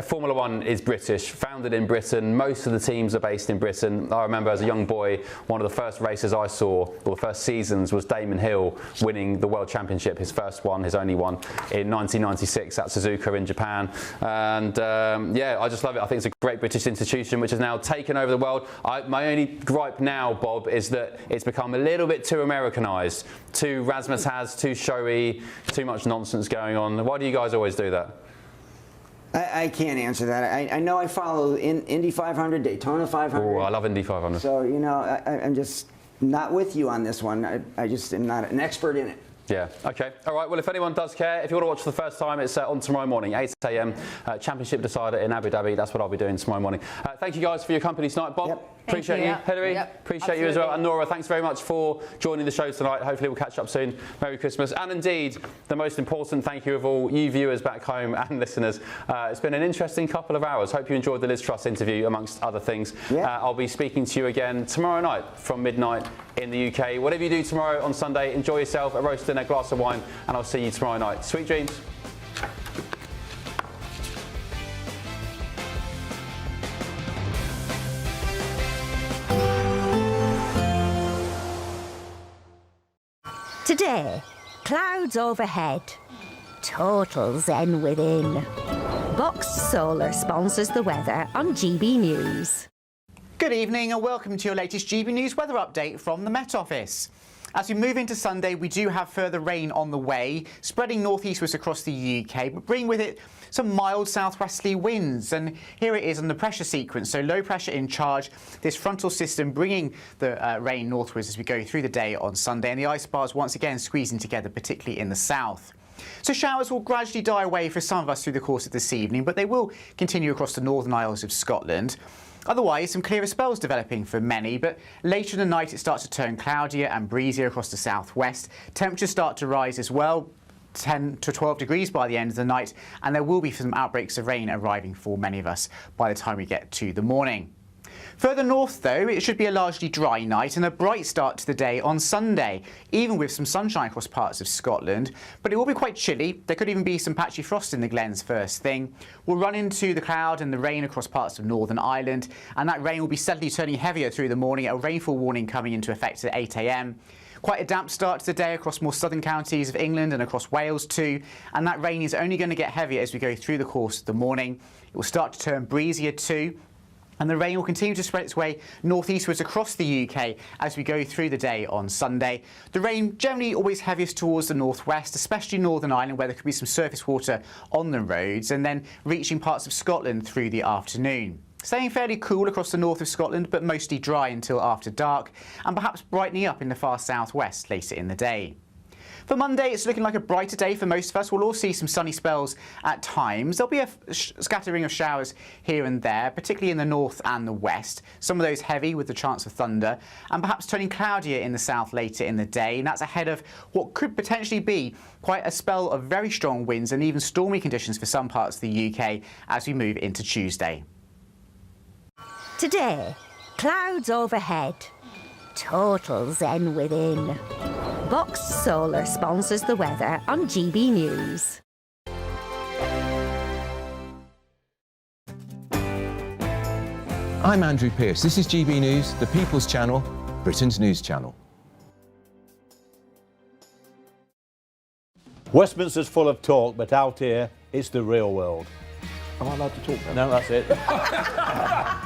Formula One is British, founded in Britain. Most of the teams are based in Britain. I remember as a young boy, one of the first races I saw, or the first seasons, was Damon Hill winning the World Championship, his first one, his only one, in 1996 at Suzuka in Japan. And yeah, I just love it. I think it's a great British institution which has now taken over the world. My only gripe now, Bob, is that it's become a little bit too Americanized, too razzmatazz, too showy, too much nonsense going on. Why do you guys always do that? I can't answer that. I know I follow Indy 500, Daytona 500. Oh, I love Indy 500. So, you know, I'm just not with you on this one. I just am not an expert in it. Yeah, okay. All right, well, if anyone does care, if you want to watch for the first time, it's on tomorrow morning, 8 a.m. Championship decider in Abu Dhabi. That's what I'll be doing tomorrow morning. Thank you guys for your company tonight. Bob, appreciate you. Hillary, appreciate you as well. And Nora, thanks very much for joining the show tonight. Hopefully we'll catch up soon. Merry Christmas. And indeed, the most important thank you of all, you viewers back home and listeners. It's been an interesting couple of hours. Hope you enjoyed the Liz Truss interview, amongst other things. I'll be speaking to you again tomorrow night from midnight in the UK. Whatever you do tomorrow on Sunday, enjoy yourself, a roast and a glass of wine, and I'll see you tomorrow night. Sweet dreams. Today, clouds overhead, total zen within. Boxed Solar sponsors the weather on GB News. Good evening and welcome to your latest GB News weather update from the Met Office. As we move into Sunday, we do have further rain on the way, spreading northeastwards across the UK, but bringing with it some mild southwesterly winds. And here it is on the pressure sequence. So low pressure in charge, this frontal system bringing the rain northwards as we go through the day on Sunday. And the ice bars once again squeezing together, particularly in the south. So showers will gradually die away for some of us through the course of this evening, but they will continue across the Northern Isles of Scotland. Otherwise, some clearer spells developing for many, but later in the night it starts to turn cloudier and breezier across the southwest. Temperatures start to rise as well, 10 to 12 degrees by the end of the night, and there will be some outbreaks of rain arriving for many of us by the time we get to the morning. Further north, though, it should be a largely dry night and a bright start to the day on Sunday, even with some sunshine across parts of Scotland. But it will be quite chilly. There could even be some patchy frost in the glens first thing. We'll run into the cloud and the rain across parts of Northern Ireland, and that rain will be steadily turning heavier through the morning, a rainfall warning coming into effect at 8 a.m. Quite a damp start to the day across more southern counties of England and across Wales too, and that rain is only going to get heavier as we go through the course of the morning. It will start to turn breezier too, and the rain will continue to spread its way northeastwards across the UK as we go through the day on Sunday. The rain generally always heaviest towards the northwest, especially Northern Ireland, where there could be some surface water on the roads, and then reaching parts of Scotland through the afternoon. Staying fairly cool across the north of Scotland, but mostly dry until after dark, and perhaps brightening up in the far southwest later in the day. For Monday, it's looking like a brighter day for most of us. We'll all see some sunny spells at times. There'll be a scattering of showers here and there, particularly in the north and the west. Some of those heavy with the chance of thunder, and perhaps turning cloudier in the south later in the day. And that's ahead of what could potentially be quite a spell of very strong winds and even stormy conditions for some parts of the UK as we move into Tuesday. Today, clouds overhead, total zen within. Boxed Solar sponsors the weather on GB News. I'm Andrew Pearce. This is GB News, the People's Channel, Britain's news channel. Westminster's full of talk, but out here, it's the real world. Am I allowed to talk now? No, that's it.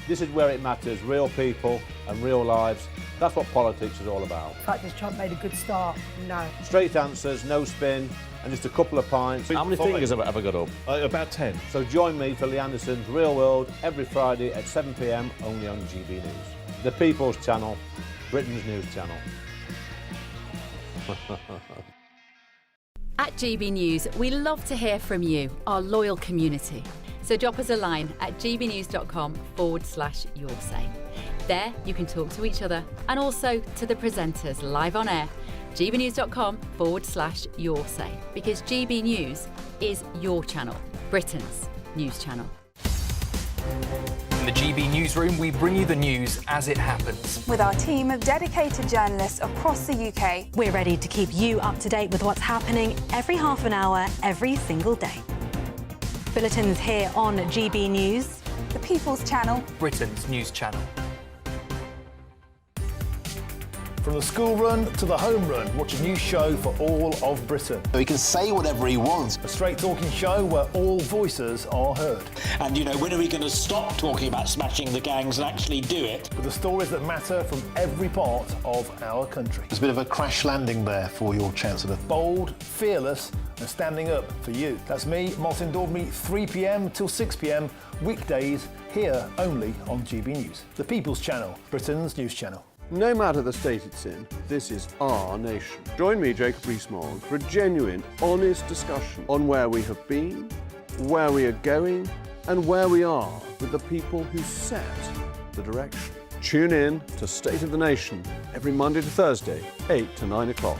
This is where it matters, real people and real lives. That's what politics is all about. The fact is Trump made a good start. No. Straight answers, no spin, and just a couple of pints. How many fingers have I got up? About 10. So join me for Lee Anderson's Real World every Friday at 7 p.m. only on GB News. The People's Channel, Britain's news channel. At GB News, we love to hear from you, our loyal community. So drop us a line at gbnews.com/yoursay. There you can talk to each other and also to the presenters live on air. gbnews.com/yoursay, because GB News is your channel, Britain's news channel. In the GB Newsroom, we bring you the news as it happens. With our team of dedicated journalists across the UK, we're ready to keep you up to date with what's happening every half an hour, every single day. Bulletins here on GB News, the People's Channel, Britain's news channel. From the school run to the home run, watch a new show for all of Britain. He can say whatever he wants. A straight talking show where all voices are heard. And, you know, when are we going to stop talking about smashing the gangs and actually do it? With the stories that matter from every part of our country. There's a bit of a crash landing there for your Chancellor. Bold, fearless and standing up for you. That's me, Martin Daubney, 3 p.m. till 6 p.m. weekdays here only on GB News. The People's Channel, Britain's news channel. No matter the state it's in, this is our nation. Join me, Jacob Rees-Mogg, for a genuine, honest discussion on where we have been, where we are going, and where we are with the people who set the direction. Tune in to State of the Nation every Monday to Thursday, 8 to 9 o'clock.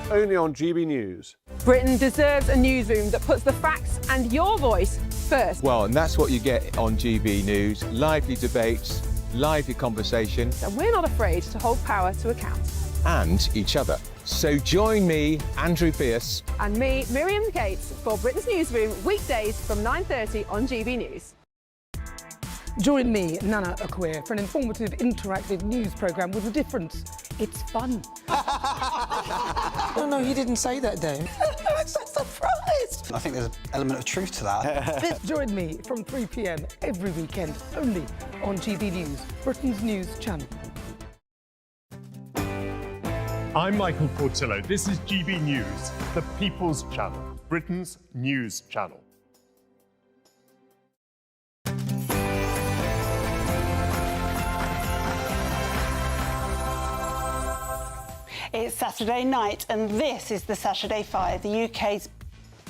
Only on GB News. Britain deserves a newsroom that puts the facts and your voice first. Well, and that's what you get on GB News. Lively debates, lively conversation. And we're not afraid to hold power to account. And each other. So join me, Andrew Pearce. And me, Miriam Gates, for Britain's Newsroom, weekdays from 9:30 on GB News. Join me, Nana Akweer, for an informative, interactive news programme with a difference. It's fun. No, he didn't say that, Dave. I'm so surprised. I think there's an element of truth to that. Join me from 3 p.m. every weekend, only on GB News, Britain's news channel. I'm Michael Portillo. This is GB News, the People's Channel, Britain's news channel. It's Saturday night, and this is the Saturday 5, the UK's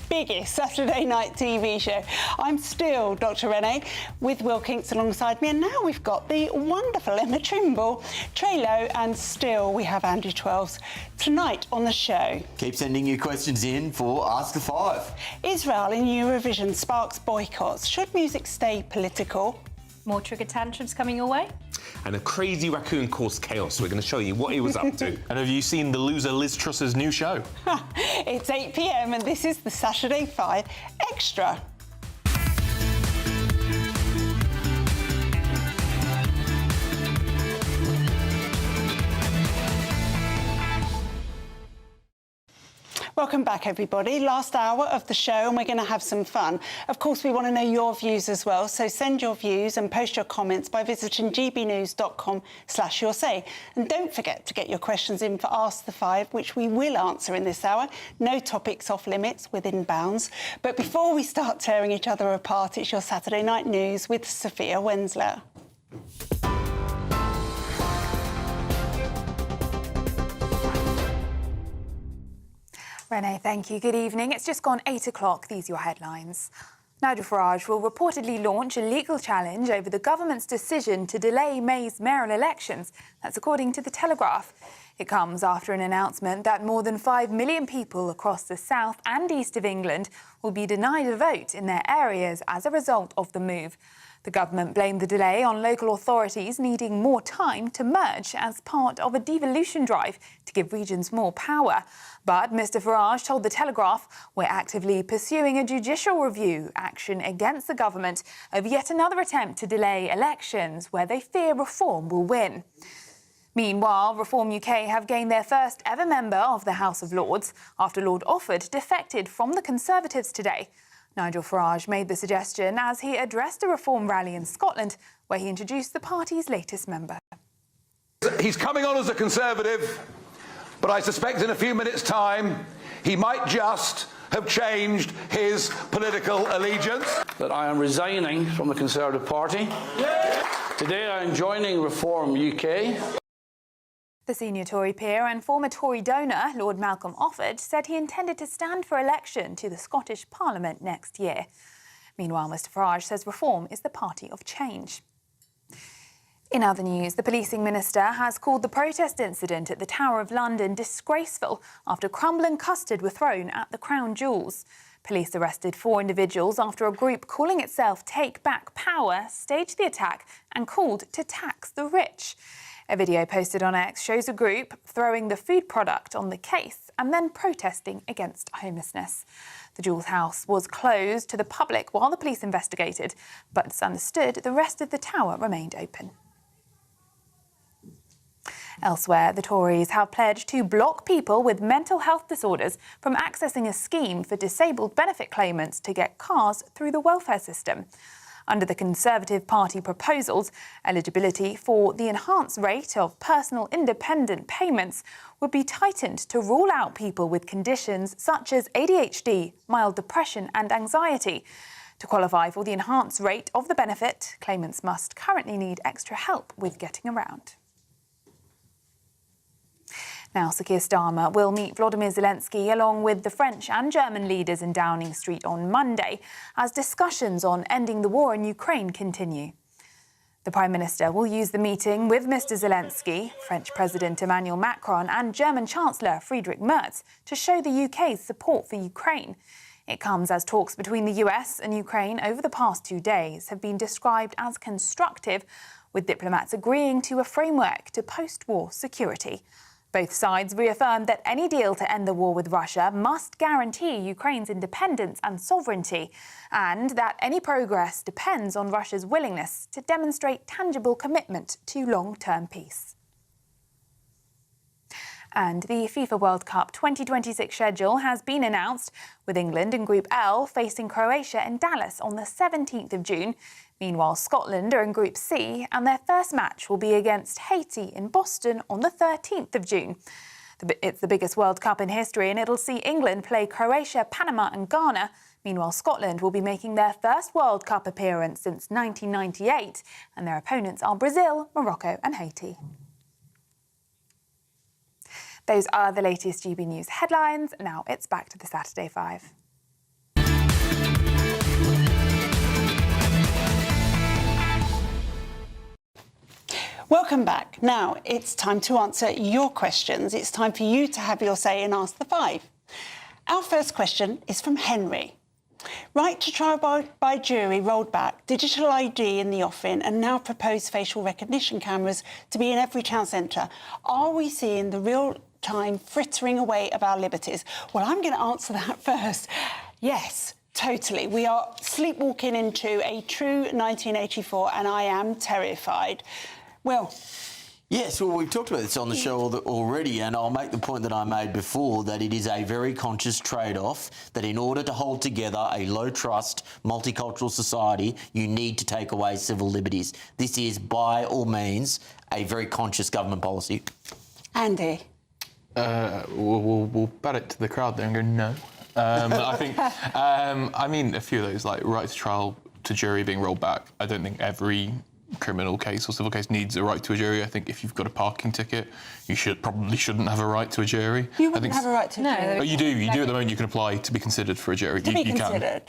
biggest Saturday night TV show. I'm still Dr. Renee with Will Kinks alongside me, and now we've got the wonderful Emma Trimble, Trelo, and still we have Andrew Twelves tonight on the show. Keep sending your questions in for Ask the Five. Israel in Eurovision sparks boycotts. Should music stay political? More trigger tantrums coming your way? And a crazy raccoon caused chaos. We're going to show you what he was up to. And have you seen the loser Liz Truss's new show? It's 8 p.m. and this is the Saturday 5 Extra. Welcome back, everybody. Last hour of the show, and we're going to have some fun. Of course, we want to know your views as well, so send your views and post your comments by visiting gbnews.com/yoursay. And don't forget to get your questions in for Ask the Five, which we will answer in this hour. No topics off limits, within bounds. But before we start tearing each other apart, it's your Saturday Night News with Sophia Wensler. Renee, thank you. Good evening. It's just gone 8 o'clock. These are your headlines. Nigel Farage will reportedly launch a legal challenge over the government's decision to delay May's mayoral elections. That's according to The Telegraph. It comes after an announcement that more than 5 million people across the south and east of England will be denied a vote in their areas as a result of the move. The government blamed the delay on local authorities needing more time to merge as part of a devolution drive to give regions more power. But Mr Farage told The Telegraph, "We're actively pursuing a judicial review action against the government of yet another attempt to delay elections where they fear Reform will win." Meanwhile, Reform UK have gained their first ever member of the House of Lords after Lord Offord defected from the Conservatives today. Nigel Farage made the suggestion as he addressed a Reform rally in Scotland, where he introduced the party's latest member. He's coming on as a Conservative, but I suspect in a few minutes' time he might just have changed his political allegiance. That I am resigning from the Conservative Party. Today I am joining Reform UK. The senior Tory peer and former Tory donor, Lord Malcolm Offord, said he intended to stand for election to the Scottish Parliament next year. Meanwhile, Mr Farage says Reform is the party of change. In other news, the policing minister has called the protest incident at the Tower of London disgraceful after crumbling custard were thrown at the Crown Jewels. Police arrested 4 individuals after a group calling itself Take Back Power staged the attack and called to tax the rich. A video posted on X shows a group throwing the food product on the case and then protesting against homelessness. The Jewels house was closed to the public while the police investigated, but it's understood the rest of the tower remained open. Elsewhere, the Tories have pledged to block people with mental health disorders from accessing a scheme for disabled benefit claimants to get cars through the welfare system. Under the Conservative Party proposals, eligibility for the enhanced rate of personal independent payments would be tightened to rule out people with conditions such as ADHD, mild depression and anxiety. To qualify for the enhanced rate of the benefit, claimants must currently need extra help with getting around. Now, Sir Keir Starmer will meet Volodymyr Zelensky along with the French and German leaders in Downing Street on Monday as discussions on ending the war in Ukraine continue. The Prime Minister will use the meeting with Mr Zelensky, French President Emmanuel Macron and German Chancellor Friedrich Merz to show the UK's support for Ukraine. It comes as talks between the US and Ukraine over the past 2 days have been described as constructive, with diplomats agreeing to a framework to post-war security. Both sides reaffirmed that any deal to end the war with Russia must guarantee Ukraine's independence and sovereignty, and that any progress depends on Russia's willingness to demonstrate tangible commitment to long-term peace. And the FIFA World Cup 2026 schedule has been announced, with England in Group L facing Croatia in Dallas on the 17th of June. Meanwhile, Scotland are in Group C, and their first match will be against Haiti in Boston on the 13th of June. It's the biggest World Cup in history, and it'll see England play Croatia, Panama and Ghana. Meanwhile, Scotland will be making their first World Cup appearance since 1998, and their opponents are Brazil, Morocco and Haiti. Those are the latest GB News headlines. Now it's back to the Saturday 5. Welcome back. Now it's time to answer your questions. It's time for you to have your say and ask the 5. Our first question is from Henry. Right to trial by jury rolled back, digital ID in the offing and now proposed facial recognition cameras to be in every town centre. Are we seeing the real-time frittering away of our liberties? Well, I'm going to answer that first. Yes. Totally. We are sleepwalking into a true 1984 and I am terrified. Well, yes, well, we've talked about this on the show already, and I'll make the point that I made before, that it is a very conscious trade-off, that in order to hold together a low-trust, multicultural society, you need to take away civil liberties. This is, by all means, a very conscious government policy. Andy? We'll bat it to the crowd there and go, no. I think, I mean, a few of those, like right to trial to jury being rolled back, I don't think every criminal case or civil case needs a right to a jury. I think if you've got a parking ticket, you probably shouldn't have a right to a jury. You wouldn't have a right to a jury. Oh, you do. You do at the moment. You can apply to be considered for a jury. You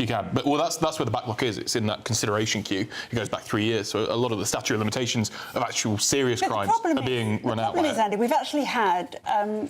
can. But well, that's where the backlog is. It's in that consideration queue. It goes back 3 years. So a lot of the statute of limitations of actual serious crimes are being run out. The problem is, Andy, we've actually had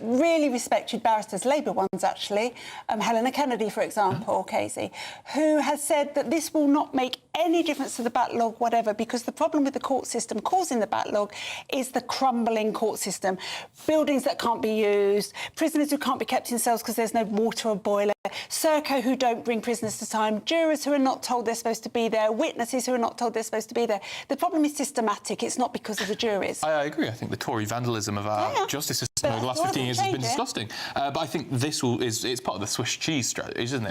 really respected barristers, Labour ones actually, Helena Kennedy, for example, Casey, who has said that this will not make any difference to the backlog, whatever, because the problem with the court system causing the backlog is the crumbling court system. Buildings that can't be used, prisoners who can't be kept in cells because there's no water or boiler, Serco who don't bring prisoners to time, jurors who are not told they're supposed to be there, witnesses who are not told they're supposed to be there. The problem is systematic, it's not because of the juries. I agree. I think the Tory vandalism of our justice system over the last 15 years has been disgusting. But I think this it's part of the Swiss cheese strategy, isn't it?